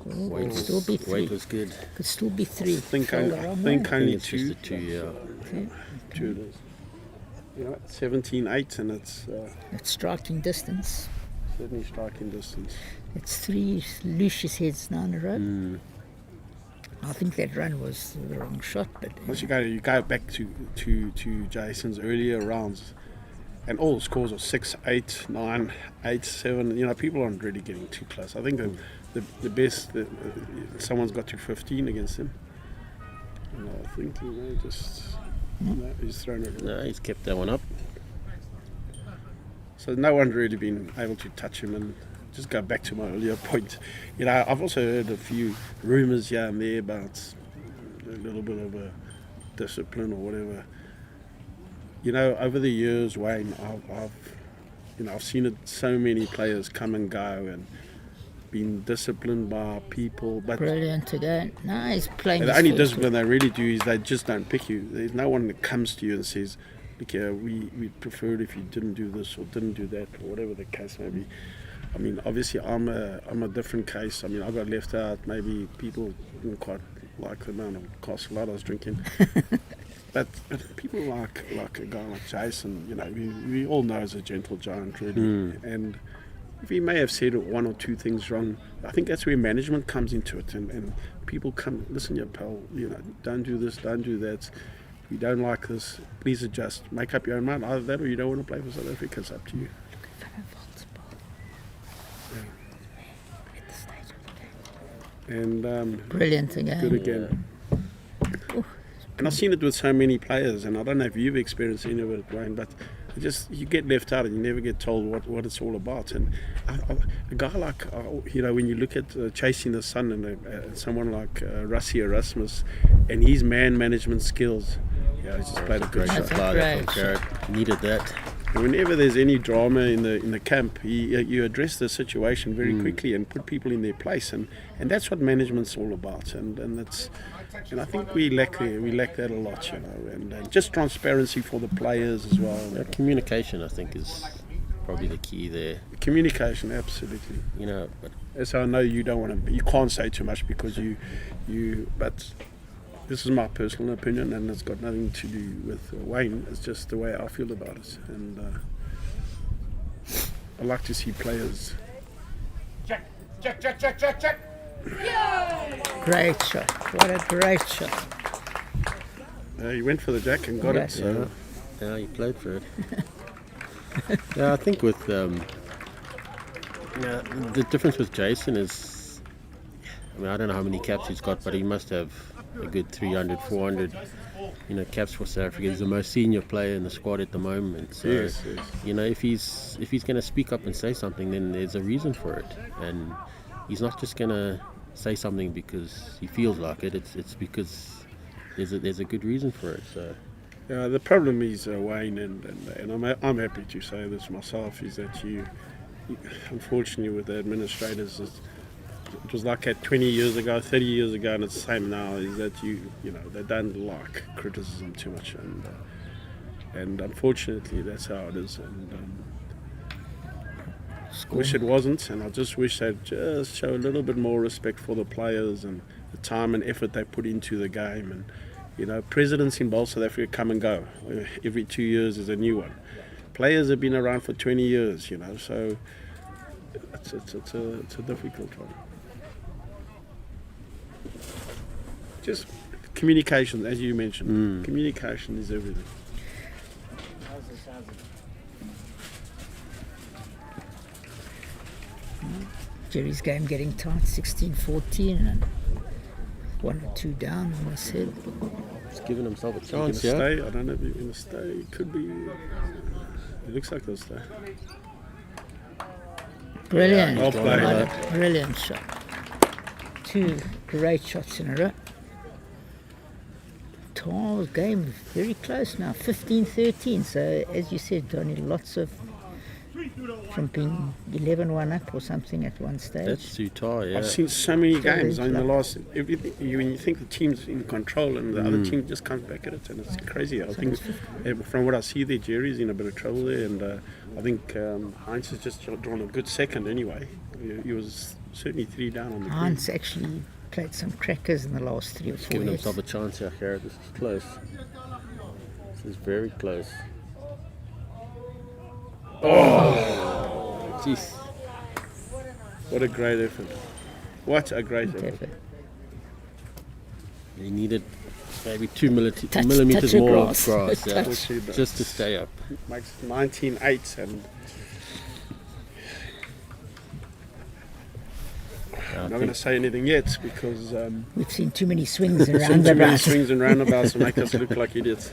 Weight Could still be was, 3. weight was good. Could still be 3. I think Fell the wrong I way. think I only think it's just two. a 2 year. Okay. Two it is. You know, 17-8, and it's It's striking distance. certainly striking distance. It's 3 Lucius heads now in a row. I think that run was the wrong shot, but Once you go back to Jason's earlier rounds, and all the scores are 6, 8, 9, 8, 7. You know, people aren't really getting too close. I think the best someone's got to 15 against him. And I think he's thrown it. No, he's kept that one up. So no one's really been able to touch him. And just go back to my earlier point. You know, I've also heard a few rumours here and there about a little bit of a discipline or whatever. You know, over the years, Wayne, I've seen it, so many players come and go and been disciplined by people, but brilliant today. No, he's playing. the his only first discipline they really do is they just don't pick you. There's no one that comes to you and says, look here, we prefer it if you didn't do this or didn't do that or whatever the case may be. I mean, obviously I'm a different case. I mean, I got left out. Maybe people didn't quite like the amount of castle I was drinking. But people like a guy like Jason, you know, we all know he's a gentle giant, really. And if he may have said one or two things wrong, I think that's where management comes into it. And people come, listen, your pal, you know, don't do this, don't do that. If you don't like this, please adjust. Make up your own mind. Either that or you don't want to play for South Africa. It's up to you. And brilliant again. good again. And I've seen it with so many players, and I don't know if you've experienced any of it, Wayne, but you get left out and you never get told what it's all about. And a guy like, you know, when you look at Chasing the Sun and someone like Rassie Erasmus and his man management skills, yeah, he's just played a good That's shot. a Fly great from Carrot. Needed that. And whenever there's any drama in the camp, you address the situation very quickly and put people in their place, and that's what management's all about. And I think we lack that a lot, you know, and just transparency for the players as well. Communication, I think, is probably the key there. Communication, absolutely. You know, but So I know you can't say too much because but this is my personal opinion, and it's got nothing to do with Wayne. It's just the way I feel about it, and I like to see players. Check. Great shot. What a great shot. He went for the jack and got Yeah. it. So yeah, you played for it. Yeah, I think with the difference with Jason is, I mean, I don't know how many caps he's got, but he must have a good 300, 400, you know, caps for South Africa. He's the most senior player in the squad at the moment. So, yes. you know, if he's going to speak up and say something, then there's a reason for it, and he's not just going to say something because he feels like it. It's because there's a good reason for it. So. Yeah, the problem is Wayne, and I'm happy to say this myself, is that you unfortunately with the administrators, it was like that 20 years ago, 30 years ago, and it's the same now. Is that you know they don't like criticism too much, and unfortunately that's how it is. And I wish it wasn't, and I just wish they'd just show a little bit more respect for the players and the time and effort they put into the game. And you know, presidents in Bowl South Africa come and go. Every 2 years is a new one. Players have been around for 20 years, you know, so it's a difficult one. Just communication, as you mentioned. Communication is everything. Jerry's game getting tight, 16-14, and 1 or 2 down on his head. He's giving himself a He's chance, going to yeah. stay. I don't know if he's going to stay. It could be. It looks like they'll stay. Brilliant. Well played. What a brilliant shot. 2 great shots in a row. Tar's game very close now, 15-13. So as you said, Donny, lots of from being 11-1 up or something at one stage. That's Sutar, yeah. I've seen so many games in the like- last. Everything when you think the team's in control and the other team just comes back at it, and it's crazy. I think from what I see there, Jerry's in a bit of trouble there, and I think Heinz has just drawn a good second anyway. He was certainly 3 down on the green. Hans actually played some crackers in the last 3 or 4 Giving years. himself a chance here, Garrett. This is close. This is very close. Jeez. What a great effort! What a great effort! Effort. He needed maybe 2 millimeters touch of more grass. of grass, yeah, Touch. just to stay up. Makes 19-8 and. I'm not going to say anything yet because We've seen too many swings and too many roundabouts. swings and roundabouts to make us look like idiots.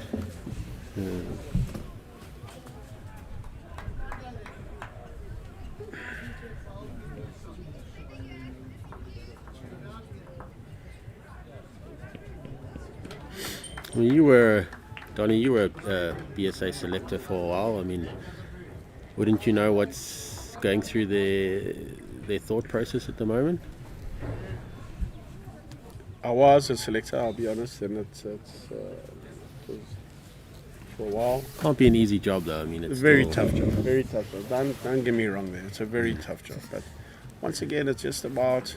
Well, you were, Donny, you were a BSA selector for a while. I mean, wouldn't you know what's going through their thought process at the moment? I was a selector, I'll be honest, and it was for a while. Can't be an easy job though. I mean, it's Very still- tough job, very tough job. Don't get me wrong there, it's a very tough job. But once again, it's just about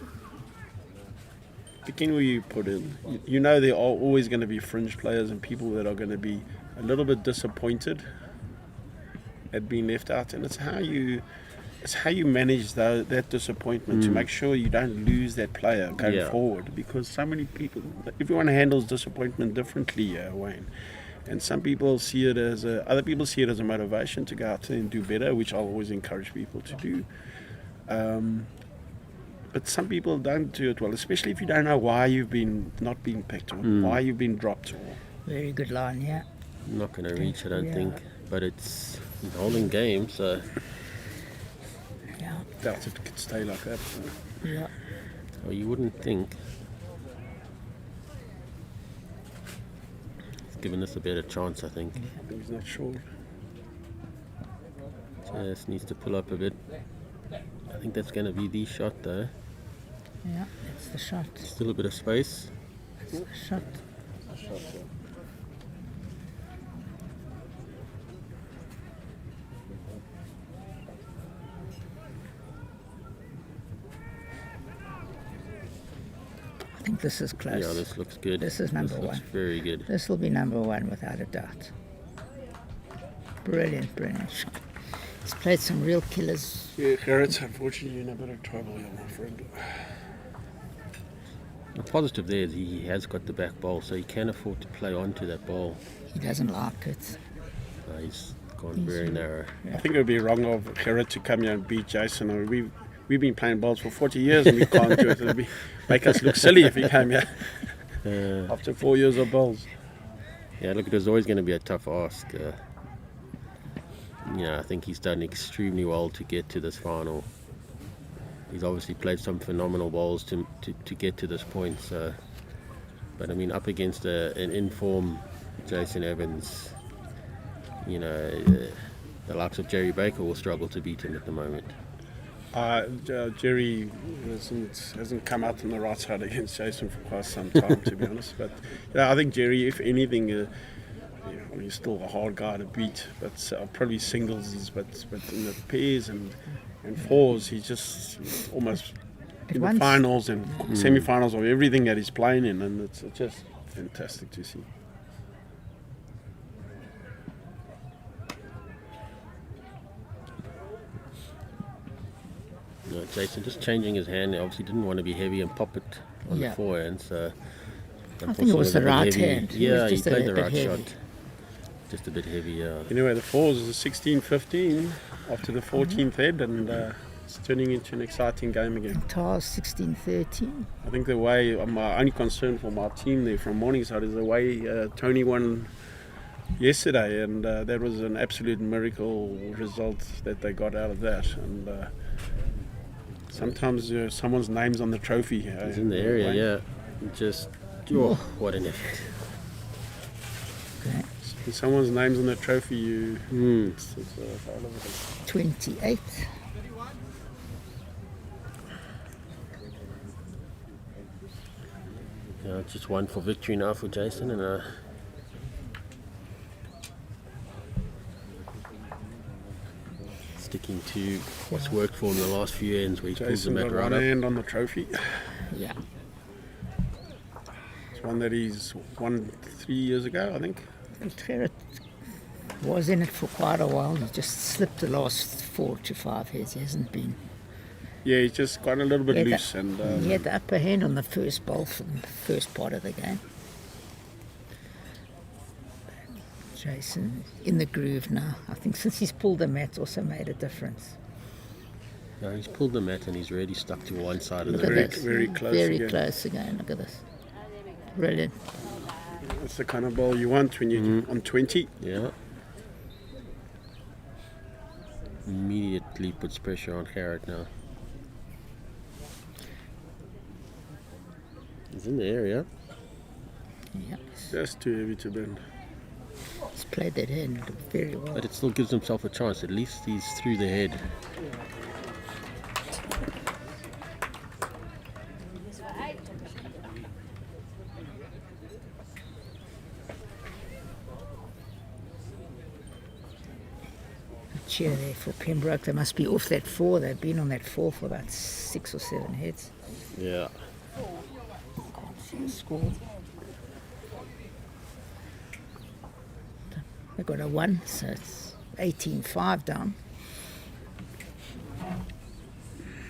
picking who you put in. You know there are always going to be fringe players and people that are going to be a little bit disappointed at being left out, and it's how you manage that disappointment to make sure you don't lose that player going Yeah. forward, because so many people, everyone handles disappointment differently, Wayne. And some people see it as other people see it as a motivation to go out there and do better, which I'll always encourage people to do. But some people don't do it well, especially if you don't know why you've been not being picked or why you've been dropped. Or Very good line, yeah. not going to reach, I don't Yeah. think. But it's holding game, so Yeah. doubt it could stay like that. Yeah. well, you wouldn't think. It's given us a better chance, I think. I think he's not sure. Just needs to pull up a bit. I think that's going to be the shot though. Yeah, that's the shot. Still a bit of space. That's the shot. I think this is close. Yeah, this looks good. This is number This looks one. very good. This will be number 1 without a doubt. Brilliant, brilliant shot. He's played some real killers. Yeah, Gerrit, unfortunately, you're in a bit of trouble here, my friend. The positive there is he has got the back ball, so he can afford to play onto that ball. He doesn't like it. He's gone very narrow. I think it would be wrong of Gerrit to come here and beat Jason. I mean, we've been playing balls for 40 years and we can't do it. It would make us look silly if he came here after 4 years of balls. Yeah, look, it was always going to be a tough ask. I think he's done extremely well to get to this final. He's obviously played some phenomenal balls to get to this point. So, but I mean, up against an in-form Jason Evans, the likes of Jerry Baker will struggle to beat him at the moment. Jerry hasn't come out on the right side against Jason for quite some time, to be honest. But I think Jerry, if anything, he's still a hard guy to beat. But probably singles, but in the pairs and fours, he's almost in the finals and semi-finals of everything that he's playing in, and it's just fantastic to see. Jason just changing his hand. He obviously didn't want to be heavy and pop it on Yeah. the forehand. So I think it was the unfortunately right a bit heavy. hand. It was Yeah, he just a played the bit right heavy. shot. Just a bit heavy, yeah. Anyway, the fours is a 16-15 after the 14th head, and it's turning into an exciting game again. Tars 16-13. I think the way, my only concern for my team there from Morningside is the way Tony won yesterday, and that was an absolute miracle result that they got out of that. And sometimes someone's name's on the trophy. He's in the area, yeah. Just, what an effort. Okay. If someone's name's on the trophy, it's a hell of a 28. Yeah, just one for victory now for Jason, and sticking to what's worked for him the last few ends, where he pulls the Jason mat got right one up. hand on the trophy. Yeah. It's one that he's won 3 years ago, I think. Gerrit was in it for quite a while. He just slipped the last 4 to 5 heads. He hasn't been. Yeah, he's just got a little bit He had loose, the- and he had the upper hand on the first bowl for the first part of the game. Jason in the groove now. I think since he's pulled the mat, also made a difference. No, he's pulled the mat and he's really stuck to one side of Look the at rig. this. very close Very again. close again. Look at this. Brilliant. that's the kind of ball you want when you're on 20. Yeah. Immediately puts pressure on Gerrit now. He's in the area. Yeah. Just too heavy to bend. He's played that hand very well. But it still gives himself a chance. At least he's through the head. Cheer there for Pembroke. They must be off that 4. They've been on that 4 for about 6 or 7 heads. Yeah. Can't see the score. They got a 1, so it's 18-5 down.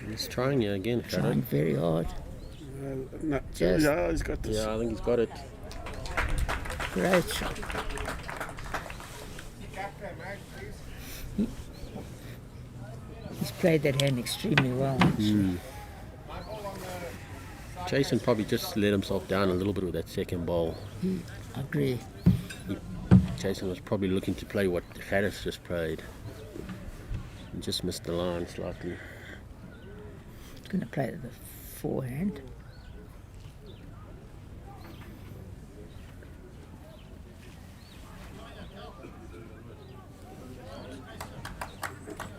He's trying you again, Trying Gerrit. very hard. No, Just- yeah, he's got this. Yeah, I think he's got it. Great shot. He's played that hand extremely well. Jason probably just let himself down a little bit with that second ball. I agree. Jason was probably looking to play what Gerrit just played. And just missed the line slightly. He's going to play the forehand.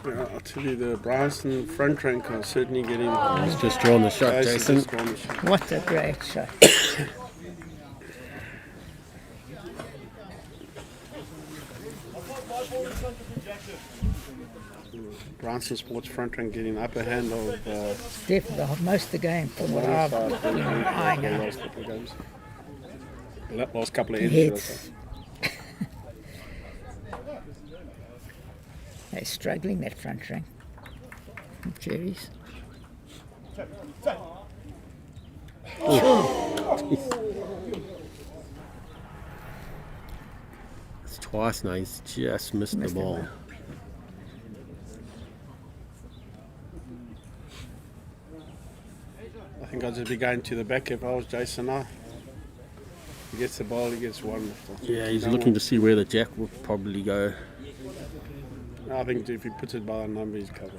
Yeah, I'll tell you, the Bryson front rank are certainly getting. He's just drawn the shot, Jason. just drawn the shot. What a great shot. Bryson Sports front rank getting upper hand of Definitely most of the game from what I've been eyeing the out. last couple of games. Last couple of heads. should I Heads. say. They're struggling, that front rank. Jerry's. It's twice now. He's just missed the Missed the ball. ball. I think I'll just be going to the back if I was Jason now. He gets the ball, he gets one. Yeah, he's looking to see where the jack will probably go. I think if he puts it by the number, he's covered.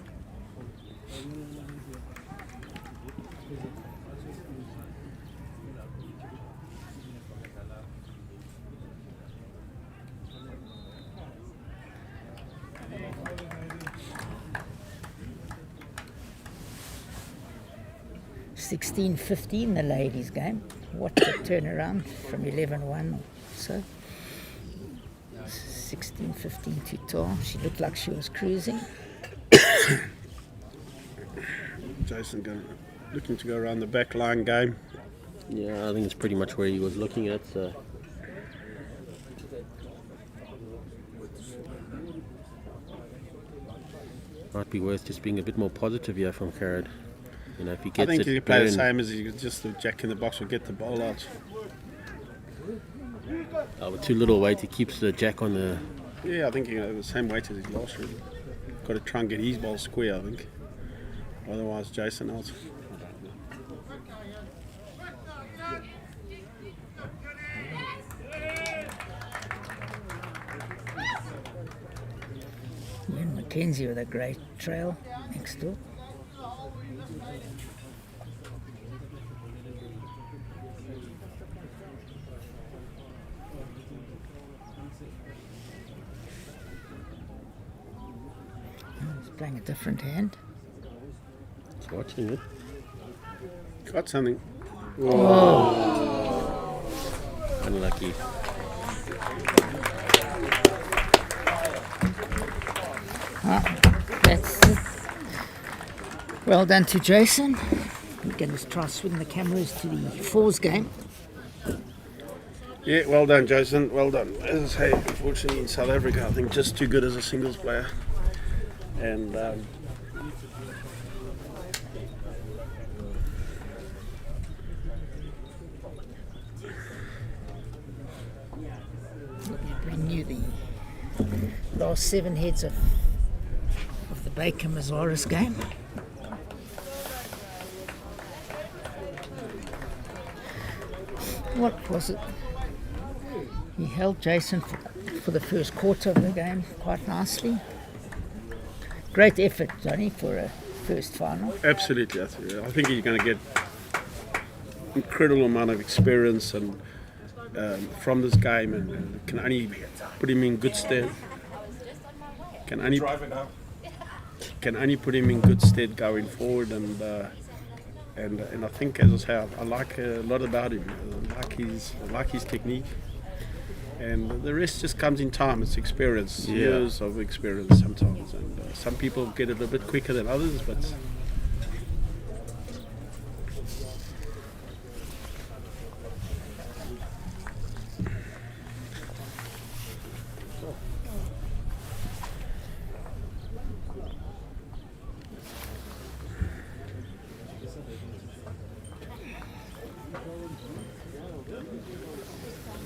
Sixteen 15 the ladies' game. What a turnaround from 11-1 or so. 16-15 to Tor. She looked like she was cruising. Jason looking to go around the back line game. Yeah, I think it's pretty much where he was looking at. So. Might be worth just being a bit more positive here from Carrot. You know, if he I gets think it he could play the burned, same as he just the jack in the box will get the ball out. with too little weight, he keeps the jack on the. Yeah, I think he has the same weight as his last really. Got to try and get his ball square, I think. Otherwise, Jason out. Ian Mackenzie with a great trail next door. He's playing a different hand. He's watching it. Got something. Unlucky. That's it. Well done to Jason. We're going to try swing the cameras to the fours game. Yeah, well done, Jason. Well done. As I say, unfortunately in South Africa, I think just too good as a singles player. And Bring you the last 7 heads of the Baker Mazaris game. What was it? He held Jason for the first quarter of the game quite nicely. Great effort, Johnny, for a first final. absolutely, I think he's going to get incredible amount of experience and from this game, and can only put him in good stead. Can only put him in good stead going forward, and I think, as I say, I like a lot about him. I like his technique, and the rest just comes in time. It's experience, years of experience sometimes, and some people get it a bit quicker than others, but.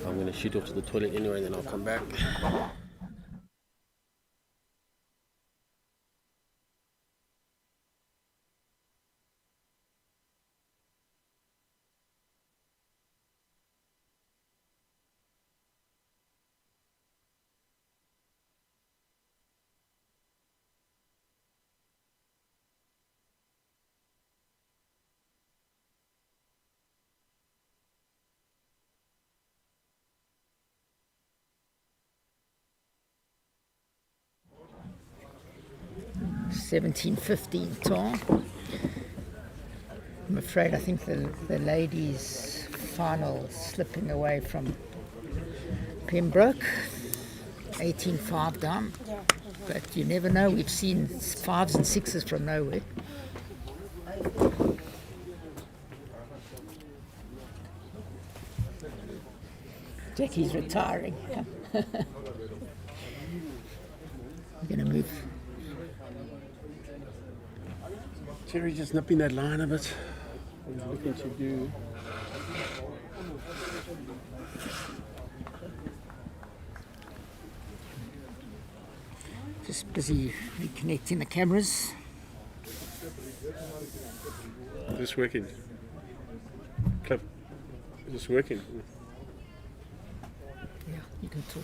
I'm going to shoot off to the toilet anyway, then I'll come back. $17.15 tar. I'm afraid I think the ladies' final slipping away from Pembroke. 18-5 down. But you never know. We've seen 5s and 6s from nowhere. Jackie's retiring. We're going to move. Jerry just nipping that line a bit. What he's looking to do. Just busy reconnecting the cameras. Is this working? Clip. Is this working? Yeah, you can talk.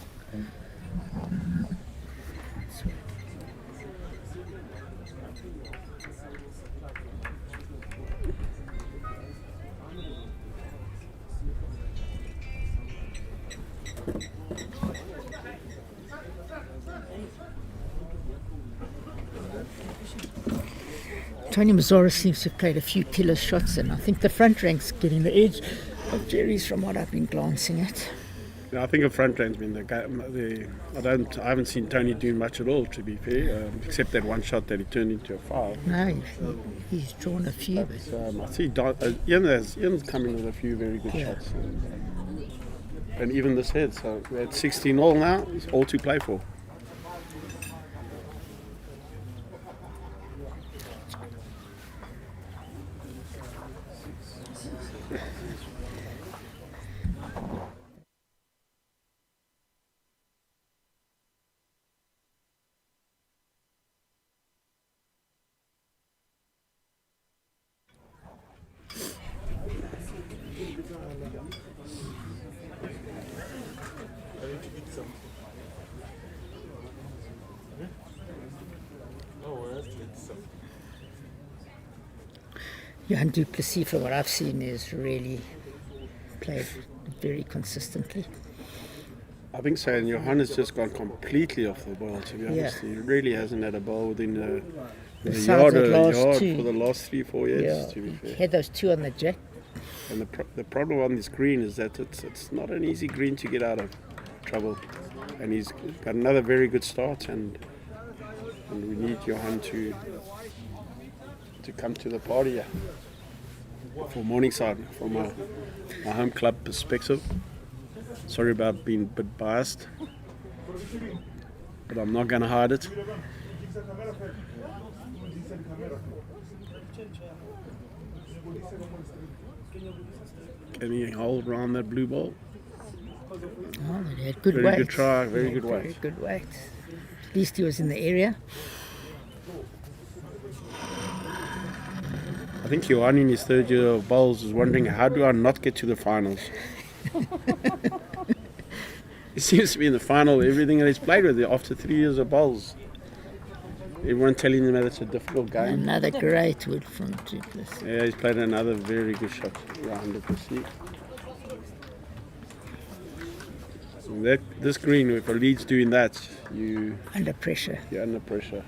Tony Mazaris seems to have played a few killer shots, and I think the front rank's getting the edge of Jerry's from what I've been glancing at. Yeah, I think the front rank's been the game. I haven't seen Tony do much at all, to be fair, except that one shot that he turned into a foul. No, he's drawn a few. I see Ian's coming with a few very good shots, and even this head. So we're at 16 all now. It's all to play for. Johan du Plessis, from what I've seen, is really played very consistently. I think so, and Johan has just gone completely off the ball, to be honest. Yeah. He really hasn't had a ball within a Besides yard, that last yard two. for the last 3-4 years, Yeah, to be he fair. had those two on the jack. And the problem on this green is that it's not an easy green to get out of trouble. And he's got another very good start, and we need Johan to come to the party here. For Morningside, from my home club perspective. Sorry about being a bit biased, but I'm not going to hide it. Can he hold around that blue ball? Oh, they had good Very weight. good try, very good Very weight. good weight. At least he was in the area. I think Johan in his third year of bowls is wondering, how do I not get to the finals? He seems to be in the final everything that he's played with after 3 years of bowls. Everyone telling him that it's a difficult game. Another great wood from du Plessis. Yeah, he's played another very good shot, 100%. This green, if a lead's doing that, you're Under pressure. under pressure.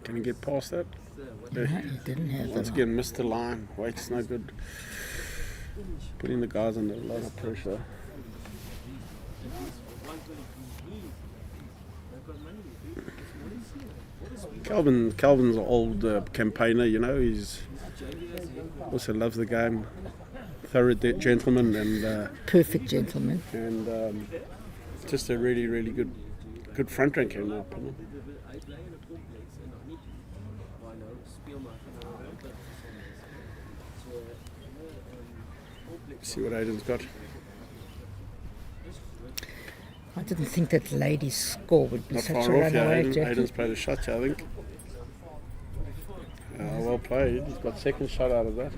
Can you get past that? No, he didn't have Once that. again, missed the line. Weight's no good. Putting the guys under a lot of pressure. Calvin's an old campaigner, you know. He's also loves the game. Thorough gentleman and Perfect gentleman. just a really, really good front ranker in my opinion. See what Aiden's got. I didn't think that lady's score would be Not such a far off, yeah. runaway, Jackie. Aiden's played a shot, I think. Well played. He's got second shot out of that.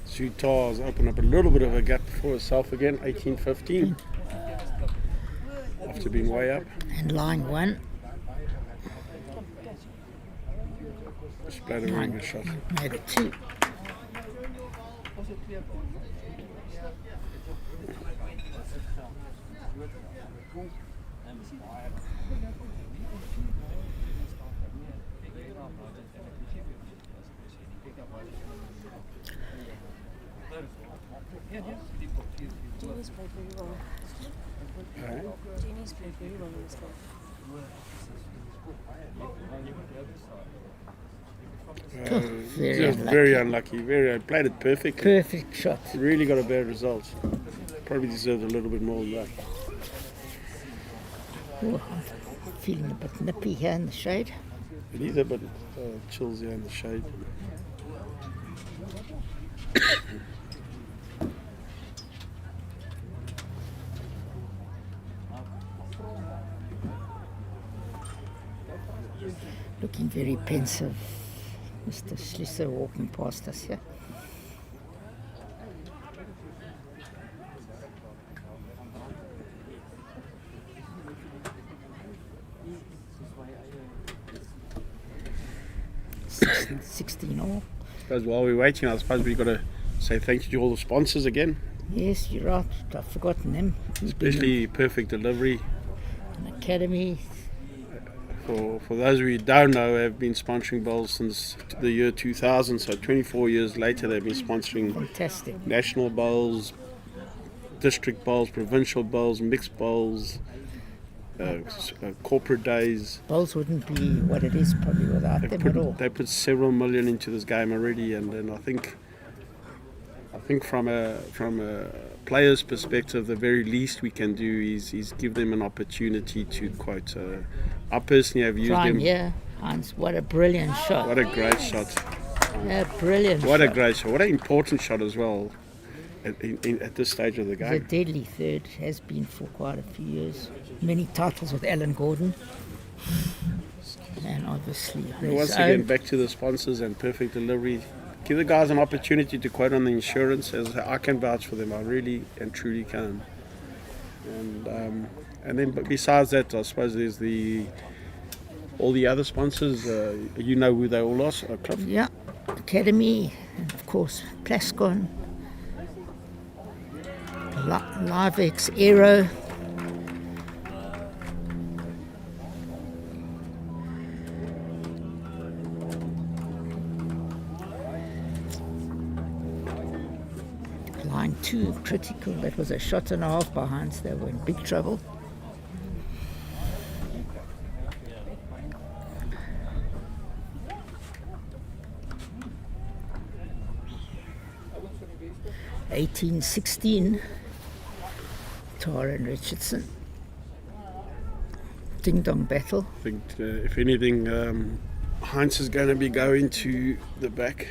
Sutar's opened up a little bit of a gap for herself again, 18-15. After being way up. And line one. She played a very good shot. Made it two. Jeannie's played very well. Jeannie's played very well in this game. Very Just unlucky. very unlucky. Played it perfectly. Perfect shot. Really got a bad result. Probably deserved a little bit more than that. Oh, I'm feeling a bit nippy here in the shade. It is a bit chills here in the shade. Looking very pensive. Mr. Schlisser walking past us here. Six- 16 all. I suppose while we're waiting, I suppose we've got to say thank you to all the sponsors again, Yes, you're right. I've forgotten them. We've been especially Perfect Delivery. an academy. For those of you who don't know, have been sponsoring bowls since the year 2000, so 24 years later they've been sponsoring Fantastic. national bowls, district bowls, provincial bowls, mixed bowls, corporate days. Bowls wouldn't be what it is probably without them at all. They put several million into this game already, and I think from a player's perspective, the very least we can do is give them an opportunity to quote. I personally have used Trying, them. yeah. Hans, what a brilliant shot. What a great shot! Yeah, brilliant What a shot. great shot! What an important shot as well. at this stage of the He's a game. deadly third, has been for quite a few years. Many titles with Alan Gordon. And obviously, And once again, back to the sponsors and perfect delivery. Give the guys an opportunity to quote on the insurance, as I can vouch for them. I really and truly can. And then, but besides that, I suppose there's all the other sponsors. You know who they all are, Cliff? Yeah, Academy, and of course, Plascon, LiveX, Aero. Line 2, critical. That was a shot and a half behind, so they were in big trouble. (18-16), Tara and Richardson. Ding dong battle. I think, if anything, Heinz is going to be going to the back,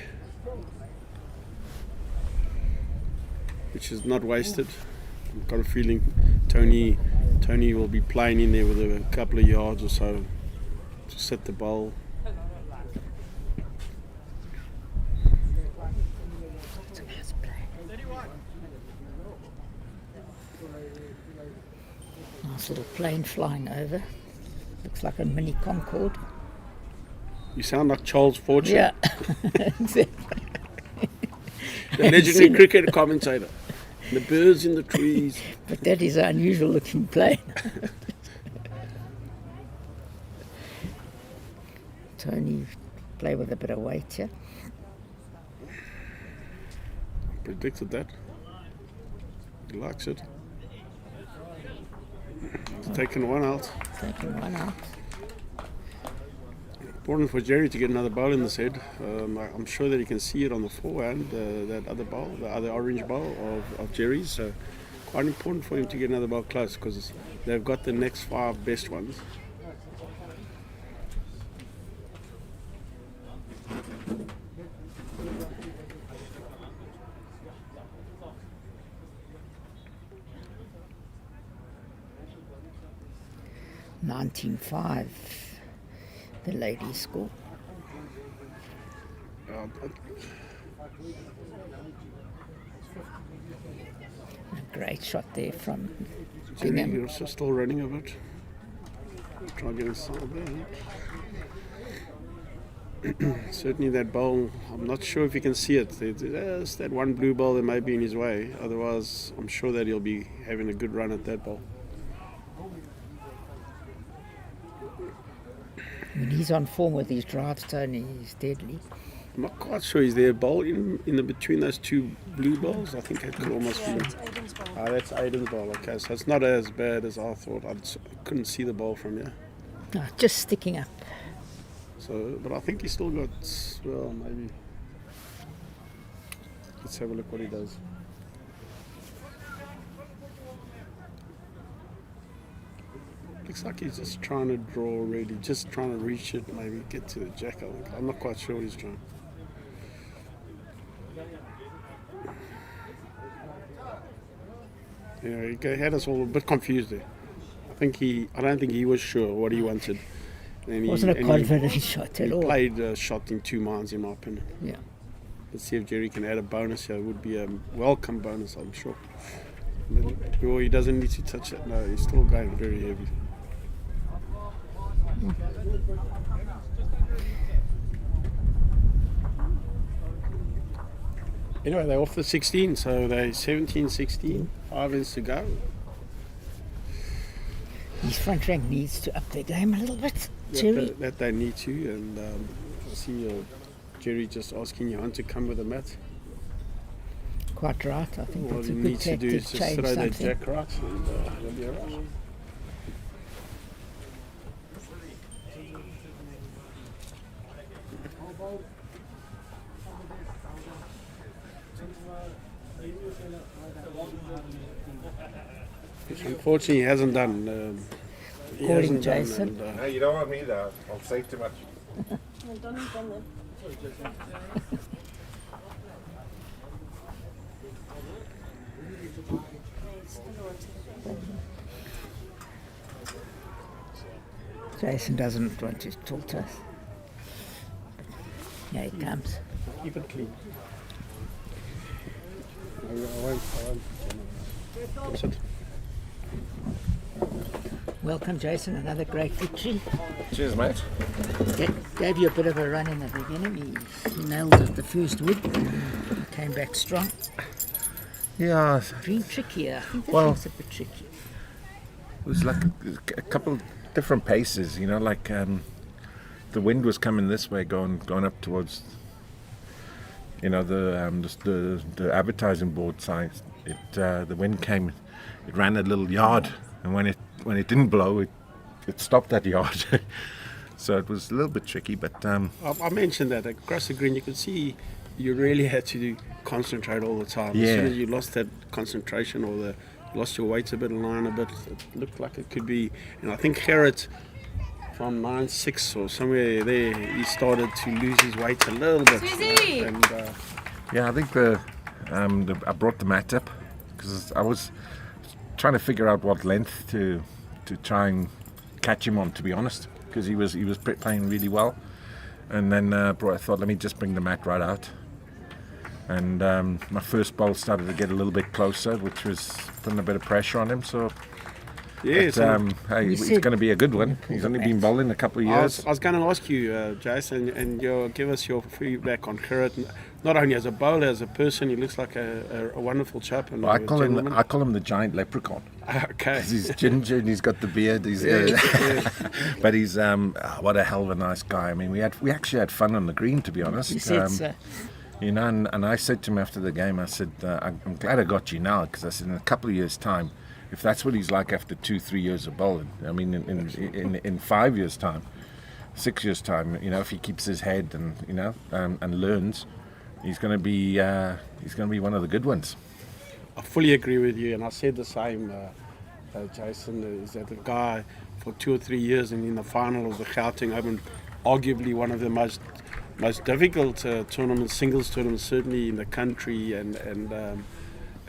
which is not wasted. I've got a feeling Tony will be playing in there with a couple of yards or so to set the bowl. Nice little plane flying over. Looks like a mini Concorde. You sound like Charles Fortune, Yeah, exactly. the legendary cricket commentator. The birds in the trees. But that is an unusual looking plane. Tony play with a bit of weight here. Predicted that. He likes it. He's taken one out. Taking one out. Important for Jerry to get another bowl in this head. I'm sure that he can see it on the forehand, that other bowl, the other orange bowl of Jerry's. So quite important for him to get another bowl close, because they've got the next 5 best ones. (19-5), the ladies score. A great shot there from Jerry, Bingham. you're still running a bit. Try to get inside there. Certainly that bowl, I'm not sure if you can see it. There's that one blue ball that may be in his way. Otherwise, I'm sure that he'll be having a good run at that ball. When he's on form with these drives, Tony, he's deadly. I'm not quite sure. Is there a bowl in the between those two blue balls? I think it could almost Yeah, be. it's Aiden's ball. Ah, that's Aiden's ball. Okay, so it's not as bad as I thought. I couldn't see the ball from here. Just sticking up. So, but I think he still got. Well, maybe. Let's have a look what he does. Looks like he's just trying to draw already, just trying to reach it, maybe get to the jack. I'm not quite sure what he's trying. Yeah, he had us all a bit confused there. I don't think he was sure what he wanted. And Wasn't a confident shot at he all. played a shot in 2 minds, in my opinion. Yeah. Let's see if Jerry can add a bonus here. It would be a welcome bonus, I'm sure. But, well, he doesn't need to touch it. No, he's still going very heavy. Anyway, they're off the 16, so they're 17-16, 5 ends to go. His front rank needs to up their game a little bit. Jerry. That they need to, and I see Jerry just asking Johan to come with a mat. Quite right. I think What that's he a good needs to do tactic. is just Change throw that something. jack right, and he'll be all right. Which unfortunately he hasn't done. He According hasn't done, Jason. and, No, you don't want me there. I'll save too much. Well, Donnie's done that. Jason doesn't want to talk to us. Here he comes. Keep it clean. I won't. Come sit. Welcome, Jason. Another great victory. Cheers, mate. Gave you a bit of a run in the beginning. He nailed it the first wood. Came back strong. Yeah, Been trickier. I think that Well- was a bit tricky. it was like a couple different paces, like the wind was coming this way, going up towards, the advertising board signs. The wind came, it ran a little yard, and when it didn't blow, it stopped that yard. So it was a little bit tricky, but I mentioned that across the green, you could see you really had to concentrate all the time. As Yeah. soon as you lost that concentration or lost your weights a bit, line a bit, it looked like it could be. And I think Gerrit, from 9.6 or somewhere there, he started to lose his weight a little bit. And yeah, I think I brought the mat up because I was trying to figure out what length to try and catch him on, to be honest, because he was playing really well. And then I thought, let me just bring the mat right out. And my first bowl started to get a little bit closer, which was putting a bit of pressure on him. So yeah, hey, it's going to be a good one. He's only been bowling a couple of years. I was going to ask you, Jason, and give us your feedback on Gerrit. Not only as a bowler, as a person, he looks like a wonderful chap. And I a call gentleman. him the giant leprechaun. Okay. 'Cause he's ginger and he's got the beard. But he's what a hell of a nice guy. I mean, we actually had fun on the green, to be honest. You said so. And I said to him after the game, I said, I'm glad I got you now, because I said in a couple of years' time, if that's what he's like after 2-3 years of bowling, I mean, in 5 years' time, 6 years' time, if he keeps his head and and learns, he's going to be one of the good ones. I fully agree with you, and I said the same, Jason, is that the guy for 2 or 3 years and in the final of the Gauteng Open, arguably one of the most difficult tournaments, singles tournaments certainly in the country, and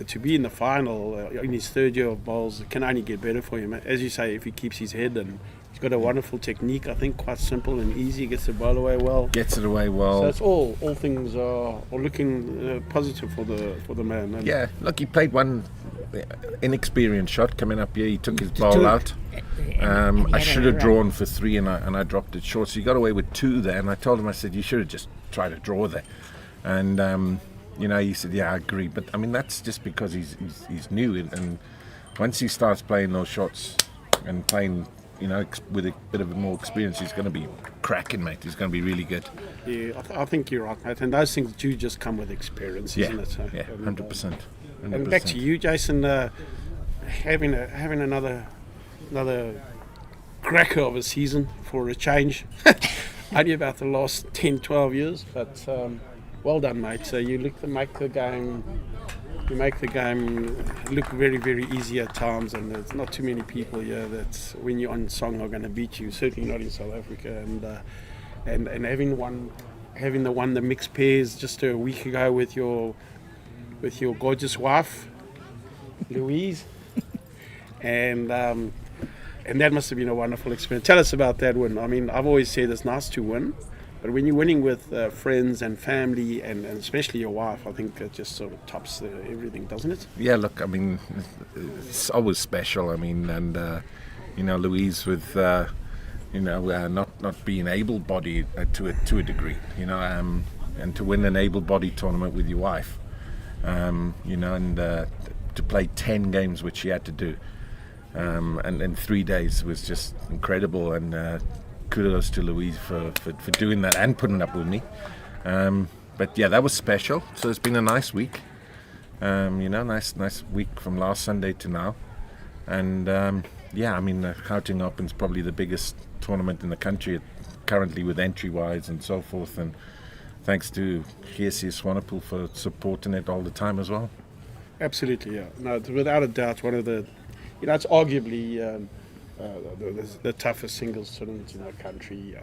to be in the final in his third year of bowls, it can only get better for him. As you say, if he keeps his head, and he's got a wonderful technique, I think quite simple and easy, gets the ball away well. Gets it away well. So it's all things are looking positive for the man. And Yeah, look, he played one inexperienced shot coming up here. He took his ball out. I should have drawn for 3 and I dropped it short. So he got away with 2 there. And I told him, I said, you should have just tried to draw there. And, he said, yeah, I agree. But, I mean, that's just because he's new. And once he starts playing those shots and playing, with a bit of more experience, he's going to be cracking, mate. He's going to be really good. Yeah, I think you're right, mate. And those things do just come with experience, isn't it? So, Yeah, 100%. And back to you, Jason, having another cracker of a season for a change. Only about the last 10, 12 years, but well done, mate. So you make the game look very, very easy at times, and there's not too many people here that when you're on song are going to beat you. Certainly not in South Africa, and having won the mixed pairs just a week ago with your gorgeous wife, Louise, and that must have been a wonderful experience. Tell us about that win. I mean, I've always said it's nice to win, but when you're winning with friends and family, and especially your wife, I think it just sort of tops everything, doesn't it? Yeah, look, I mean, it's always special. I mean, and Louise with not being able-bodied to a degree, and to win an able-bodied tournament with your wife, and to play 10 games, which she had to do, and in 3 days was just incredible. And kudos to Louise for doing that and putting up with me. But yeah, that was special. So it's been a nice week. Nice week from last Sunday to now. And yeah, I mean, the Gauteng Open's probably the biggest tournament in the country currently, with entry-wise and so forth. And thanks to GSC Swanepoel for supporting it all the time as well. Absolutely, yeah. No, without a doubt, one of the, it's arguably the toughest singles tournament in the country.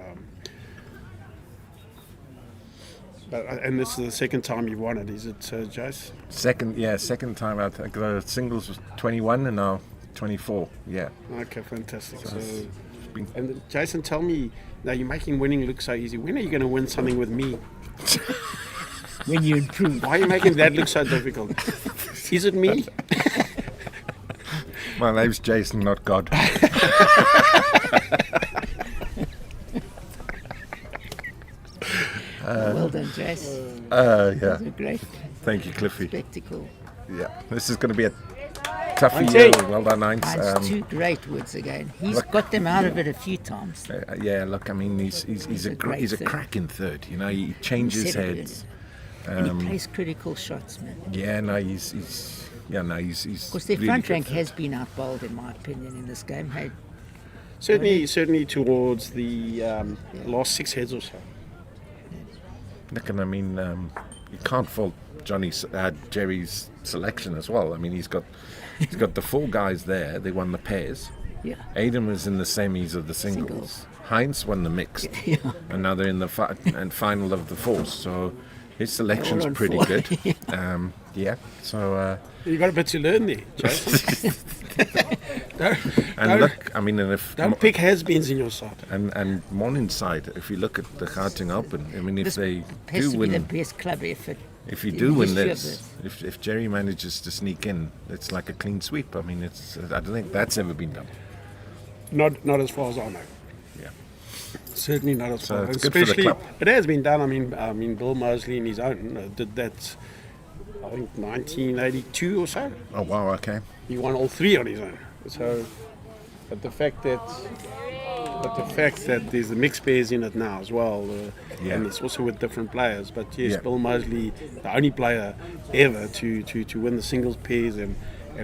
And this is the second time you've won it, is it, Jace? Second time out. The singles was 21 and now 24. Yeah. Okay, fantastic. So it's been. And Jason, tell me, now you're making winning look so easy. When are you going to win something with me? When you improve. Why are you making that look so difficult? Is it me? My name's Jason, not God. Well done, Jace. Yeah. That's a great Thank you, Cliffy. spectacle. Yeah. This is going to be a tough Heinz. year. Well done, Heinz. Finds two great woods again. He's got them out of it a few times. Yeah, look, I mean, he's a great third. crack in third. You know, he changes He said it heads. And he plays critical shots, man. Yeah, no, he's Of course, their really front good rank for has been outbowled, in my opinion, in this game. Hey, Certainly towards the last 6 heads or so. Look, and I mean, you can't fault Jerry's selection as well. I mean, he's got the 4 guys there. They won the pairs. yeah. Aiden was in the semis of the singles. Heinz won the mixed, Yeah. and now they're in the final of the fours. So his selection's All on pretty 4. good. Yeah. So You got a bit to learn there, Jason. look, I mean, and if Don't pick has-beens in your side. and Morningside, if you look at the Gauteng Open, I mean, if This they has do to be the win, best club effort. if you in do the win history of this, if Jerry manages to sneak in, it's like a clean sweep. I mean, I don't think that's ever been done. Not as far as I know. Yeah. Certainly not as So far. it's good for the Especially, club. it has been done. I mean, Bill Mosley in his own did that. I think 1982 or so. Oh wow, okay. He won all 3 on his own. So, but the fact that there's the mixed pairs in it now as well, and it's also with different players. But yes, Yeah. Bill Mosley, the only player ever to win the singles pairs and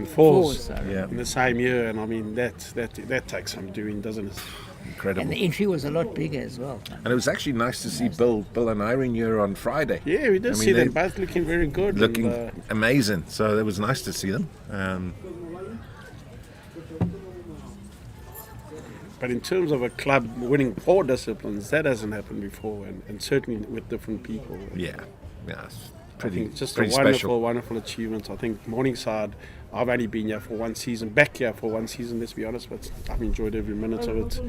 fours Yeah. in the same year, and I mean that takes some doing, doesn't it? Incredible. And the entry was a lot bigger as well. And it was actually nice to see Bill and Irene here on Friday. Yeah, we did I mean, see them they- both looking very good. Looking and, amazing. So it was nice to see them. but in terms of a club winning 4 disciplines, that hasn't happened before, and certainly with different people. Yeah. It's I pretty, think it's just a pretty wonderful, special. wonderful achievement. I think Morningside, I've only been here for 1 season, back here for 1 season, let's be honest, but I've enjoyed every minute of it.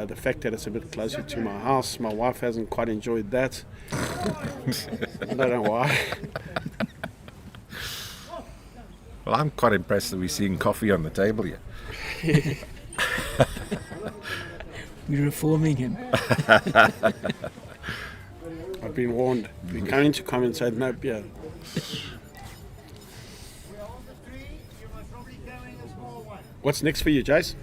The fact that it's a bit closer to my house, my wife hasn't quite enjoyed that. I don't know why. Well, I'm quite impressed that we're seeing coffee on the table here. We're reforming him. I've been warned. We come into Commentator, no beer. What's next for you, Jace?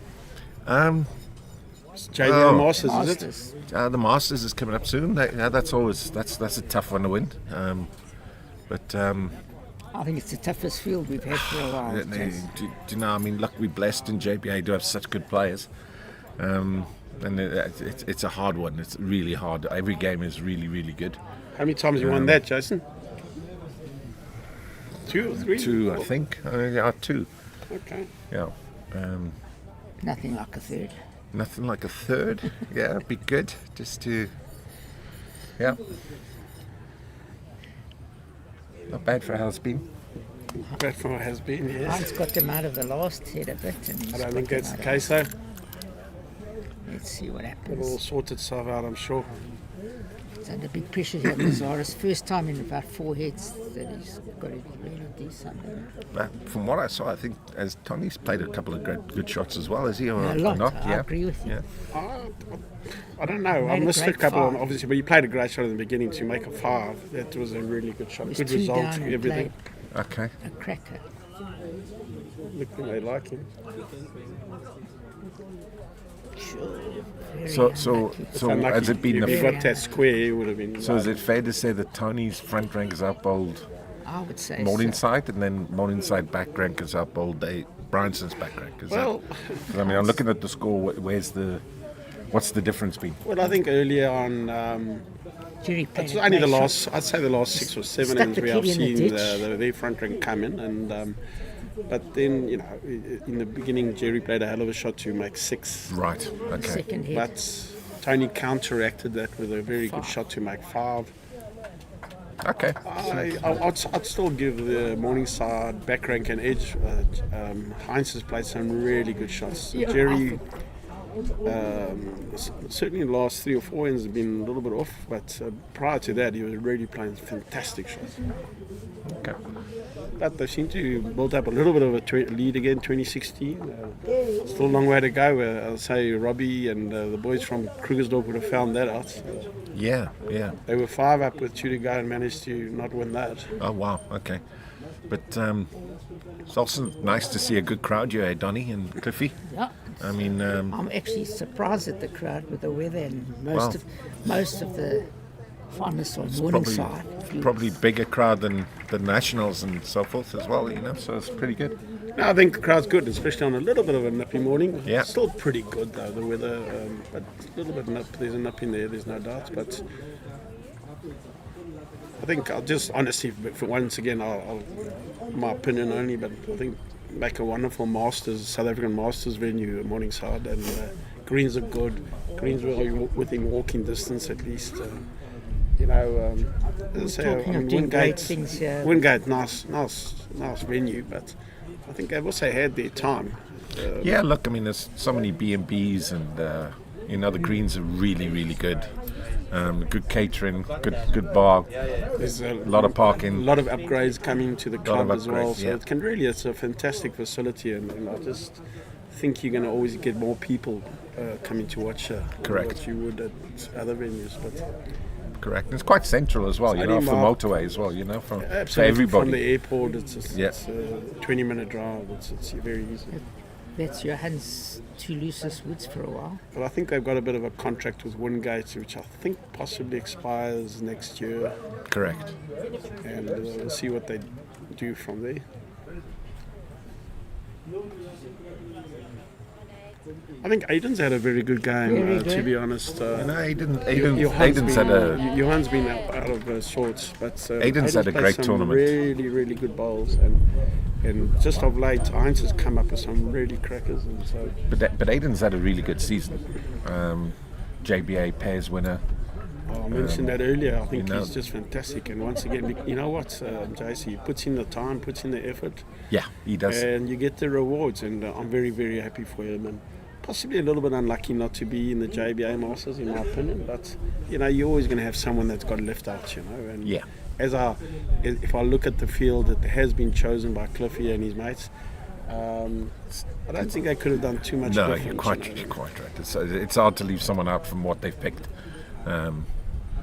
It's JBL Masters, is it? Masters. The Masters is coming up soon. That's a tough one to win. But I think it's the toughest field we've had for a while. do you know? I mean, look, we're blessed in JBA to have such good players. And it's a hard one. It's really hard. Every game is really, really good. How many times have you won that, Jason? 2 or 3? 2, I think. Yeah, 2. Okay. Yeah. Nothing like a third. Nothing like a third. Yeah, it'd be good just to. Yeah. Not bad for how it's been. Platform has been, yes. Heinz got them out of the last head a bit. And he's I don't got think them that's the out case, though. of- Let's see what It'll happens. all sort itself out, I'm sure. It's under big pressure here, Mazaris. First time in about 4 heads that he's got it really decent. But from what I saw, I think as Tony's played a couple of good shots as well, is he? Or A lot. not? I agree with you. Yeah. I don't know. I Made a missed a great couple, five. obviously, but he played a great shot in the beginning to make a 5. That was a really good shot. He was Good 2 result, down and everything. played Okay. a cracker. Look, they like him. Very So unlucky. Unlucky. has it been If he the? Very got that square, he would have been. So is it fair to say that Tony's front rank is up old I would say so. Morningside, and then Morningside back rank is up old Bryanson's back rank? Is Well, that? I mean, I'm looking at the score. What's the difference been? I think earlier on, Jerry played it's a only great the shot. last. I'd say the last 6 or 7 Stuck ends the we have kid in the seen ditch. their front rank come in, and but then in the beginning, Jerry played a hell of a shot to make 6. Right. Okay. Second hit. But Tony counteracted that with a very good shot to make 5. Okay. I'd still give the Morningside back rank an edge. Heinz has played some really good shots. Yeah, I Jerry, think Certainly the last 3 or 4 ends have been a little bit off, but prior to that he was really playing fantastic shots. Okay. But they seem to build up a little bit of a lead again, 2016. Still a long way to go. I'll say Robbie and the boys from Krugersdorp would have found that out. Yeah. They were 5 up with 2 to go and managed to not win that. Oh wow. Okay. But it's also nice to see a good crowd here, Donny and Cliffy. Yeah. I mean, I'm actually surprised at the crowd with the weather, and most of the finalists on Morningside. probably bigger crowd than the Nationals and so forth as well, you know, so it's pretty good. No, I think the crowd's good, especially on a little bit of a nippy morning. Yeah. Still pretty good though, the weather, but a little bit nip. There's a nip in there, there's no doubt. But I think I'll just honestly, for once again, I'll my opinion only, but I think make a wonderful South African Masters venue at Morningside, and greens are good. Greens were within walking distance at least. As I say, Wingate, nice venue, but I think they've also had their time. Yeah, look, I mean, there's so many B&Bs, and the greens are really, really good. Good catering, good bar, There's a lot of parking. A lot of upgrades coming to the club as well, so yeah. it's a fantastic facility, and I just think you're going to always get more people coming to watch Correct. what you would at other venues. But Correct. And it's quite central as well, you know, for motorway as well, you know, for absolutely, everybody. from the airport, it's a Yeah. 20-minute drive. It's very easy. That's Johannes Toulouse's Woods for a while. But I think they've got a bit of a contract with Wingate, which I think possibly expires next year, Correct. and we'll see what they do from there. I think Aiden's had a very good game, Very to good. be honest. Aiden's had a Johan's been out of sorts, but Aiden's had a played great some tournament. really, really good bowls, and just of late, Heinz has come up with some really crackers, and so. but Aiden's had a really good season. JBA pairs winner. I mentioned that earlier. I think you know- he's just fantastic, and once again, you know what, JC, he puts in the time, puts in the effort, Yeah, he does. and you get the rewards, and I'm very, very happy for him, and possibly a little bit unlucky not to be in the JBA Masters, in my opinion, but you're always going to have someone that's got left out, and Yeah. if I look at the field that has been chosen by Cliffy and his mates, I don't think they could have done too much No, different. you're quite right. It's hard to leave someone out from what they've picked.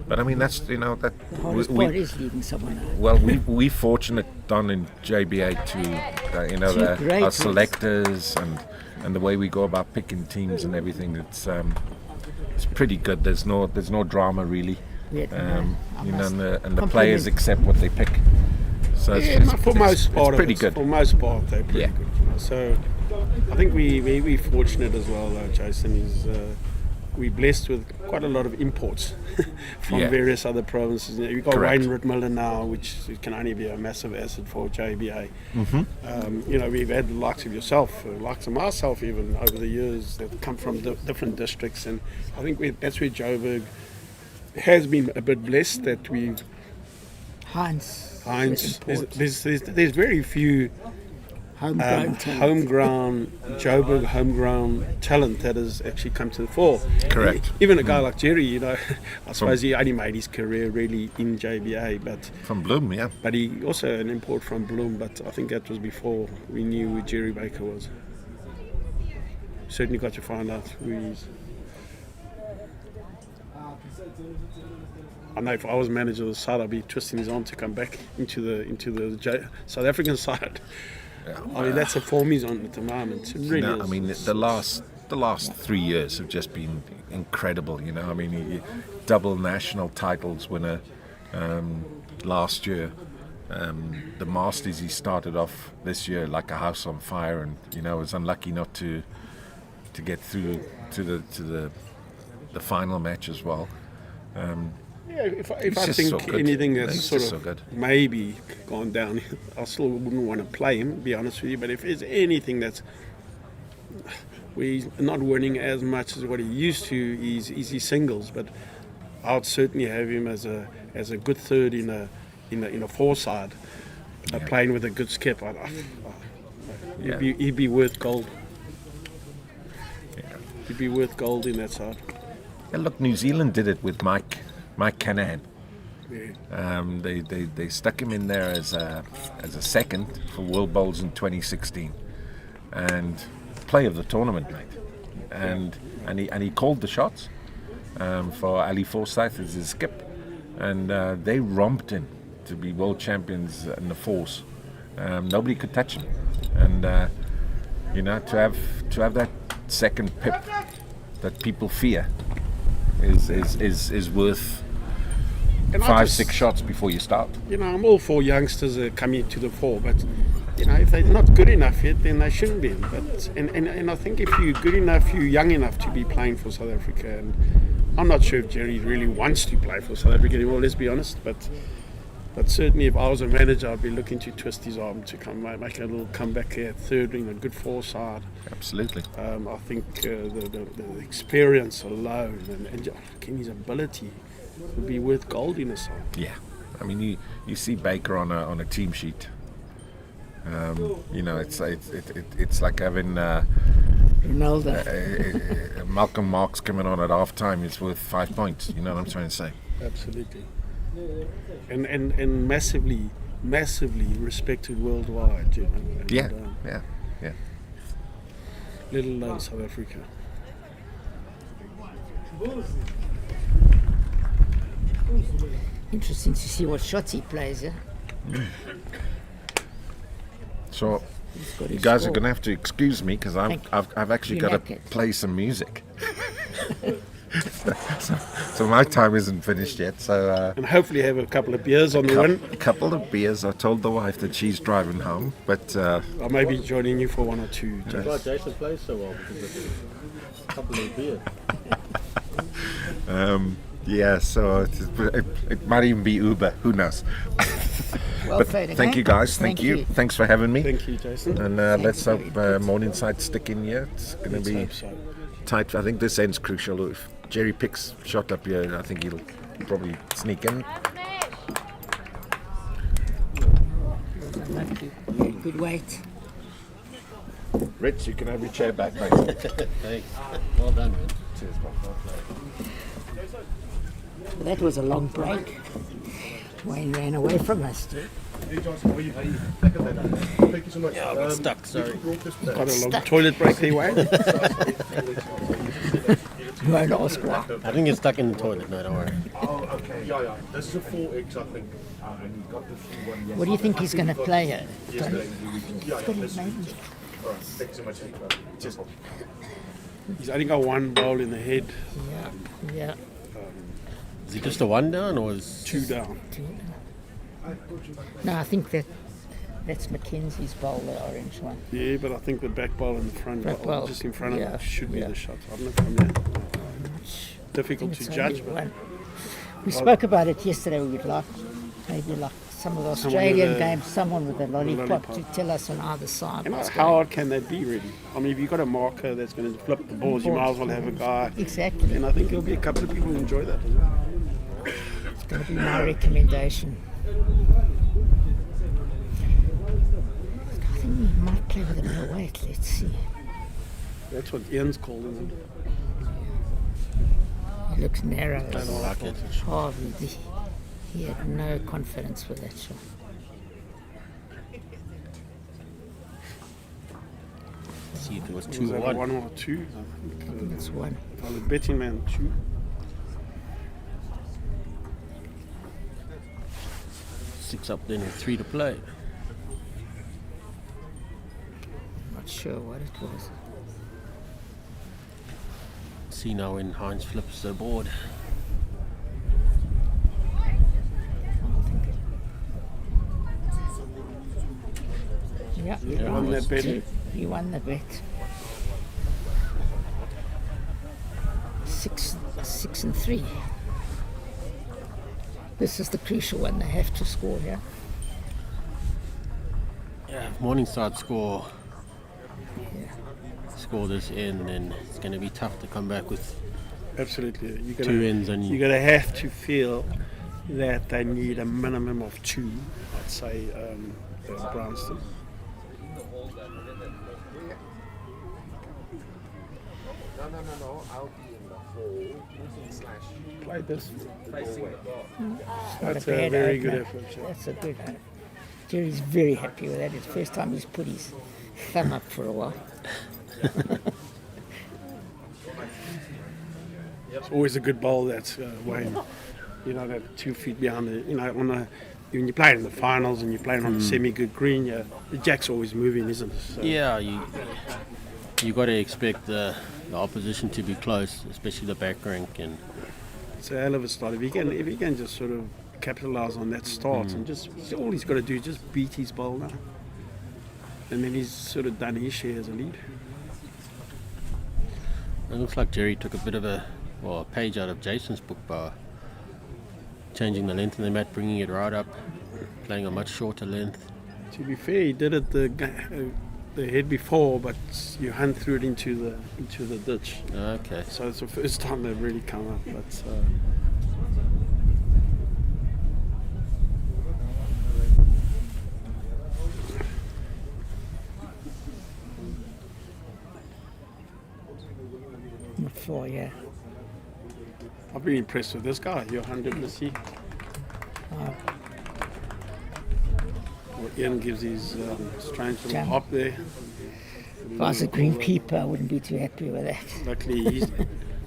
But I mean, that's that. The hardest part is leaving someone out. Well, we fortunate down in JBA to great our ones. selectors and the way we go about picking teams and everything. It's pretty good. There's no drama really. Yeah, And the compliment. players accept what they pick. So For most part, it's pretty of it, good. For most part, they're pretty Yeah. good. So I think we're fortunate as well, Jason. We're blessed with quite a lot of imports from Yeah. various other provinces. We've got Correct. Wayne Rittmiller now, which can only be a massive asset for JBA. We've had the likes of yourself, likes of myself even over the years that come from different districts, and I think that's where Joburg has been a bit blessed that we've Heinz. there's very few Homegrown talent. homegrown talent that has actually come to the fore. Correct. Even a guy like Jerry, I suppose he only made his career really in JBA, but From Bloom, yeah. he also an import from Bloom, but I think that was before we knew who Jerry Baker was. Certainly got to find out who he is. I know if I was manager of the side, I'd be twisting his arm to come back into the South African side. I mean, that's a form he's on at the moment. It really is. I mean, the last 3 years have just been incredible. I mean, he double national titles winner last year. The Masters he started off this year like a house on fire, and was unlucky not to get through to the final match as well. If I just think so good. anything that's He's sort just of so good. maybe gone down, I still wouldn't want to play him, to be honest with you. But if there's anything that's where he's not winning as much as what he used to, is his singles. But I would certainly have him as a good third in a four side, playing with a good skip. He'd be worth gold. He'd be worth gold in that side. And look, New Zealand did it with Mike Canahan. Yeah. They stuck him in there as a second for World Bowls in 2016, and play of the tournament, mate. And he called the shots for Ali Forsyth as his skip, and they romped him to be world champions in the fours. Nobody could touch him, and to have that second pip that people fear is worth And 5-6 shots before you start. I'm all for youngsters coming to the fore, but if they're not good enough yet, then they shouldn't be. But and I think if you're good enough, you're young enough to be playing for South Africa. And I'm not sure if Jerry really wants to play for South Africa anymore. Let's be honest. But certainly, if I was a manager, I'd be looking to twist his arm to come make a little comeback here, third in a good four side. Absolutely. I think the experience alone and his ability would be worth gold in a side. Yeah, I mean you see Baker on a team sheet. It's like having Ronaldo. Malcolm Marx coming on at half time is worth 5 points. You know what I'm trying to say? Absolutely. And massively respected worldwide. And, Yeah. Let alone South Africa. Interesting to see what shots he plays. Yeah? So He's got you his guys are score. going to have to excuse me because I've actually You got like to it. play some music. so my time isn't finished yet. So And hopefully have a couple of beers on the run. a couple of beers. I told the wife that she's driving home, but I may be joining you for one or two. That's why Jason plays so well, because of a couple of beers. yeah. So it might even be Uber. Who knows? Well But played, thank okay? you guys. Thank you. Thanks for having me. Thank you, Jason. And let's hope Morningside stick in here. It's going to Let's be hope so. tight. I think this end's crucial. If Jerry picks shot up here, I think he'll probably sneak in. Good weight. Rich, you can have your chair back, mate. Thanks. Well done, man. Cheers, That was a long break. Wayne ran away from us, too. Yeah, I got stuck, sorry. Quite a long toilet break there, Wayne. You won't ask why. I didn't get stuck in the toilet, no, don't worry. Oh, okay. Yeah. This is a 4X, I think. And he got the full one yesterday. What do you think he's going to play here? Yesterday. Yeah, Maybe. this week. All right. Thanks so much. Cheers. He's only got one bowl in the head, Yeah. Is he just a one down, or is... two down. No, I think that's Mackenzie's bowl, the orange one. Yeah, but I think the back bowl and the front Back bowl, bowl, just in front of yeah, it, should be yeah. the shot. I don't know from there. Difficult to It's judge, only but one. We spoke about it yesterday. We would like maybe like some of the Australian with a- games, someone with a lollipop lollipop. to tell us on either side. what's how hard can that be, really? I mean, if you've got a marker that's going to flip the balls, you might as well have a guy. Exactly. And I think there'll be a couple of people who enjoy that as well. It's going to be my recommendation. I think we might play with a bit of weight. Let's see. That's what Ian's called, isn't it? It looks narrow. I don't like it. Harvey, he had no confidence with that shot. See if it was Was 2 that or a 1. one or two? I think That's one. on the betting man, two. Six up, then 3 to play. Not sure what it was. See now when Heinz flips the board. Yeah, You won that bet. you won the bet. 6 and 3. This is the crucial one. They have to score here. Yeah, if Morningside score this in, then it's going to be tough to come back with Absolutely. You're 2 ends, and You're going to have to feel that they need a minimum of 2, I'd say, Brownston. No. I'll be in the hole / Like this. facing the bar. That's a a bad very good opener. effort. Yeah. That's a good one. Jerry's very happy with that. It's the first time he's put his thumb up for a while. It's always a good bowl that's Wayne. You know, that 2 feet behind the, you know, when you play in the finals and you're playing on a semi-good green, the jack's always moving, isn't it? So Yeah, you got to expect the opposition to be close, especially the back rank. And it's a hell of a start. If he can just sort of capitalise on that start and just all he's got to do is just beat his bowl now, and then he's sort of done his share as a lead. it looks like Jerry took a bit of a page out of Jason's book by changing the length of the mat, bringing it right up, playing a much shorter length. To be fair, he did it the head before, but you hunt through it into the ditch. Okay. So it's the first time they've really come up. But Number 4, yeah. I've been impressed with this guy, Johan de Plessis. Well, Ian gives his strange little Jump. hop there. If I was a greenkeeper, I wouldn't be too happy with that. Luckily,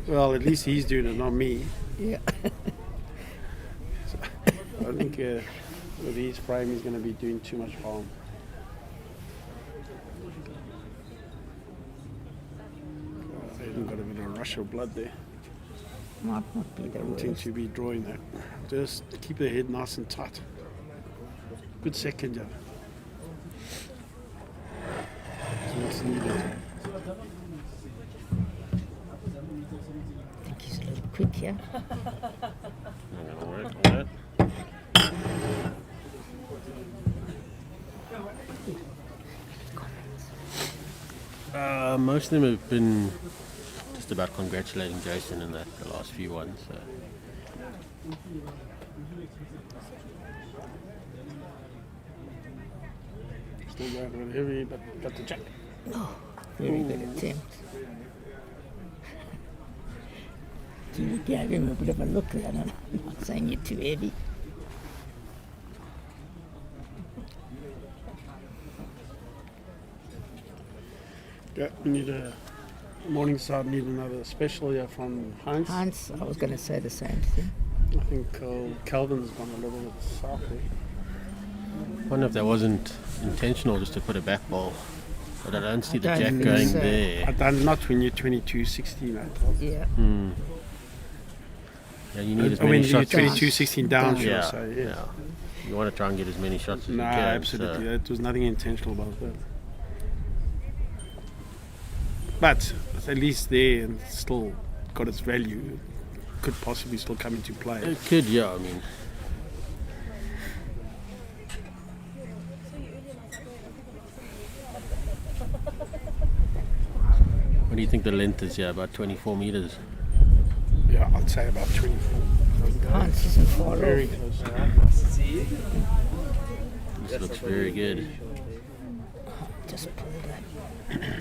at least he's doing it, not me. Yeah. I think with his frame, he's going to be doing too much harm. Even got a bit of rush of blood there. Might not be the Don't seem worst. to be drawing that. Just keep the head nice and tight. Good second job. That's what's needed. I think he's a little quick here. I'm gonna work on that. Most of them have been just about congratulating Jason in the last few ones. So. Still going a bit heavy, but got the jack. Very good attempt. You gave him a bit of a look there. I'm not saying you're too heavy. Yeah, we need Morningside need another special here from Heinz. Hans, I was going to say the same thing. I think Calvin's gone a little bit south there. I wonder if that wasn't intentional just to put a back ball. But I don't see the I don't jack think going so. there. Not when you're 22-16, I thought. Yeah. Yeah, you need as I mean, many you're shots. as- 22-16 down, should I Yeah, say, yes. yeah. You want to try and get as many shots as No, you can. absolutely. So. There was nothing intentional about that. But it's at least there and still got its value. Could possibly still come into play. It could, yeah. I mean, what do you think the length is here? About 24 meters. Yeah, I'd say about 24. Hans isn't far Very off. close. This looks very good. Just pulled that.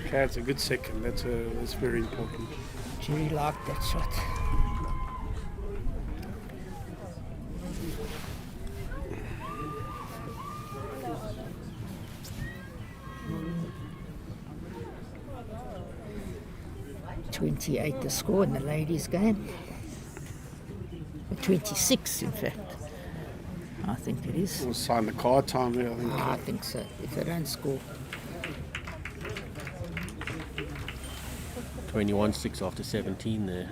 Okay, it's a good second. That's very important. Jerry liked that shot. .28 the score in the ladies' game. 26, in fact. I think it is. We'll sign the card time there, I think. I think so. If they don't score. 21-6 after 17 there.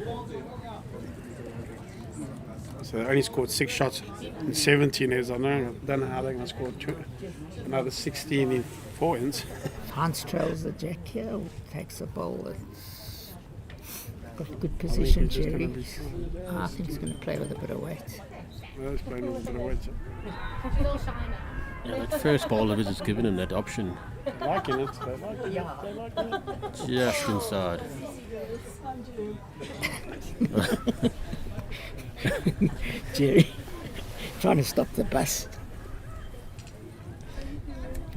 So they only scored 6 shots in 17 years. I don't know how they're going to score another 16 in 4 ends. Hans trails the jack here, or takes the bowl. It's got good position, he's just Jerry. gonna I think he's going to play with a bit of weight. Well, he's playing with a bit of weight. Yeah, that first ball of his has given him that option They're liking it. They're liking it. They're liking it. just inside. Jerry trying to stop the bus.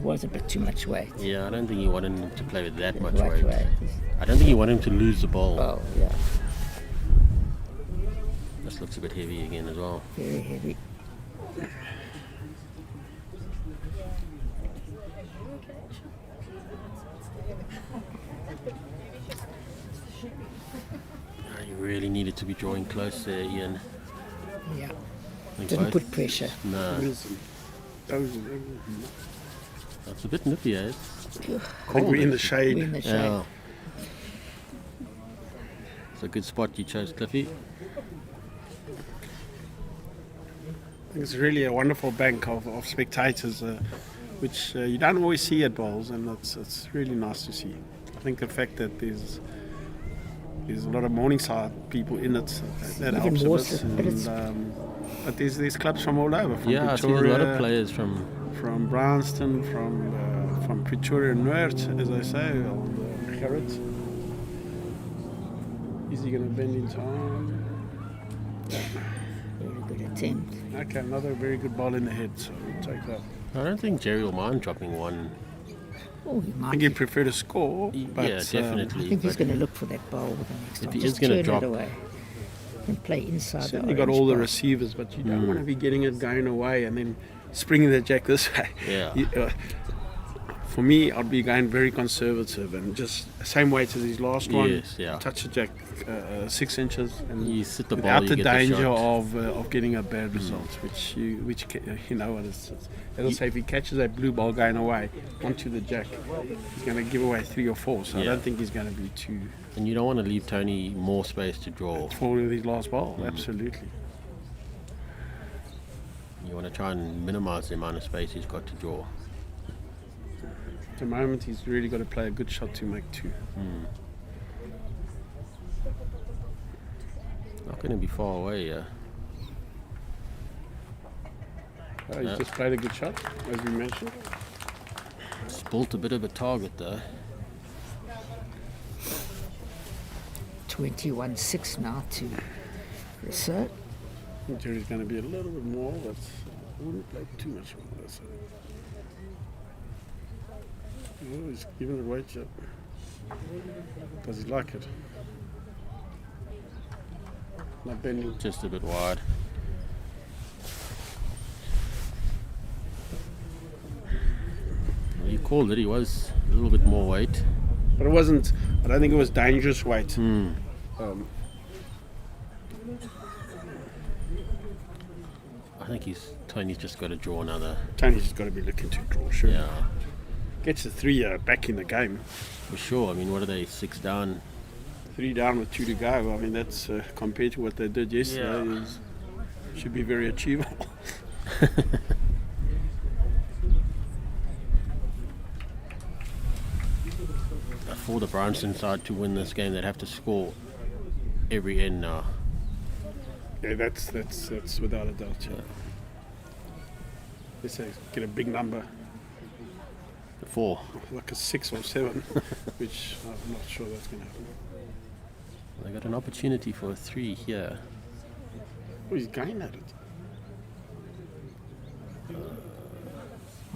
was a bit too much weight. Yeah, I don't think he wanted him to play with that much Right weight. I don't think he wanted him to lose the ball. Oh, yeah, This looks a bit heavy again as well. very heavy. You really needed to be drawing close there, Ian. Yeah, I think didn't both- put pressure. No, Those, it's a bit nippy, eh? I think we're in the shade. We're in the shade. Yeah. It's a good spot you chose, Cliffy. I think it's really a wonderful bank of spectators, which you don't always see at bowls, and it's really nice to see. I think the fact that there's a lot of Morningside people in it, that Even helps a more bit. so, but it's- But there's clubs from all over, from Yeah, I see there's a Pretoria, lot of players from. Bryanston, from Pretoria Noord, as I say, on Gerrit. Is he going to bend in time? Very good attempt. Okay, another very good ball in the head, so we'll take that. I don't think Jerry will mind dropping one. Oh, he I might. think he'd prefer to score, but Yeah, definitely. I think he's but going to look for that ball with the next If time. he Just is gonna turn drop- it away and play inside certainly the got orange all the bar. receivers, but you don't want to be getting it going away and then springing the jack this way. Yeah. For me, I'd be going very conservative and just same way to his last one. Yes, yeah. Touch the jack 6 inches and You sit the ball, without you the get the danger shot. of getting a bad result, which you know what it's. As I say, if he catches that blue ball going away onto the jack, he's going to give away 3 or 4. So I Yeah. don't think he's going to be too And you don't want to leave Tony more space to draw. full with his last ball. Absolutely. You want to try and minimise the amount of space he's got to draw. At the moment, he's really got to play a good shot to make 2. Not going to be far away, yeah. He's Yeah. just played a good shot, as we mentioned. Spilt a bit of a target though. 21-6 now to Rousseau. I think Jerry's going to be a little bit more, but I wouldn't play too much more. So. Oh, he's giving it weight yet. Does he like it? Not bending. Just a bit wide. Well, you called it, he was a little bit more weight. But it wasn't, I don't think it was dangerous weight. I think Tony's just got to draw another. Tony's just got to be looking to draw, sure. Yeah, Gets the 3 back in the game. for sure. I mean, what are they, 6 down? 3 down with 2 to go. I mean, that's compared to what they did yesterday, should be very achievable. For the Bryanston side to win this game, they'd have to score every end now. Yeah, that's without a doubt. Yeah. Let's say get a big number, 4. like a 6 or 7, which I'm not sure that's going to happen. They got an opportunity for a 3 here. Oh, he's going at it. Oh,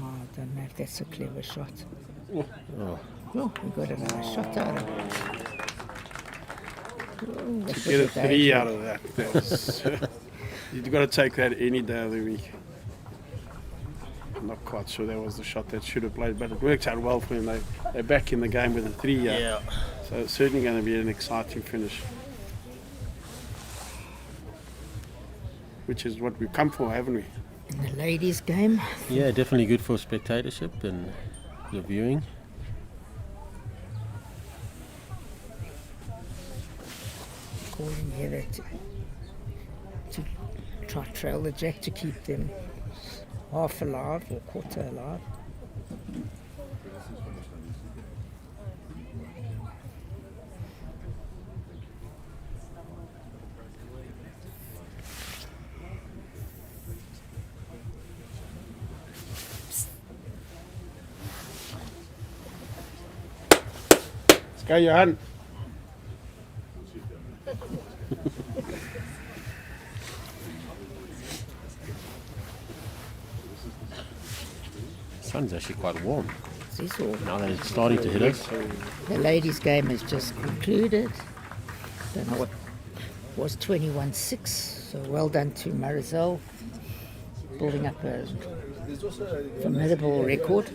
I don't know if that's a clever shot. Oh, Oh, we got another shot out of it. Oh, that Get a was 3 danger. out of that. That was, you've got to take that any day of the week. I'm not quite sure that was the shot that should have played, but it worked out well for him. They're back in the game with a 3. yeah. So it's certainly going to be an exciting finish. Which is what we've come for, haven't we? In the ladies' game, Yeah, definitely good for spectatorship and the viewing. calling here to try trail the jack to keep them half alive or quarter alive. Let's go, Johan. sun's actually quite warm. It's all. Now that it's starting to hit us. The ladies' game has just concluded. Don't know what was 21-6. So well done to Marisol, building up a formidable record.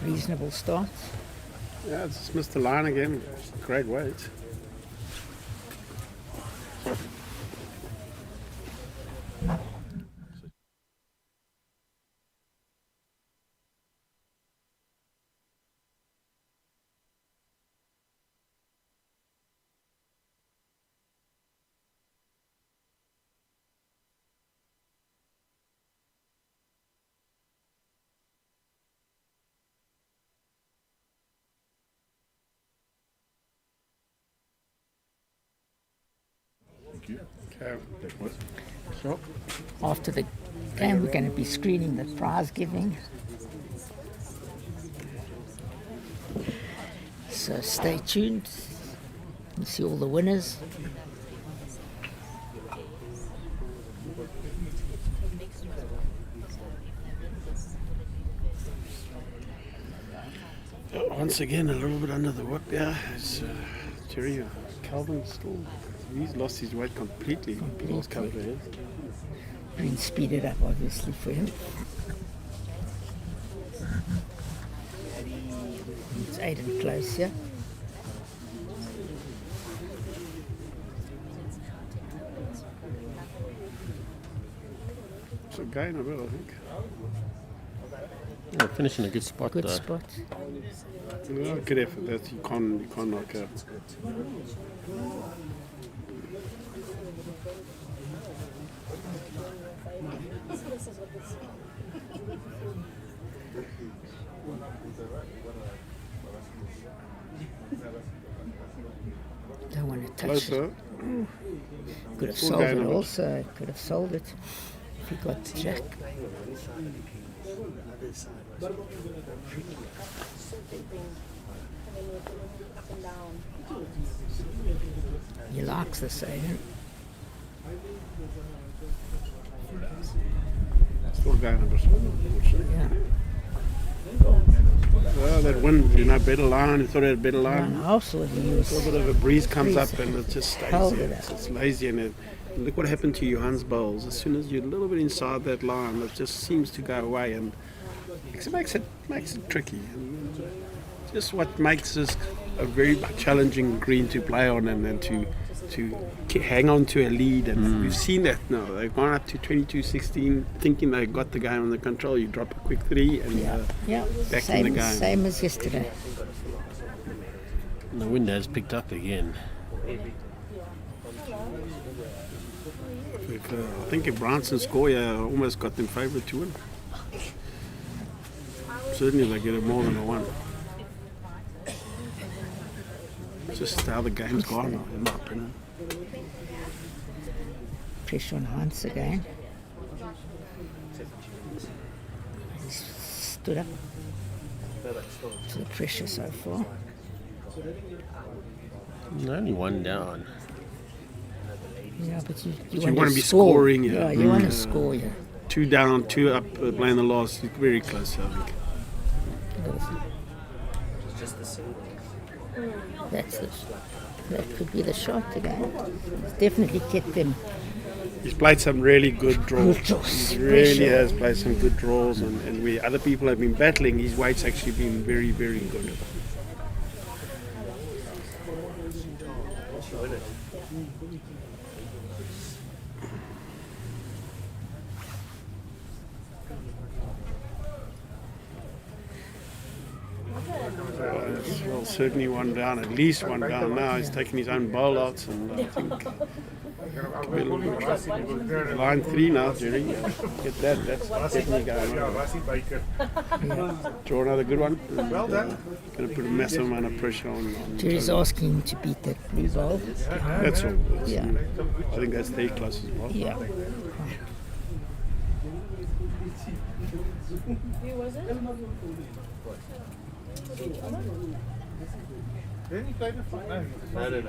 Reasonable start. Yeah, it's just missed the line again. Great weight. Okay. So after the game, we're going to be screening the prize giving. So stay tuned. You see all the winners. Once again, a little bit under the whip. Yeah, it's Jerry Calvin still. He's lost his weight completely. The last couple of years. Been speeded up, obviously, for him. It's Aiden close here. It's a gain a bit, I think. Yeah, finishing a good spot Good though. spot. Yeah, good effort. That you can't knock out. Don't want to touch Closer. it. Could have Full sold gain it of it. also. Could have sold it if he got the jack. He likes the Aiden. Still gain a bit. Yeah. Well, that wind, better line. He thought he had a better line. And also he A was little bit of a breeze comes up and it just stays Held there. it up. It's lazy and look what happened to Johan's bowls. As soon as you're a little bit inside that line, it just seems to go away and it makes it tricky. And just what makes this a very challenging green to play on and then to hang on to a lead. And we've seen that now. They've gone up to 22-16, thinking they got the game under control. You drop a quick three and yeah. back in the game. Same as yesterday. And the wind has picked up again. I think if Branson score, almost got them favourite to win. Certainly they get it more than a one. Just how the game's gone, in my opinion. Pressure on Hans again. He's stood up to the pressure so far. And only one down. Yeah, but you you want wanna to be score. scoring, Yeah, yeah. you want to score, yeah. 2 down, 2 up, playing the last. Very close, I think. That could be the shot again. It's definitely kept them. He's played some really good draws. Good draws. He really Pressure. has played some good draws, and where other people have been battling, his weight's actually been very, very good. Well, certainly one down, at least one down now. He's taking his own bowl outs, and I think line 3 now, Jerry. Get that. That's definitely going on. Draw another good one. Well done. Going to put a massive amount of pressure on. Jerry's asking him to beat that blue ball. That's all. Yeah. I think that's their closest ball. Yeah. Who was it? Then he played the fight. No, no.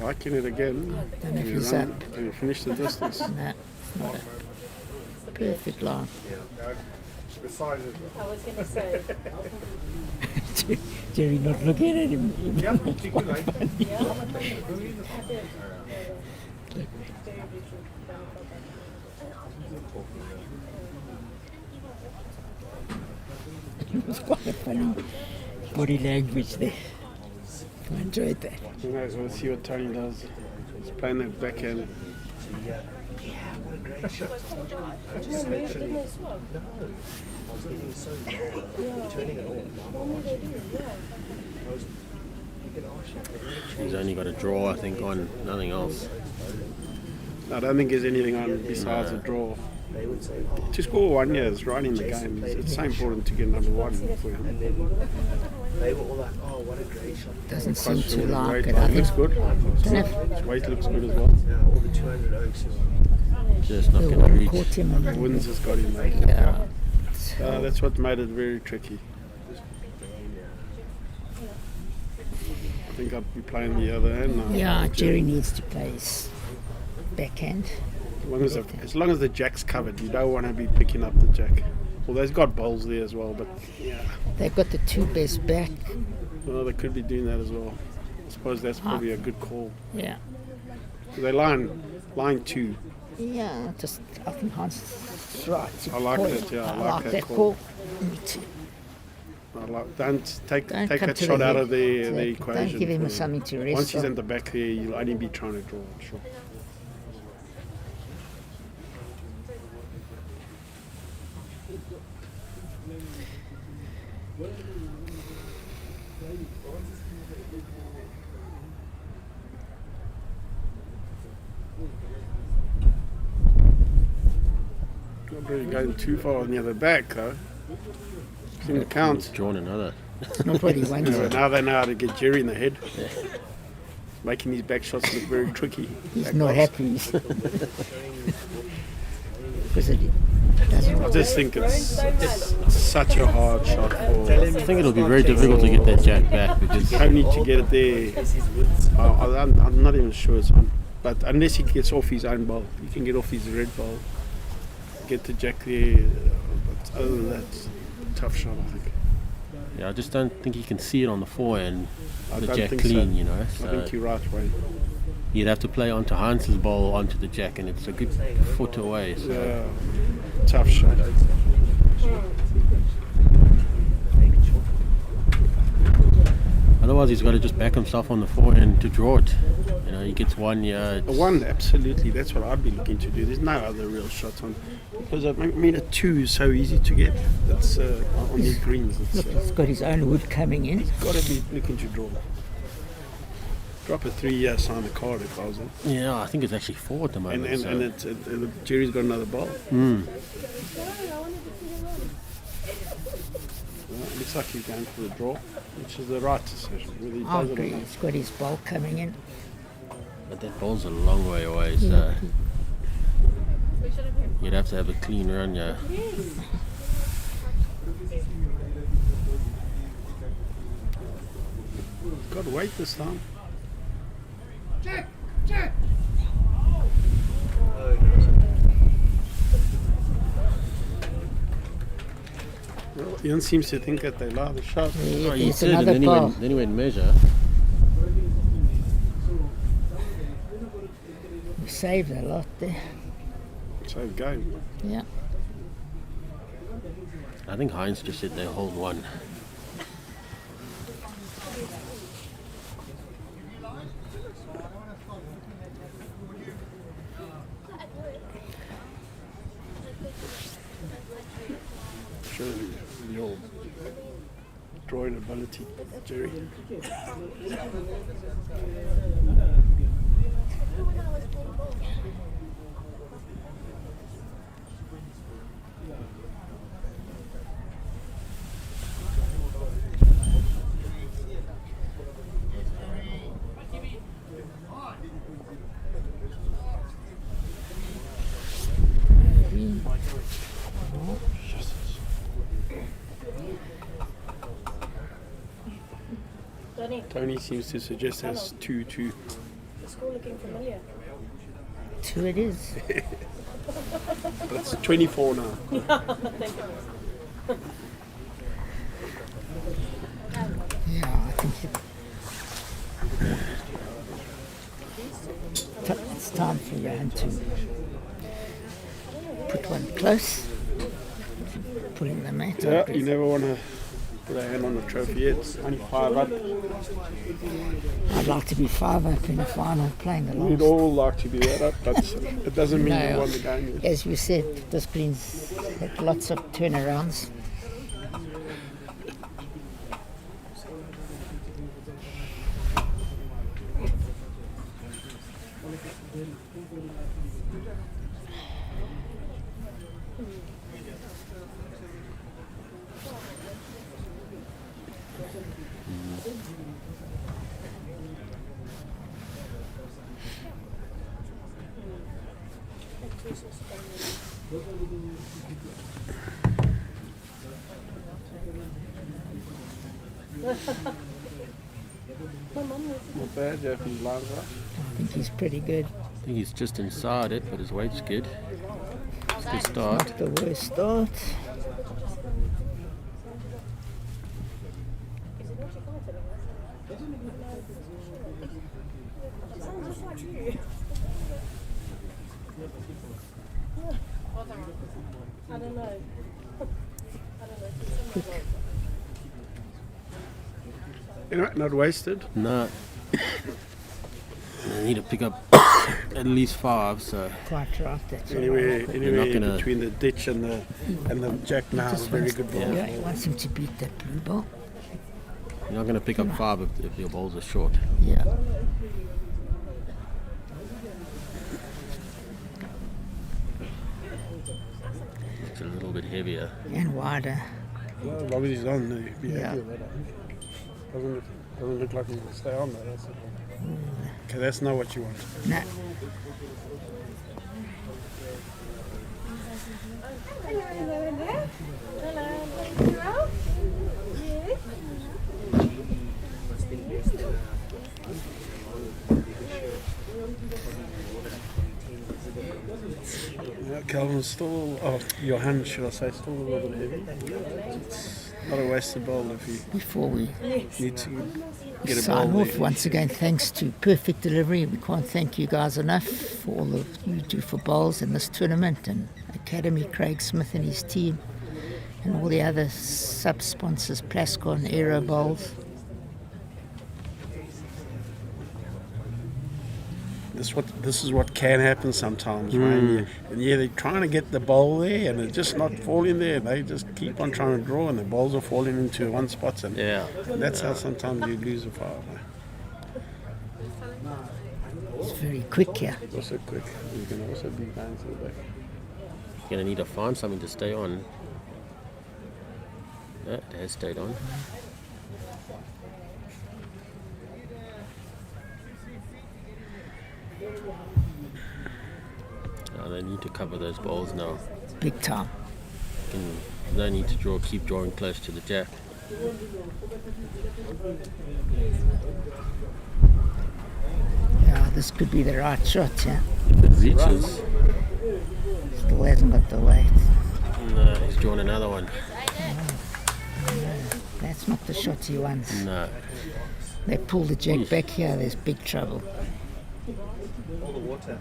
Liking it again. Don't know if And he's run, up. and you finish the distance. Nah, it's not a perfect line. The size of it. I was going to say, Jerry not looking at him. Yeah, particularly. It was quite a funny body language there. I enjoyed that. You might as well see what Tony does. He's playing that backhand. no, moved, didn't they swap? He's only got a draw, I think, on nothing else. I don't think there's anything on besides a draw. To score 1 year is right in the game. It's so important to get number one for him. They were all like, oh, what a great shot. Doesn't seem to Weight, like it. but I it looks think good. His weight looks good as well. Yeah, all the 200 oaks. Just not the going to one reach. caught him on the Wins has got him, mate. yeah. That's what made it very tricky. I think I'd be playing the other hand now. Yeah, Jerry needs to play his backhand. As long as the jack's covered, you don't want to be picking up the jack. Well, they've got bowls there as well, but yeah, They've got the two best back. well, they could be doing that as well. I suppose that's probably a good call. Yeah. They line two. Yeah, just I think Hans is right. to I like call that, it. yeah, I like that call. call. Me too. Don't take Don't take come a to shot the out head. of the Exactly. equation. Don't give him for something to rest Once he's on. in the back there, you'll only be trying to draw. Sure. Not really going too far near the back though. Didn't count. Drawn another. It's not what he So wanted. now they know how to get Jerry in the head. Making these back shots look very tricky. He's Back not shots. happy. Because it doesn't I just think it's such a hard shot for I think it'll be very difficult to get that jack back because Tony to get it there. I'm not even sure it's on. But unless he gets off his own ball, he can get off his red ball, get the jack there. But other than that, tough shot, I think. yeah, I just don't think he can see it on the forehand. I The don't jack think clean, so. you know. I So think you're right, Wayne. you'd have to play onto Hans's ball onto the jack, and it's a good foot away. So Yeah, tough shot. otherwise, he's got to just back himself on the forehand to draw it. You know, he gets 1 year. One, absolutely. That's what I'd be looking to do. There's no other real shot on. Because I mean, a two is so easy to get. That's on these greens. It's Look, he's got his own wood coming in. got to be looking to draw. Drop a 3 year, sign the card if I was in. Yeah, I think it's actually 4 at the moment. And so. Jerry's got another ball. Well, it looks like he's going for the draw, which is the right decision. Whether he I does it or agree. not. He's got his ball coming in. But that ball's a long way away, so Yeah. you'd have to have a clean run, yeah. Got to wait this time. Well, Ian seems to think that they allow the shot. Yeah, Oh, he there's did, and another then ball. then he went measure. We saved a lot there. Same game. Yeah. I think Heinz just said they hold one. Surely your drawing ability, Jerry. Tony seems to suggest there's 2-2. The score looking familiar. 2 it is. But it's 24 now. Thank you. Yeah, I think it's time for Johan to put one close, pulling the mat. Yeah, you never want to put a hand on the trophy yet. It's only 5 up. I'd like to be 5 up in the final, playing the We'd last. all like to be that up, but it doesn't mean you won the game yet. As you said, this green's had lots of turnarounds. Not bad, Jeff, he's lines up. I think he's pretty good. I think he's just inside it, but his weight's good. It's a good start. Not the worst start. Sounds just like you. I don't know. Anyway, not wasted. No. I need to pick up at least 5, so Quite right. That's all Anywhere, right. anywhere not gonna- between the ditch and the jack now, Just very wants- good ball. Yeah, he wants him to beat that blue ball. you're not going to pick up 5 if your balls are short. Yeah. It's a little bit heavier. And wider. Well, as long as he's on, he'll be Yeah. happy with that. Doesn't look like he's going to stay on there. That's the problem. Okay, that's not what you want. No. Yeah, Calvin's still, Johan, should I say, still a little bit heavy. It's not a wasted ball if you Before we need to get a ball sign off, there. once again, thanks to Perfect Delivery. We can't thank you guys enough for all that you do for bowls in this tournament, and Academy, Craig Smith and his team, and all the other sub-sponsors, Plascon, Aero Bowls. This is what can happen sometimes, right? And they're trying to get the ball there, and it's just not falling there. They just keep on trying to draw, and the balls are falling into one spot, and Yeah. that's how sometimes you lose a foul. It's very quick here. It's also quick. You can also be going to the back. You're going to need to find something to stay on. Yeah, it has stayed on. They need to cover those balls now. Big time. No need to keep drawing close to the jack. Yeah, this could be the right shot, yeah. If it reaches, Still hasn't got the weight. no, he's drawn another one. That's not the shot he wants. No. They pull the jack back here, there's big trouble. All the water.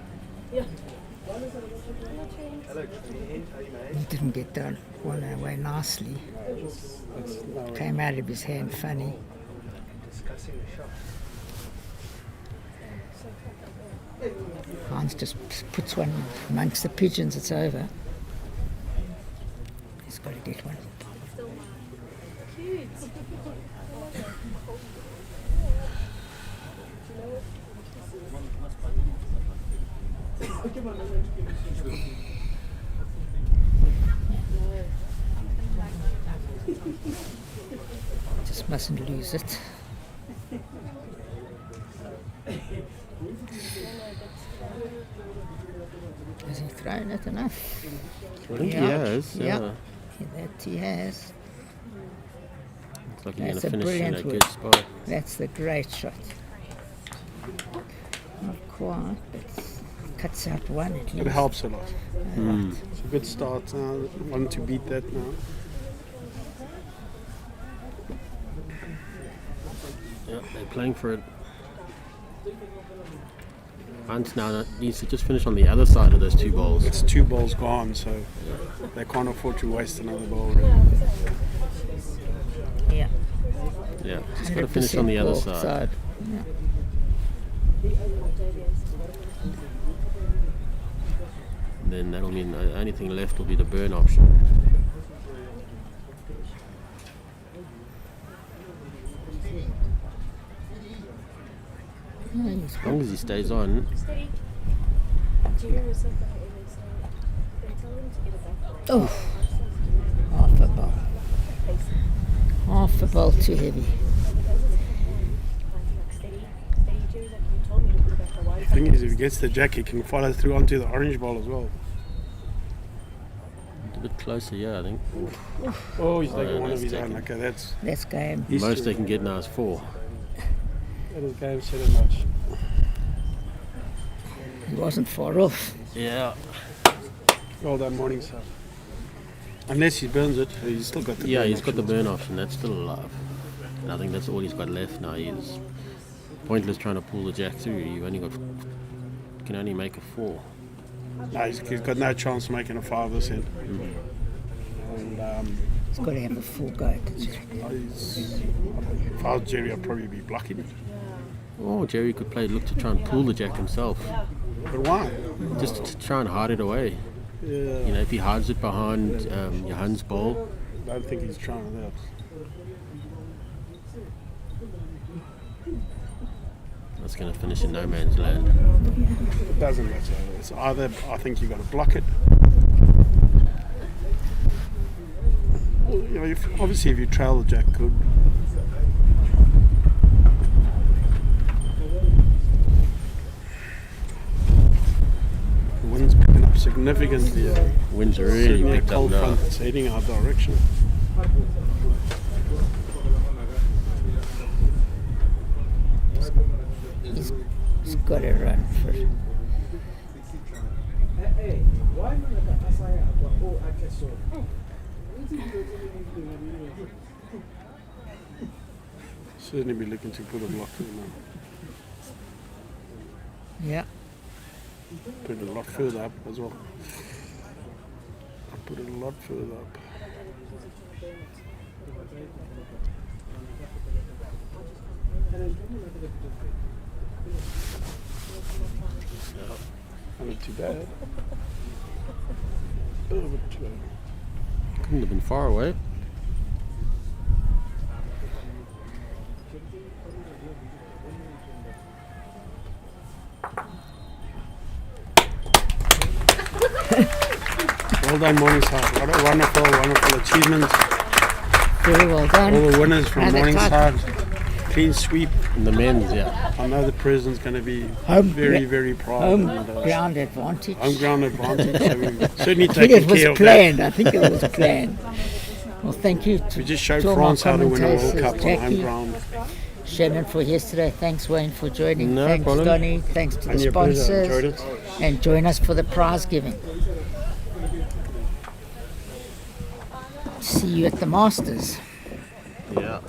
Hello, He didn't get that one away nicely. Came out of his hand funny. discussing the shot. Hans just puts one amongst the pigeons, it's over. He's got to get one. Just mustn't lose it. Has he thrown it enough? I think he has. Yeah. Yeah. That he has. Looks like you're That's going a to finish in brilliant a work. good spot. That's the great shot. Not quite, but cuts out one at It least. helps a lot. It's a good start. Want to beat that now. Yeah, they're playing for it. Hunt now needs to just finish on the other side of those 2 balls. It's 2 balls gone, so they can't afford to waste another ball. Yeah. Yeah, just got to finish on the other ball side. Yeah. Then that'll mean the only thing left will be the burn option. As long as he stays on. Oh, half a ball. Half a ball too heavy. The thing is, if he gets the jack, he can follow through onto the orange ball as well. A bit closer, yeah, I think. Oh, he's taking one of that's his own. taken. Okay, That's game. The most they can get now is 4. that is game, set and match. He wasn't far off. Yeah. Well done, Morningside. Unless he burns it, he's still got the Yeah, burn he's got option. the burn option. That's still alive. And I think that's all he's got left now. He's pointless trying to pull the jack through. You can only make a 4. No, he's got no chance of making a 5 this end. And He's got to have a full go at the jack. if I was Jerry, I'd probably be blocking it. Oh, Jerry could look to try and pull the jack himself. But why? Just to try and hide it away. Yeah, You know, if he hides it behind your Hans ball, I don't think he's trying that. that's going to finish in no man's land. It doesn't matter. It's either I think you've got to block it. Well, you know, obviously if you trail the jack good. The wind's picking up significantly. Winds are really Certainly a picked up cold now. front that's heading our direction. He's got to run for it. Certainly be looking to put a block in now. Yeah. Put it a lot further up as well. Put it a lot further up. Not too bad. A little bit too bad. Couldn't have been far away. Well done, Morningside. What a wonderful achievement. Very well done. All the winners from Another Morningside. Clean sweep. In the men's, yeah. I know the president's going to be Home very proud. Home and, ground advantage. home ground advantage. So we certainly I think taking it was care of planned. I think it was planned. Well, thank you that. to We just showed to all my France how to win a World commentators, Cup on home Jackie, ground. Shannon for yesterday. Thanks, Wayne, for joining. No Thanks, problem. Donny. Thanks to the And your pleasure. Enjoyed sponsors. it. And join us for the prize giving. See you at the Masters. Yeah.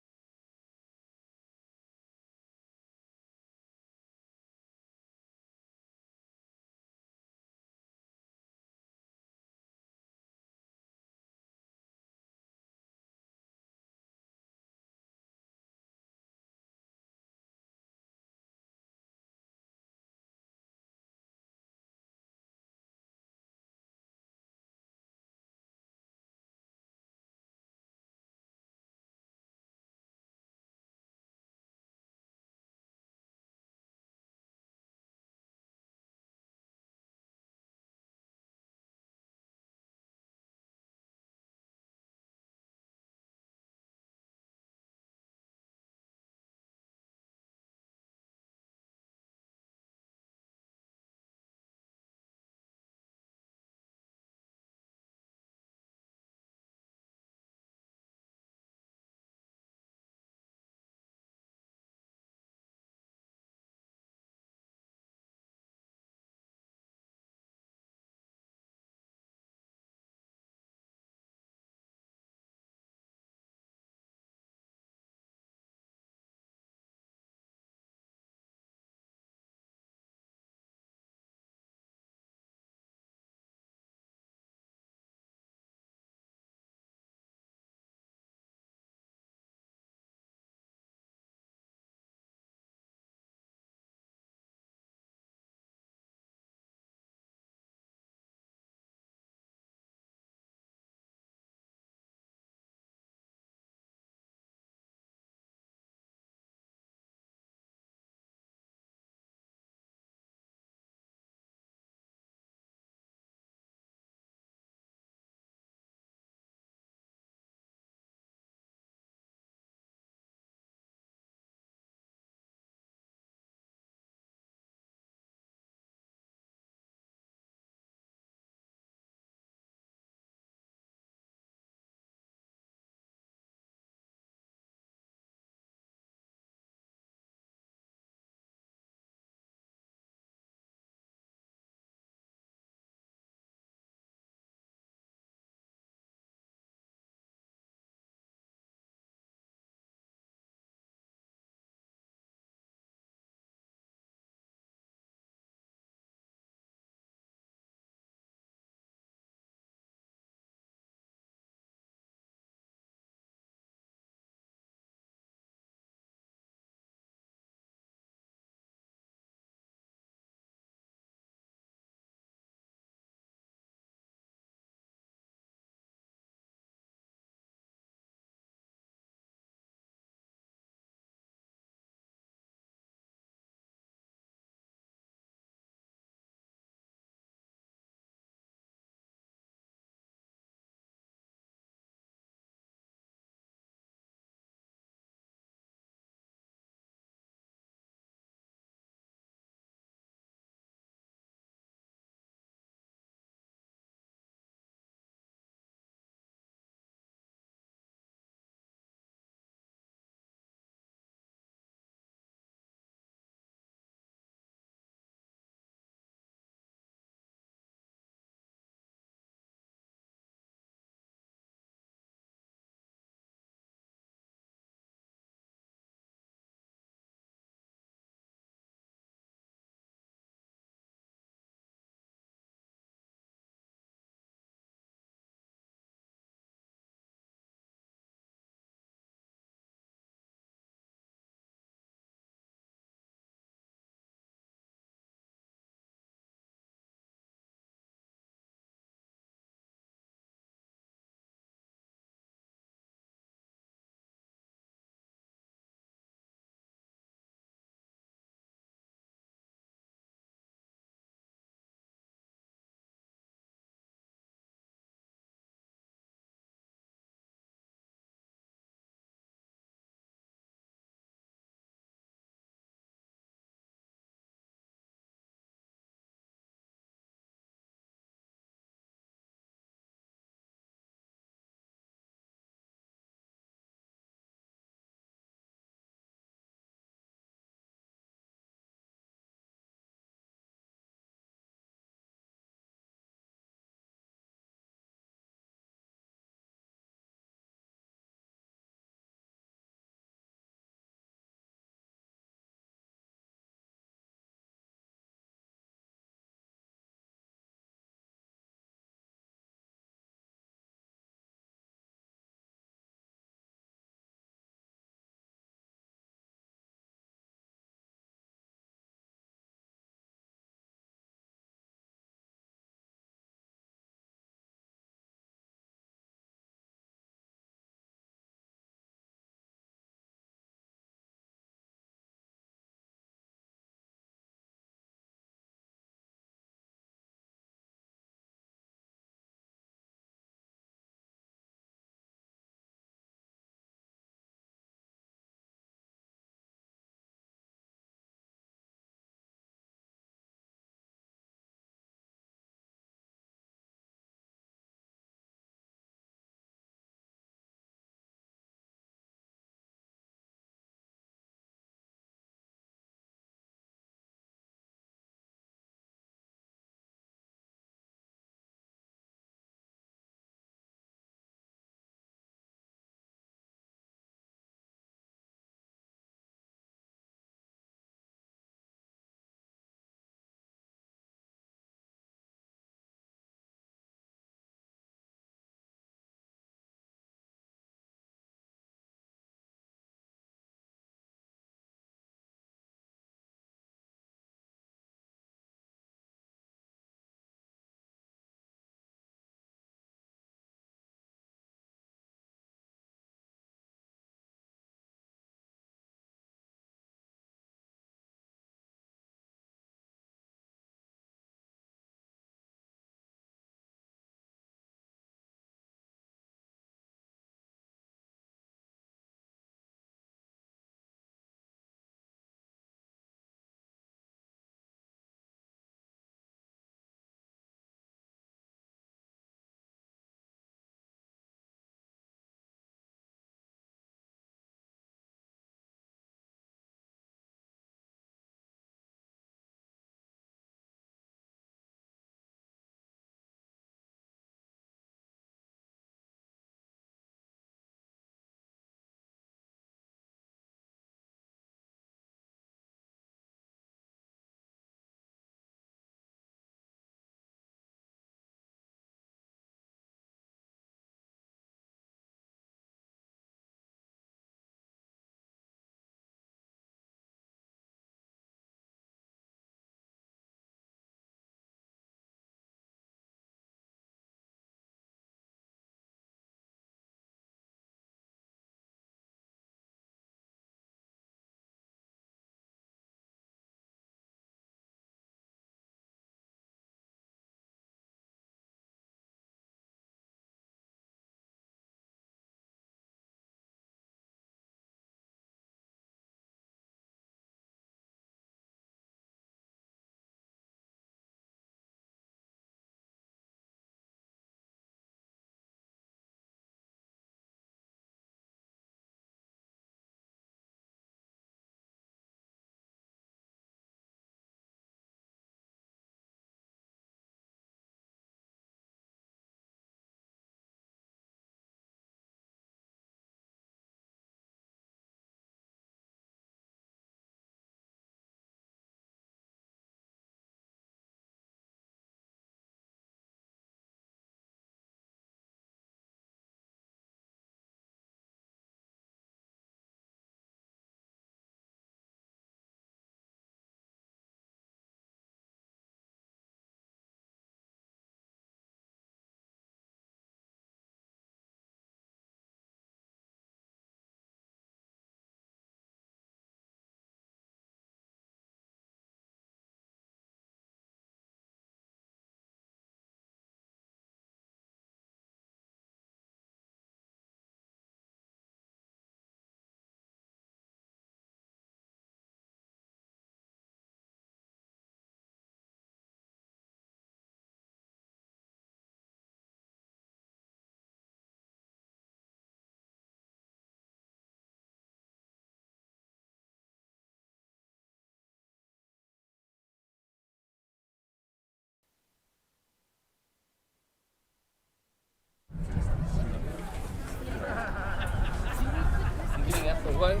Can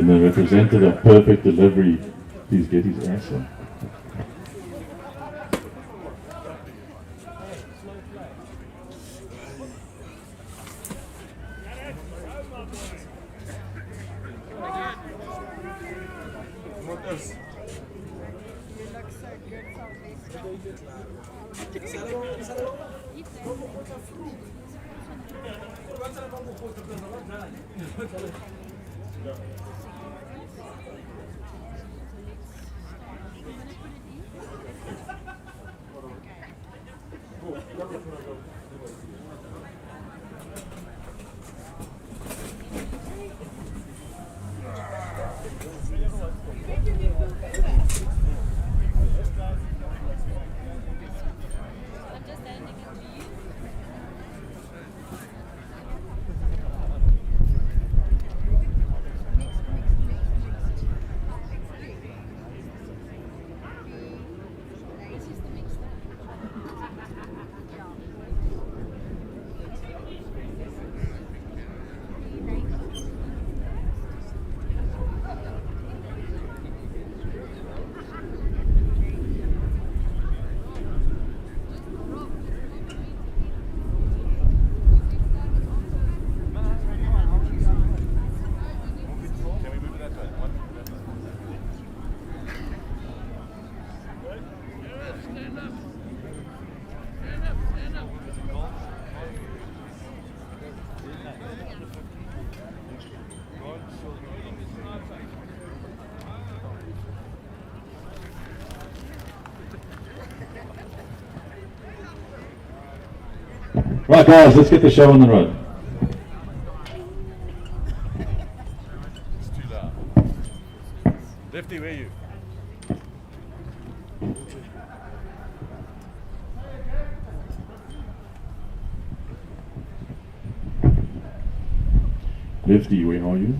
the representative of Perfect Delivery please get his answer? Right guys, let's get the show on the road. It's too loud. Lefty, where are you? Lefty, where are you?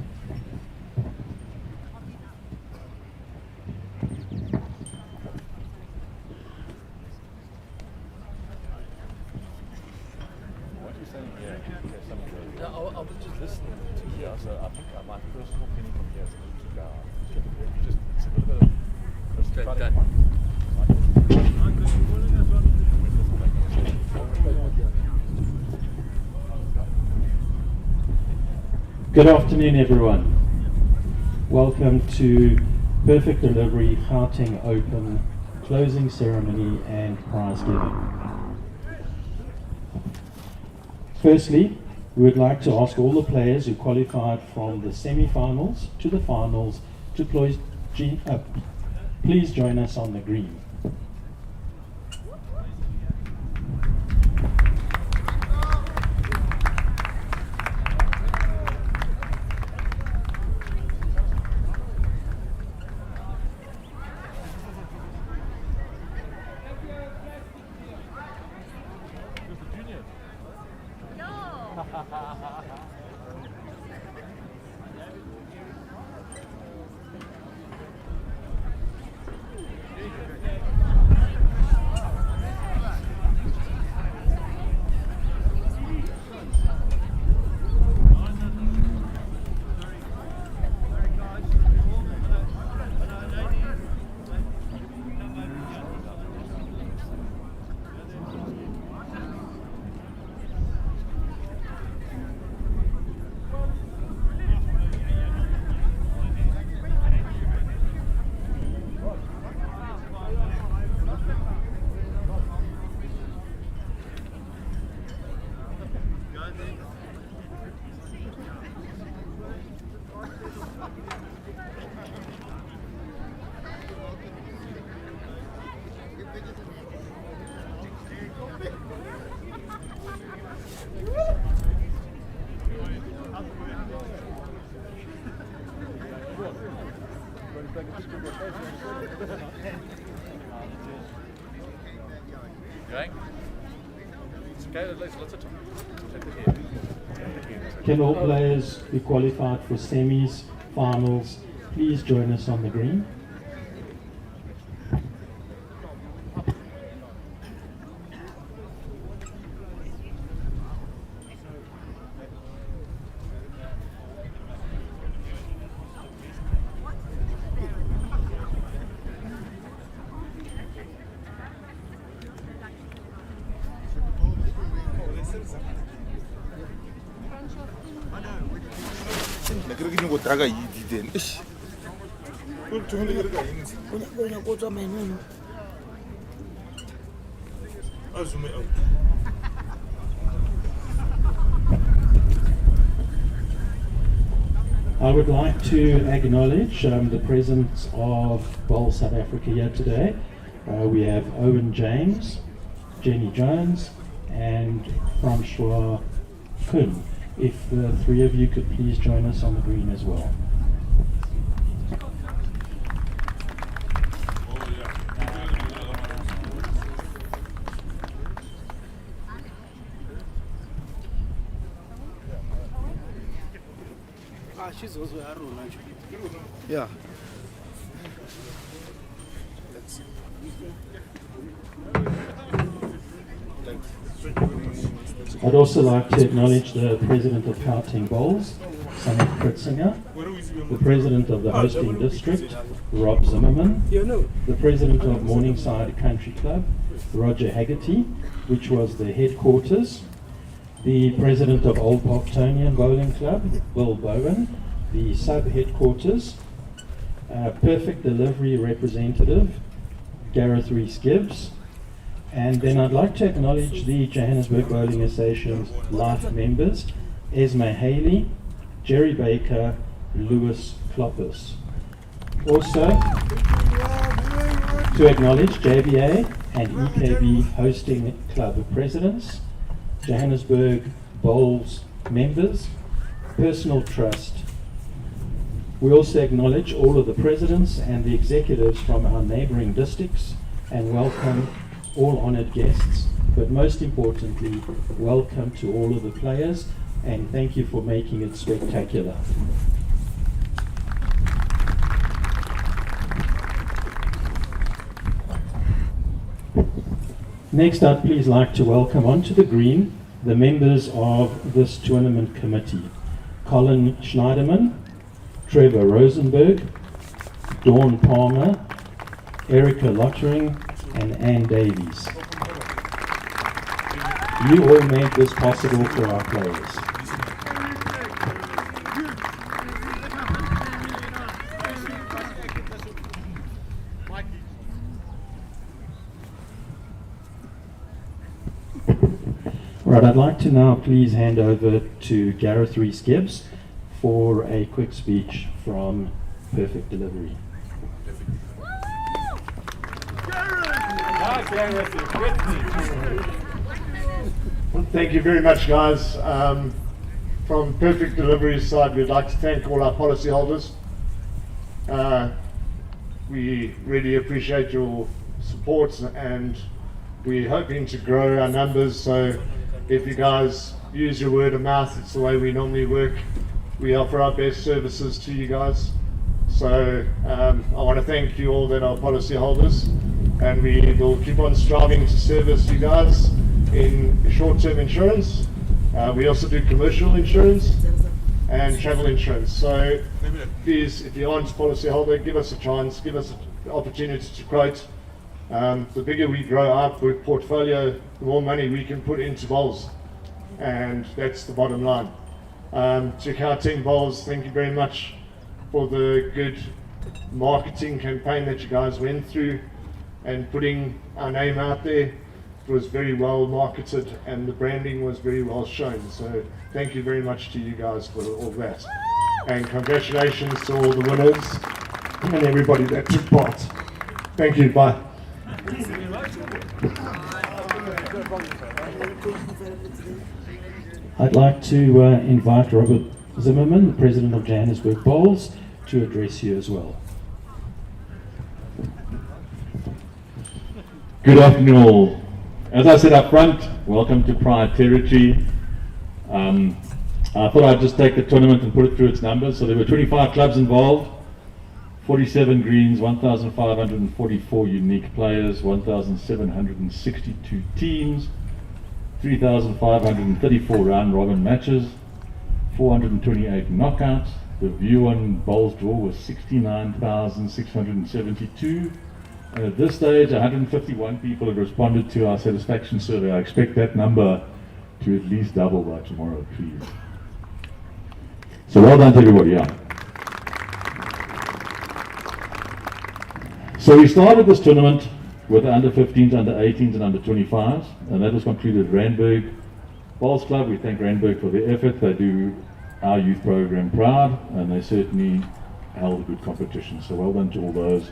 What are you saying here? Yeah, I was just listening to here, so I think my personal opinion from here is to go. Just, it's a little bit of Good afternoon everyone. Welcome to Perfect Delivery Gauteng Open closing ceremony and prize giving. Firstly, we would like to ask all the players who qualified from the semi-finals to the finals to please join us on the green. Going? It's okay, let's talk. Can all players who qualified for semis, finals, please join us on the green? Negeri ini kau traga ini den. Ish. Kau cuma negeri kau ini. Banyak kau sama ini. Azume out. I would like to acknowledge the presence of Bowl South Africa here today. We have Owen James, Jenny Jones, and Francois Kuhn. If the three of you could please join us on the green as well. She's also a role, yeah. I'd also like to acknowledge the President of Gauteng Bowls, Samet Kritzinger, the President of the hosting district, Rob Zimmerman, the President of Morningside Country Club, Roger Haggerty, which was the headquarters, the President of Old Parktonian Bowling Club, Bill Bowen, the sub-headquarters, Perfect Delivery representative, Gareth Rees-Gibbs, and then I'd like to acknowledge the Johannesburg Bowling Association's life members, Esme Haley, Jerry Baker, Lewis Kloppers. Also, to acknowledge JBA and EKB Hosting Club Presidents, Johannesburg Bowls members, Personal Trust. We also acknowledge all of the presidents and the executives from our neighbouring districts and welcome all honoured guests, but most importantly, welcome to all of the players and thank you for making it spectacular. Next, I'd please like to welcome onto the green the members of this tournament committee. Colin Schneiderman, Trevor Rosenberg, Dawn Palmer, Erica Lottering, and Ann Davies. You all made this possible for our players. Right, I'd like to now please hand over to Gareth Rees-Gibbs for a quick speech from Perfect Delivery. Thank you very much, guys. From Perfect Delivery's side, we'd like to thank all our policyholders. We really appreciate your support and we're hoping to grow our numbers, so if you guys use your word of mouth, it's the way we normally work. We offer our best services to you guys. So I want to thank you all that are policyholders, and we will keep on striving to service you guys in short-term insurance. We also do commercial insurance and travel insurance. So please, if you aren't a policyholder, give us a chance, give us the opportunity to quote. The bigger we grow our portfolio, the more money we can put into bowls, and that's the bottom line. To Gauteng Bowls, thank you very much for the good marketing campaign that you guys went through and putting our name out there. It was very well marketed and the branding was very well shown, so thank you very much to you guys for all that, and congratulations to all the winners and everybody that took part. Thank you, bye. I'd like to invite Robert Zimmerman, the President of Johannesburg Bowls, to address you as well. Good afternoon all. As I said up front, welcome to Pride Territory. I thought I'd just take the tournament and put it through its numbers. So there were 25 clubs involved, 47 greens, 1,544 unique players, 1,762 teams, 3,534 round robin matches, 428 knockouts. The view on bowls draw was 69,672. And at this stage, 151 people have responded to our satisfaction survey. I expect that number to at least double by tomorrow, please. So well done to everybody, yeah. So we started this tournament with the under 15s, under 18s and under 25s, and that was concluded at Randburg Bowls Club. We thank Randburg for their effort. They do our youth program proud, and they certainly held a good competition. So well done to all those,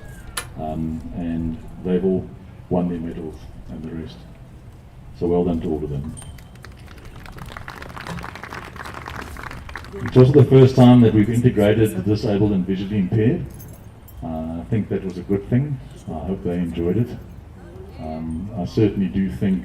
and they've all won their medals and the rest. So well done to all of them. It's also the first time that we've integrated the disabled and visually impaired. I think that was a good thing. I hope they enjoyed it. I certainly do think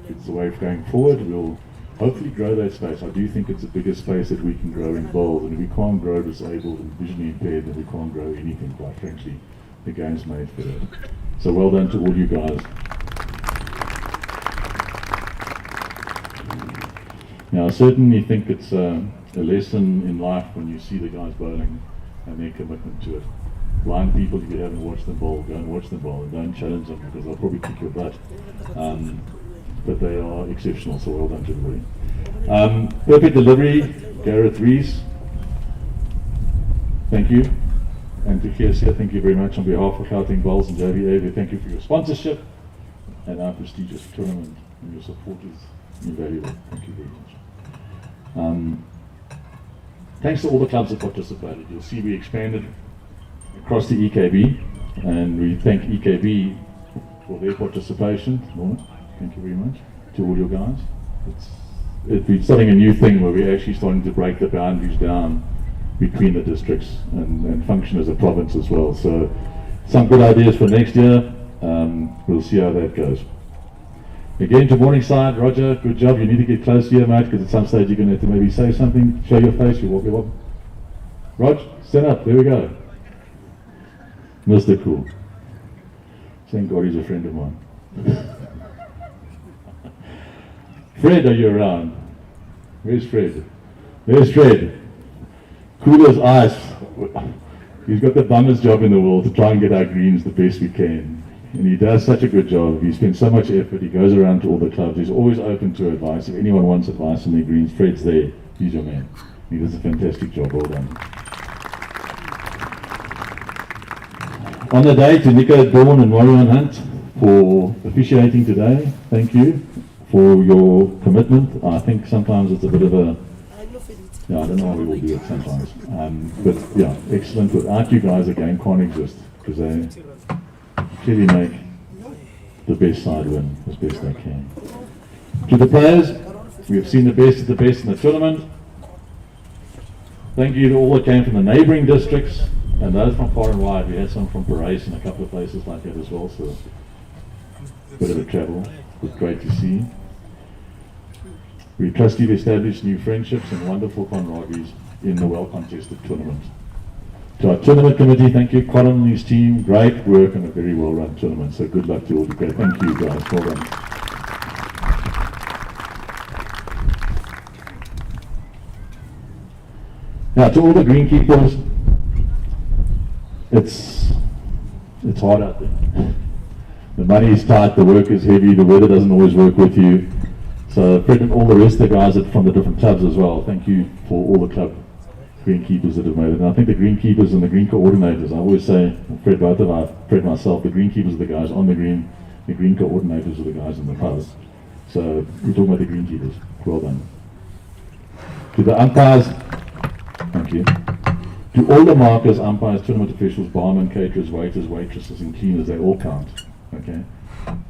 it's the way of going forward. We'll hopefully grow that space. I do think it's a bigger space that we can grow in bowls, and if we can't grow disabled and visually impaired, then we can't grow anything, quite frankly. The game's made for that. So well done to all you guys. Now I certainly think it's a lesson in life when you see the guys bowling and their commitment to it. Blind people, if you haven't watched them bowl, go and watch them bowl, and don't challenge them because they'll probably kick your butt. But they are exceptional, so well done to everybody. Perfect delivery, Gareth Rees. Thank you. And to Kesia, thank you very much on behalf of Gauteng Bowls and JVA. We thank you for your sponsorship and our prestigious tournament, and your support is invaluable. Thank you very much. Thanks to all the clubs that participated. You'll see we expanded across the EKB, and we thank EKB for their participation. Thank you very much to all your guys. It's starting a new thing where we're actually starting to break the boundaries down between the districts and function as a province as well. So some good ideas for next year. We'll see how that goes. Again to Morningside, Roger, good job. You need to get close here, mate, because at some stage you're going to have to maybe say something, show your face, you walk. Rog, stand up, there we go. Mr. Cool. Thank God he's a friend of mine. Fred, are you around? Where's Fred? There's Fred. Cool as ice. He's got the bummer's job in the world to try and get our greens the best we can. And he does such a good job. He spends so much effort. He goes around to all the clubs. He's always open to advice. If anyone wants advice on their greens, Fred's there. He's your man. He does a fantastic job. Well done. On the day to Nico Dawn and Marion Hunt for officiating today. Thank you for your commitment. I think sometimes it's a bit of a, yeah, I don't know how we will do it sometimes. But yeah, excellent. Without you guys, the game can't exist because they clearly make the best side win as best they can. To the players, we have seen the best of the best in the tournament. Thank you to all that came from the neighbouring districts and those from far and wide. We had some from Parys and a couple of places like that as well, so a bit of a travel. It was great to see. We trust you've established new friendships and wonderful camaraderies in the well-contested tournament. To our tournament committee, thank you. Colin and his team, great work and a very well-run tournament. So good luck to all. Great. Thank you guys. Well done. Now to all the greenkeepers, it's hard out there. The money is tight, the work is heavy, the weather doesn't always work with you. So Fred and all the rest of the guys from the different clubs as well, thank you for all the club greenkeepers that have made it. And I think the greenkeepers and the green coordinators, I always say, Fred both of us, Fred myself, the greenkeepers are the guys on the green, the green coordinators are the guys in the pubs. So we're talking about the greenkeepers. Well done. To the umpires, thank you. To all the markers, umpires, tournament officials, barmen, caterers, waiters, waitresses and cleaners, they all count. Okay?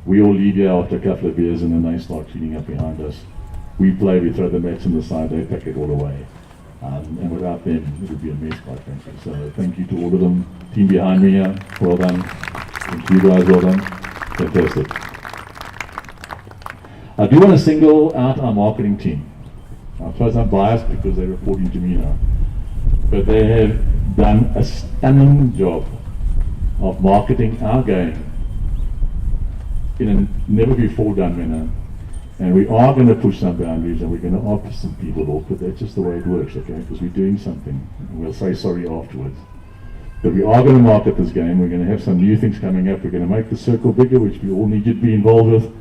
We all leave here after a couple of beers and then they start cleaning up behind us. We play, we throw the mats on the side, they pack it all away. And without them, it would be a mess, quite frankly. So thank you to all of them. Team behind me here, well done. Thank you guys, well done. Fantastic. I do want to single out our marketing team. I suppose I'm biased because they're reporting to me now. But they have done a stunning job of marketing our game in a never before done manner. And we are going to push some boundaries and we're going to offer some people off, but that's just the way it works, okay? Because we're doing something and we'll say sorry afterwards. But we are going to market this game. We're going to have some new things coming up. We're going to make the circle bigger, which we all need you to be involved with.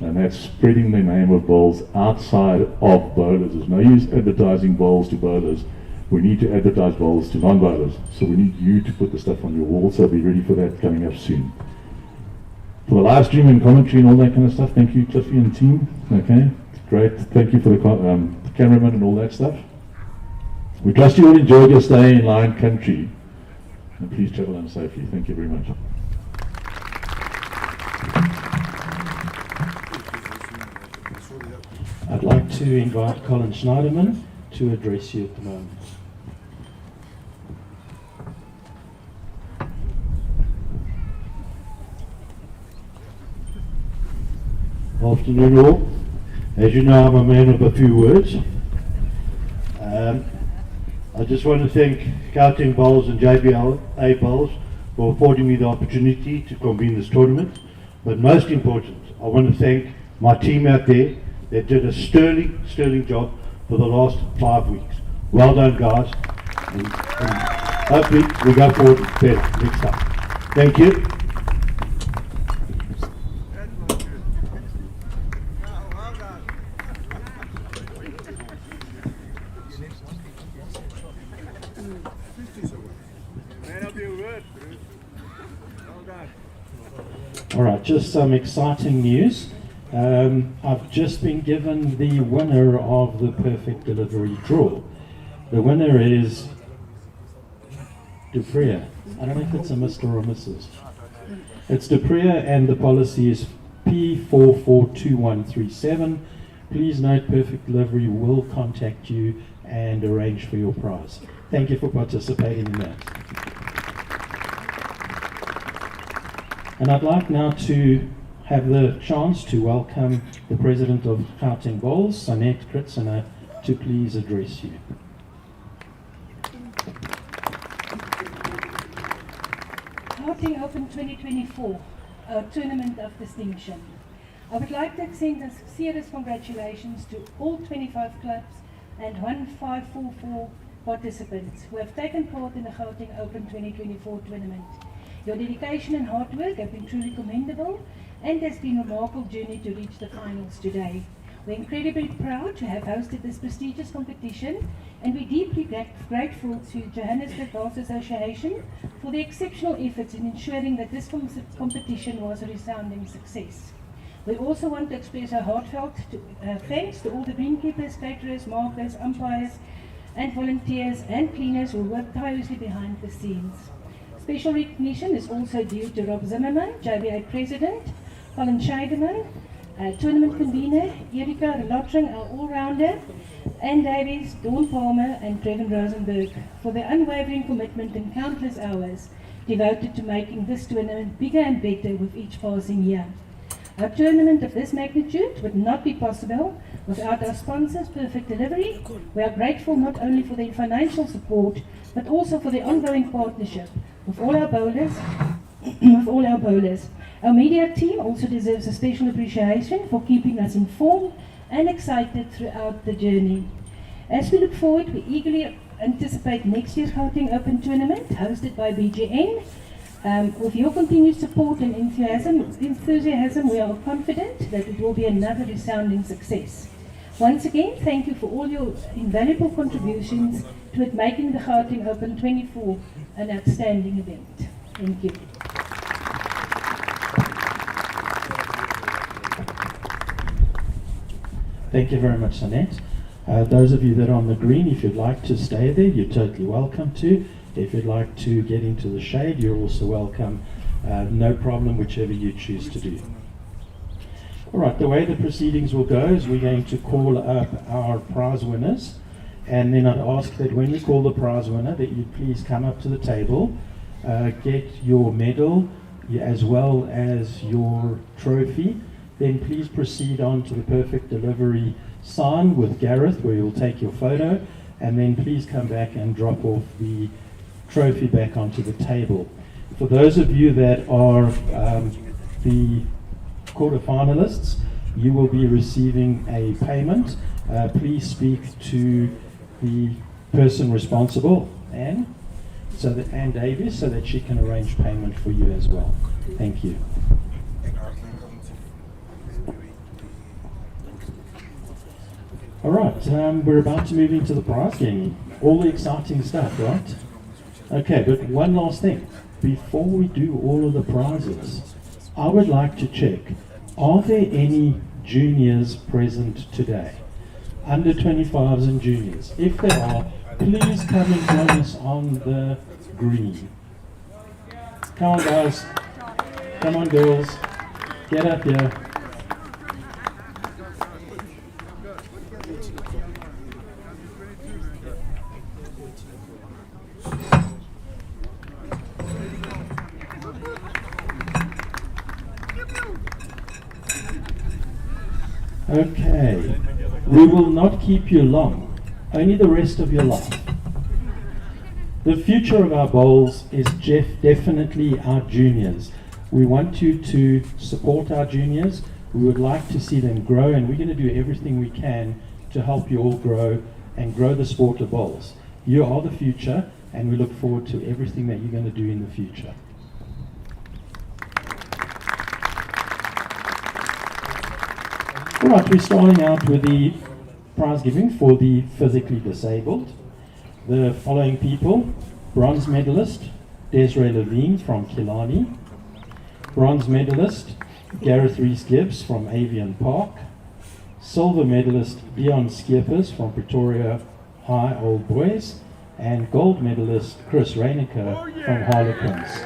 And that's spreading the name of bowls outside of bowlers. There's no use advertising bowls to bowlers we need to advertise bowls to non-bowlers. So we need you to put the stuff on your wall, so be ready for that coming up soon. For the live stream and commentary and all that kind of stuff, thank you, Cliffy and team. Okay, great. Thank you for the cameraman and all that stuff. We trust you all enjoyed your stay in Lion Country. And please travel home safely. Thank you very much. I'd like to invite Colin Schneiderman to address you at the moment. Afternoon all. As you know, I'm a man of a few words. I just want to thank Gauteng Bowls and JBLA Bowls for affording me the opportunity to convene this tournament. But most important, I want to thank my team out there that did a sterling job for the last 5 weeks. Well done, guys. And hopefully we go forward better next time. Thank you. All right, just some exciting news. I've just been given the winner of the perfect delivery draw. The winner is Dupria. I don't know if it's a Mr. or Mrs. It's Dupria, and the policy is P442137. Please note Perfect Delivery will contact you and arrange for your prize. Thank you for participating in that. And I'd like now to have the chance to welcome the President of Gauteng Bowls, Sanet Kritsina, to please address you. Gauteng Open 2024, our tournament of distinction. I would like to extend a sincerest congratulations to all 25 clubs and 1544 participants who have taken part in the Gauteng Open 2024 tournament. Your dedication and hard work have been truly commendable, and has been a remarkable journey to reach the finals today. We're incredibly proud to have hosted this prestigious competition, and we're deeply grateful to Johannesburg Bowls Association for their exceptional efforts in ensuring that this competition was a resounding success. We also want to express our heartfelt thanks to all the greenkeepers, caterers, markers, umpires, and volunteers and cleaners who work tirelessly behind the scenes. Special recognition is also due to Rob Zimmerman, JBA President, Colin Scheideman, Tournament Convener, Erika Lottring, our all-rounder, Anne Davies, Dawn Palmer and Trevin Rosenberg for their unwavering commitment and countless hours devoted to making this tournament bigger and better with each passing year. A tournament of this magnitude would not be possible without our sponsors, Perfect Delivery. We are grateful not only for their financial support, but also for their ongoing partnership with all our bowlers. Our media team also deserves a special appreciation for keeping us informed and excited throughout the journey. As we look forward, we eagerly anticipate next year's Gauteng Open tournament hosted by BGN. With your continued support and enthusiasm, we are confident that it will be another resounding success. Once again, thank you for all your invaluable contributions to it making the Gauteng Open 24 an outstanding event. Thank you. Thank you very much, Sanet. Those of you that are on the green, if you'd like to stay there, you're totally welcome to. If you'd like to get into the shade, you're also welcome. No problem, whichever you choose to do. All right, the way the proceedings will go is we're going to call up our prize winners, and then I'd ask that when we call the prize winner that you please come up to the table, get your medal as well as your trophy. Then please proceed on to the Perfect Delivery sign with Gareth, where you'll take your photo, and then please come back and drop off the trophy back onto the table. For those of you that are the quarter-finalists, you will be receiving a payment. Please speak to the person responsible, Anne Davies, so that she can arrange payment for you as well. Thank you. All right, we're about to move into the prize game. All the exciting stuff, right? Okay, but one last thing. Before we do all of the prizes, I would like to check, are there any juniors present today? Under 25s and juniors. If there are, please come and join us on the green. Come on, guys. Come on, girls. Get up here. Okay, we will not keep you long, only the rest of your life. The future of our bowls is definitely our juniors. We want you to support our juniors. We would like to see them grow, and we're going to do everything we can to help you all grow and grow the sport of bowls. You are the future, and we look forward to everything that you're going to do in the future. Alright, we're starting out with the prize giving for the physically disabled. The following people: bronze medalist Desiree Levine from Killarney, bronze medalist Gareth Rees-Gibbs from Avian Park, silver medalist Dion Skiepers from Pretoria High Old Boys, and gold medalist Chris Reinecker from Harlequins.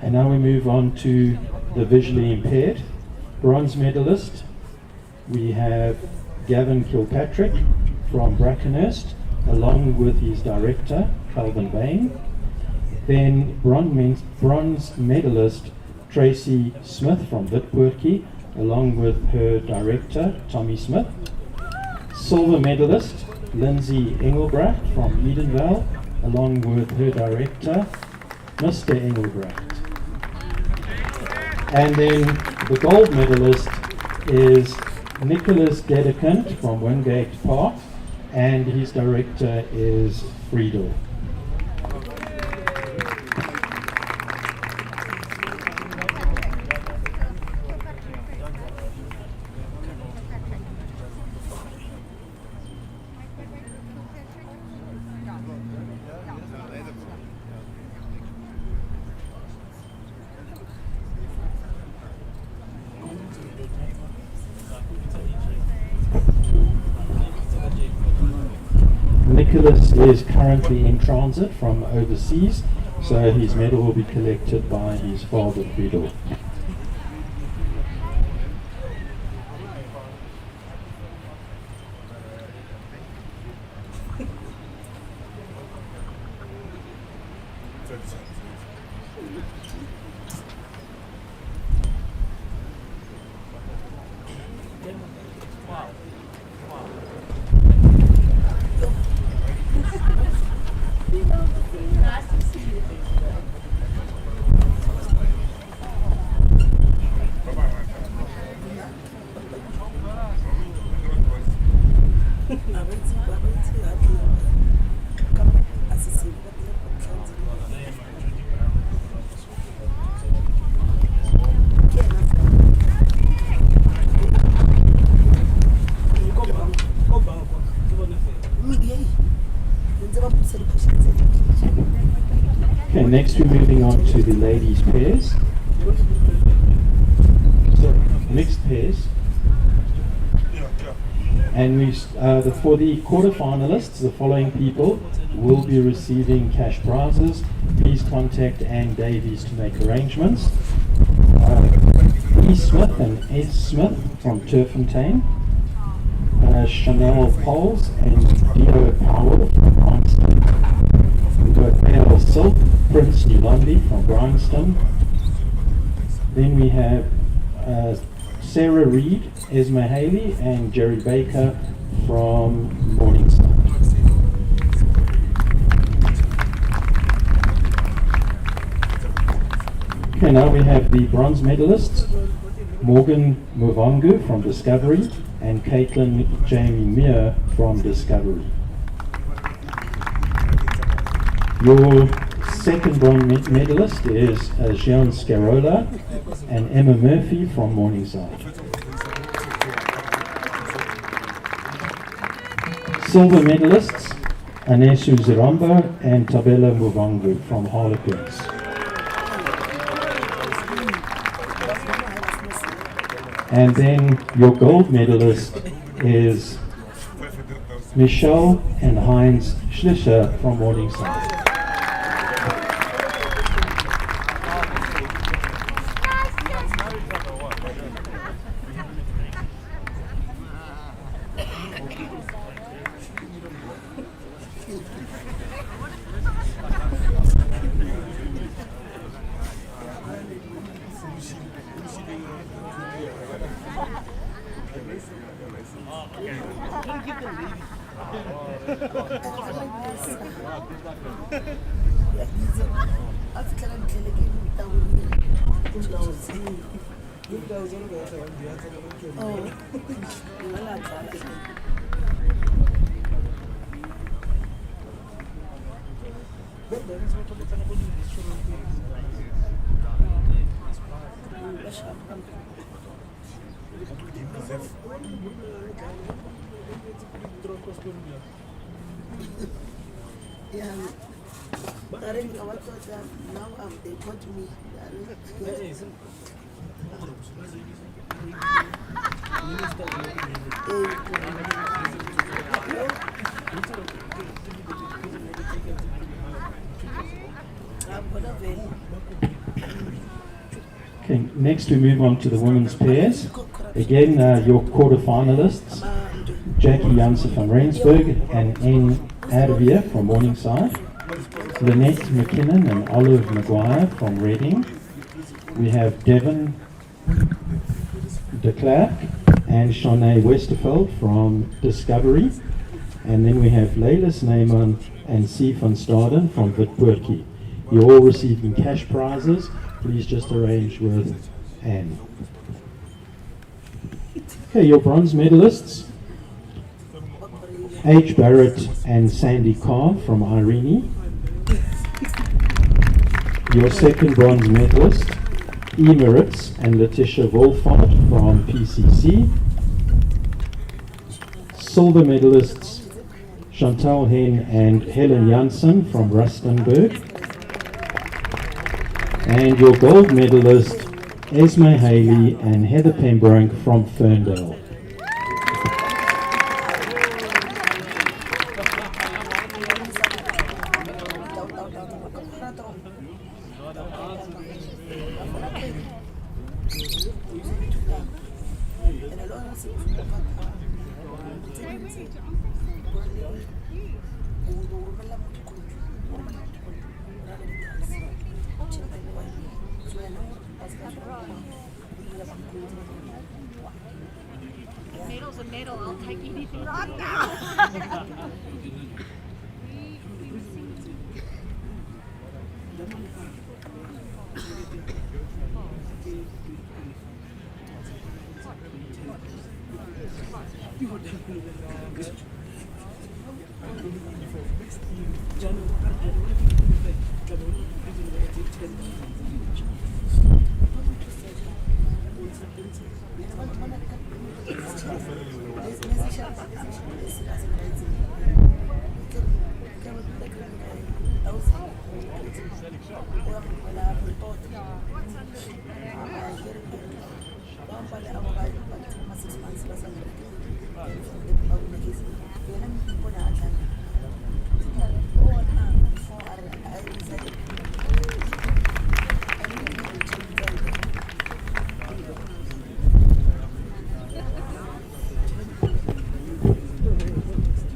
And now we move on to the visually impaired. Bronze medalist, we have Gavin Kilpatrick from Brackenhurst, along with his director, Calvin Bain. Then bronze medalist, Tracy Smith from Witpoortjie, along with her director, Tommy Smith. Silver medalist, Lindsay Engelbrecht from Edenvale, along with her director, Mr. Engelbrecht. And then the gold medalist is Nicholas Dedekind from Wingate Park, and his director is Friedel. Nicholas is currently in transit from overseas, so his medal will be collected by his father, Friedel. Okay, next we're moving on to the ladies' pairs. So, mixed pairs. And for the quarterfinalists, the following people will be receiving cash prizes. Please contact Anne Davies to make arrangements. E. Smith and S. Smith from Turfontein. Chanel Poles and Dio Powell from Bryanston. We've got A.L. Silk, Prince Nilondi from Bryanston. Then we have Sarah Reed, Esma Haley and Jerry Baker from Morningside. Okay, now we have the bronze medalists, Morgan Muvongu from Discovery and Caitlin Jamie Meir from Discovery. Your second bronze medalist is Jean Scarola and Emma Murphy from Morningside. Silver medalists, Anesu Ziramba and Tabela Muvongu from Harlequins. And then your gold medalist is Michelle and Heinz Schlischer from Morningside. Now they got me. Okay, next we move on to the women's pairs. Again, your quarterfinalists, Jackie Janssen from Rensburg and Anne Advier from Morningside, Lynette McKinnon and Olive Maguire from Reading. We have Devon de Klerk and Shanae Westerveld from Discovery. And then we have Leila Snyman and C. van Staden from Witpoortjie. You're all receiving cash prizes. Please just arrange with Anne. Okay, your bronze medalists, H. Barrett and Sandy Carr from Irene. Your second bronze medalist, E. Meritz and Letitia Wolfart from PCC. Silver medalists, Chantal Hen and Helen Janssen from Rustenburg. And your gold medalist, Esme Haley and Heather Pembroke from Ferndale. Medal's a medal. I'll take anything right now.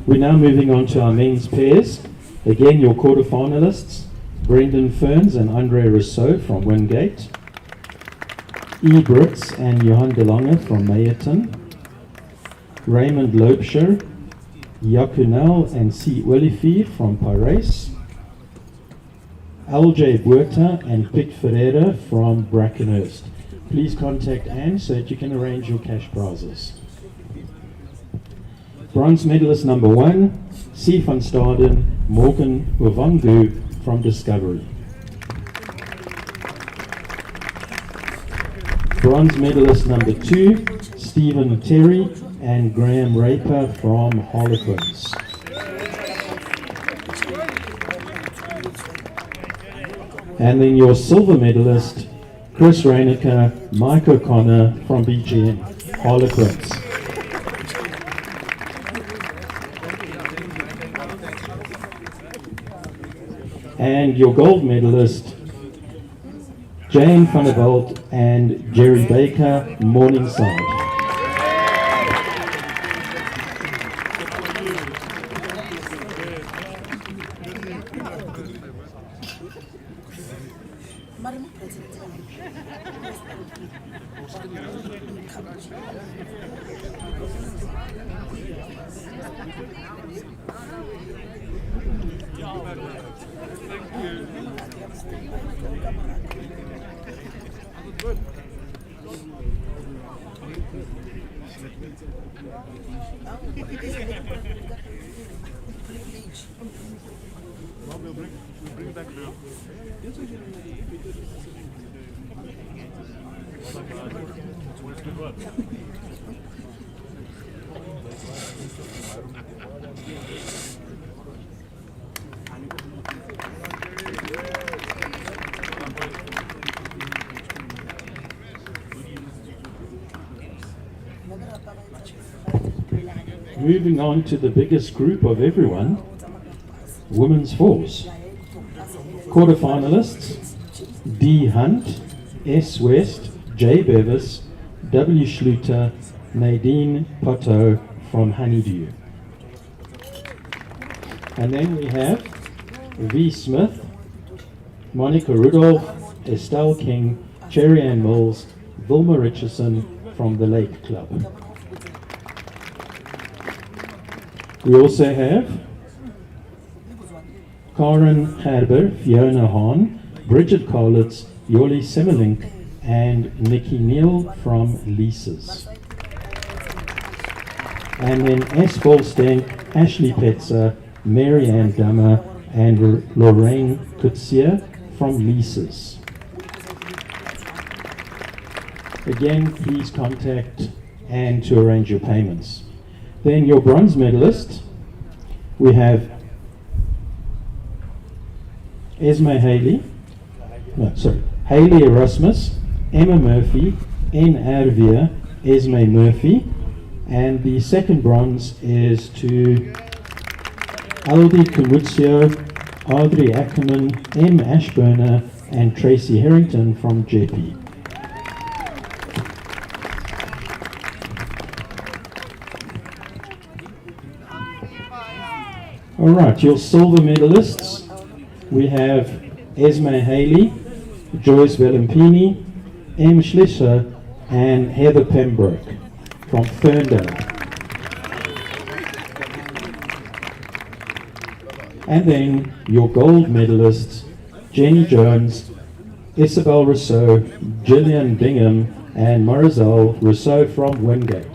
We're now moving on to our men's pairs. Again, your quarterfinalists, Brendan Ferns and Andre Rousseau from Wingate, E. Brits and Johan de Lange from Meyerton, Raymond Loubser, Yakunel and C. Olivier from Paris, LJ Buerta and Pic Ferreira from Brackenhurst. Please contact Anne so that you can arrange your cash prizes. Bronze medalist number 1, C. van Staden, Morgan Wavangu from Discovery. Bronze medalist number 2, Stephen Terry and Graham Raper from Harlequins. And then your silver medalist, Chris Reinecker, Mike O'Connor from BGN, Harlequins. And your gold medalist, Jane van der Walt and Jerry Baker, Morningside. Moving on to the biggest group of everyone, women's fours. Quarterfinalists, D. Hunt, S. West, J. Bevis, W. Schluter, Nadine Potto from Honeydew. And then we have V. Smith, Monica Rudolph, Estelle King, Cherry Ann Mills, Vilma Richardson from the Lake Club. We also have Karen Herber, Fiona Hahn, Bridget Carlitz, Yoli Semelink, and Nikki Neal from Leases. And then S. Bolstank, Ashley Petzer, Mary Ann Dummer, and Lorraine Kutsia from Leases. Again, please contact Anne to arrange your payments. Then your bronze medalist, we have Haley Erasmus, Emma Murphy, N. Arvia, Esme Murphy, and the second bronze is to Aldi Kumutsio, Audrey Ackerman, M. Ashburner, and Tracy Harrington from JP. Alright, your silver medalists, we have Esme Haley, Joyce Valampini, M. Schlisser, and Heather Pembroke from Ferndale. And then your gold medalists, Jenny Jones, Isabel Rousseau, Gillian Bingham, and Marisol Rousseau from Wingate.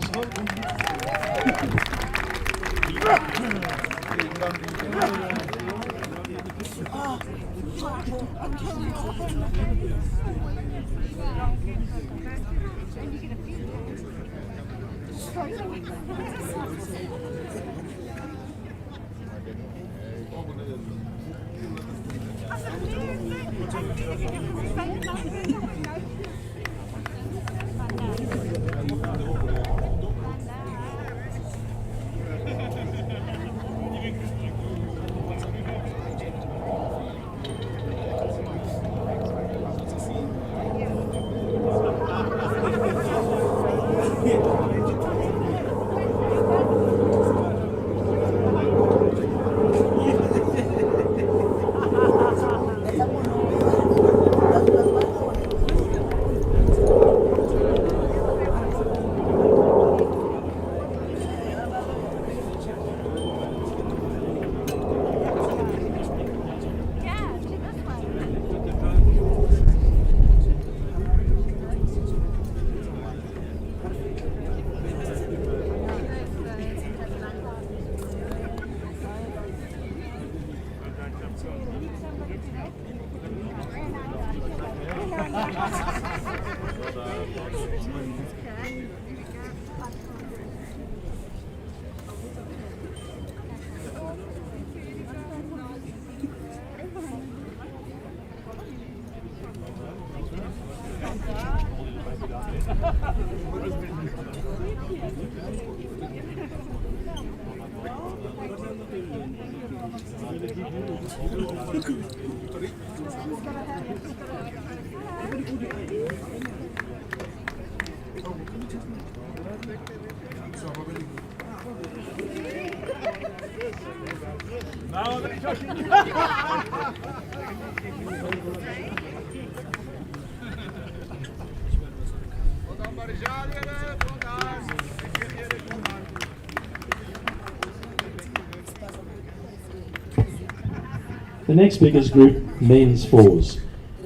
The next biggest group, men's fours.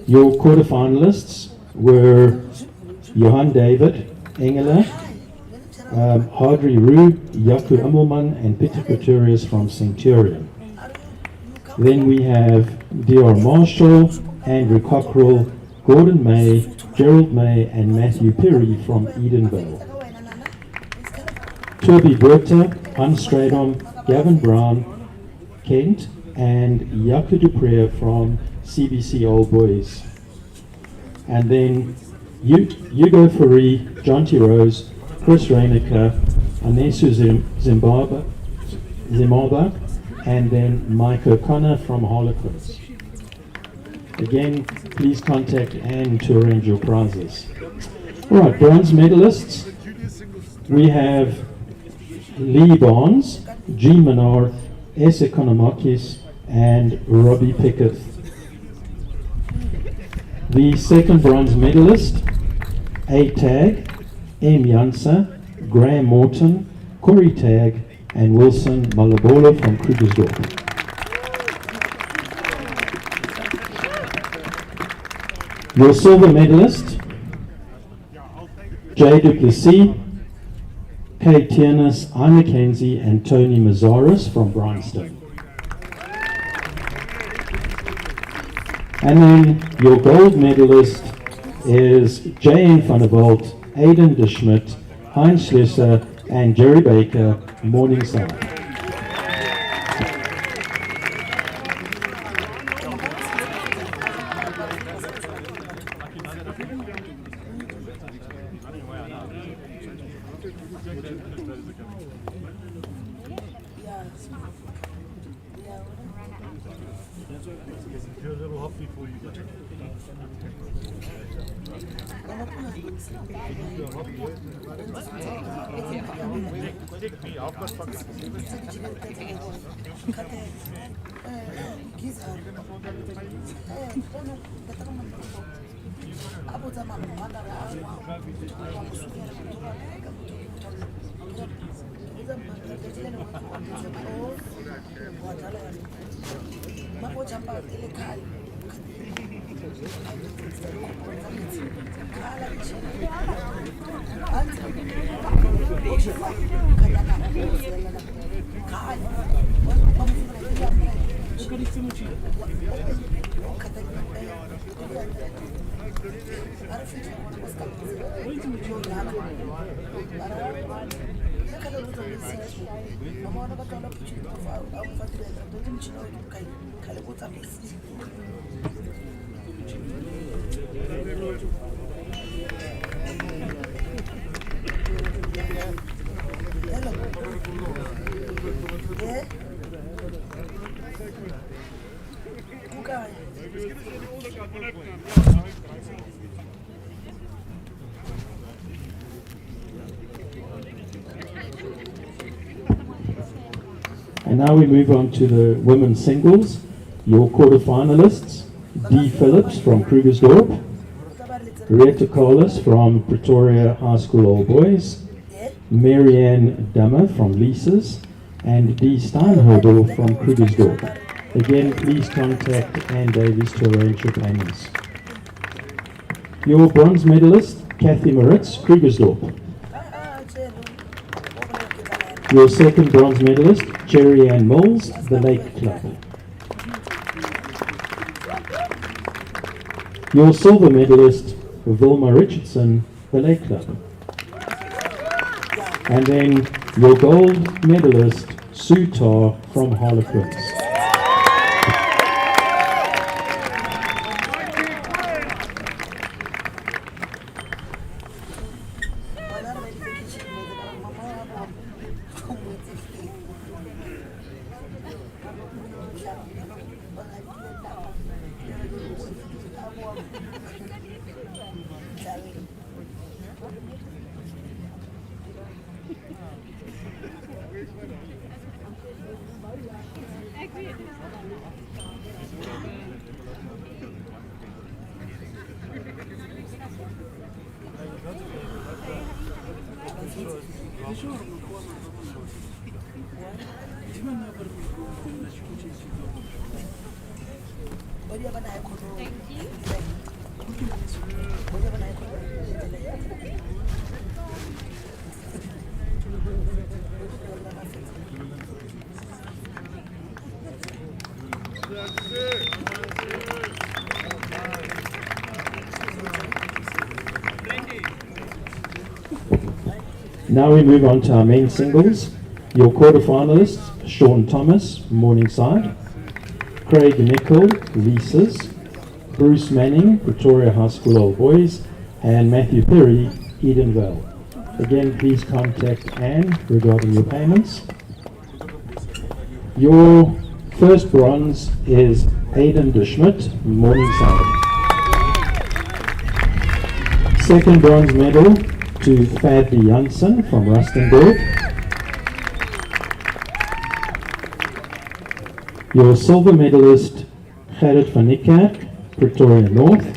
Your quarterfinalists were Johan David, Engela, Hardry Roo, Yaku Immelman, and Peter Pretorius from Centurion. Then we have Dior Marshall, Andrew Cockrell, Gordon May, Gerald May, and Matthew Perry from Edenvale. Toby Berta, Hans Stradom, Gavin Brown, Kent, and Yaku Dupree from CBC Old Boys. And then Hugo Furry, John T. Rose, Chris Reinecker, Anesu Zimbabwe, and then Mike O'Connor from Harlequins. Again, please contact Anne to arrange your prizes. Alright, bronze medalists. We have Lee Barnes, G. Menard, S. Economakis, and Robbie Pickett. The second bronze medalist, A. Tag, M. Jansa, Graham Morton, Corey Tag, and Wilson Malabola from Krugersdorp. Your silver medalist, Jay Duplessis, Kay Tiernes, I. Mackenzie, and Tony Mazaris from Bryanston. And then your gold medalist is J.N. van der Walt, Aidan de Schmidt, Heinz Schlesser, and Jerry Baker, Morningside. You're a little hot before you get Take me, I've got fucking And now we move on to the women's singles. Your quarterfinalists: Dee Phillips from Krugersdorp, Rieta Carlos from Pretoria High School All Boys, Marianne Dummer from Lisa's, and Dee Steinhobel from Krugersdorp. Again, please contact Ann Davies to arrange your payments. Your bronze medalist: Kathy Moritz, Krugersdorp. Your second bronze medalist: Cherry Ann Mills, the Lake Club. Your silver medalist: Vilma Richardson, the Lake Club. And then your gold medalist: Sue Tar from Harlequins. Now we move on to our main singles. Your quarterfinalists: Sean Thomas, Morningside, Craig Nichol, Lisa's, Bruce Manning, Pretoria High School All Boys, and Matthew Perry, Edenvale. Again, please contact Anne regarding your payments. Your first bronze is Aidan De Schmidt, Morningside. Second bronze medal to Fadley Janssen from Rustenburg. Your silver medalist, Gerrit van Niekerk, Pretoria North.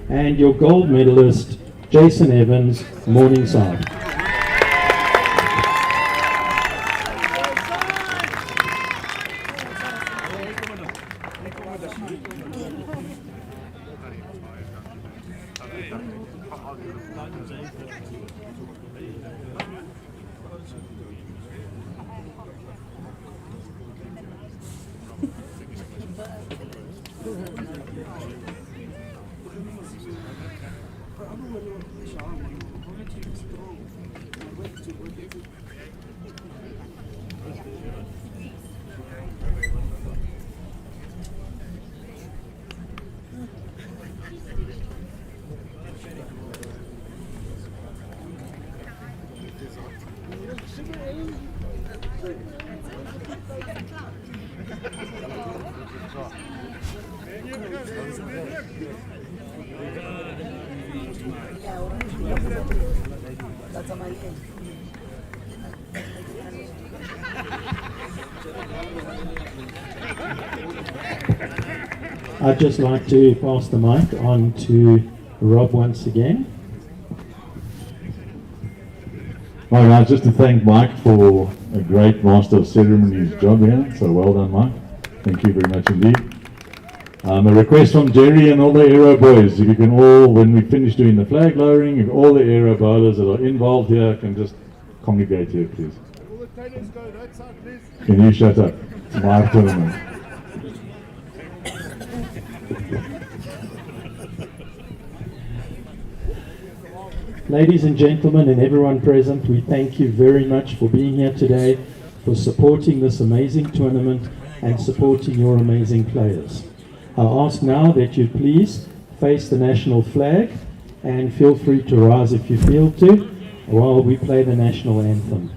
And your gold medalist, Jason Evans, Morningside. I'd just like to pass the mic on to Rob once again. Well, guys, just to thank Mike for a great Master of Ceremonies job here. So well done, Mike. Thank you very much indeed. A request from Jerry and all the aero boys, if you can all, when we finish doing the flag lowering, if all the aero bowlers that are involved here can just congregate here, please. All the trainers go that side, please. Can you shut up? It's my tournament. Ladies and gentlemen and everyone present, we thank you very much for being here today, for supporting this amazing tournament and supporting your amazing players. I ask now that you please face the national flag and feel free to rise if you feel to while we play the national anthem.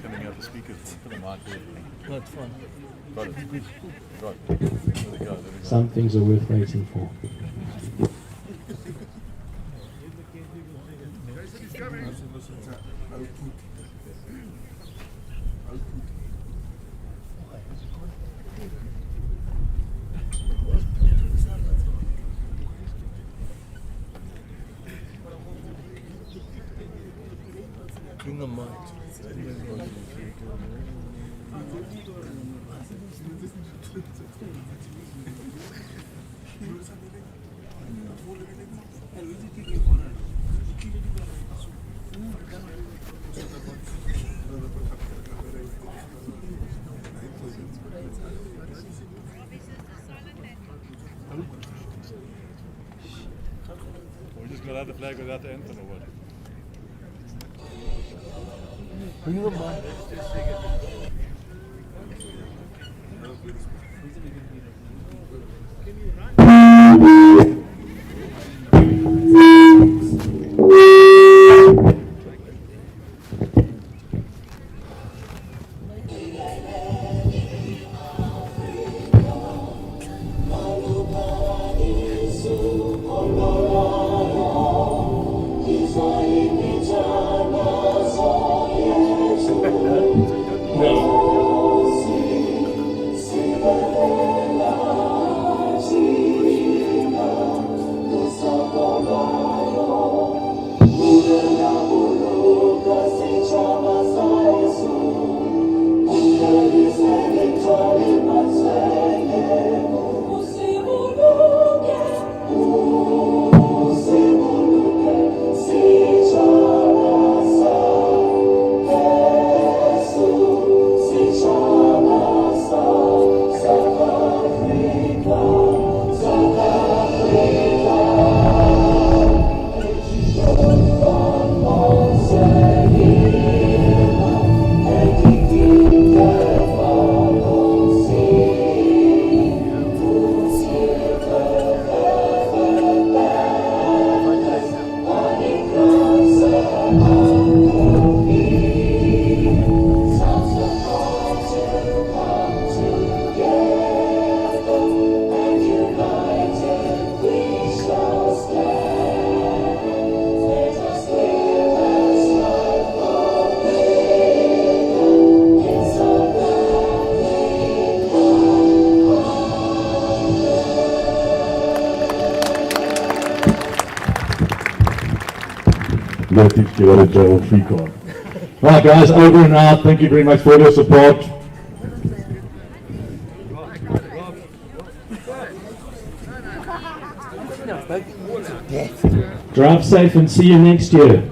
Coming out the speakers, put them right there. No, it's fine. Got it. Right. There we go. Some things are worth waiting for. Bring the mic. We just got out the flag without the anthem or what? Bring the mic. Let it give a jail free card. Right, guys, over and out. Thank you very much for your support. Drive safe and see you next year.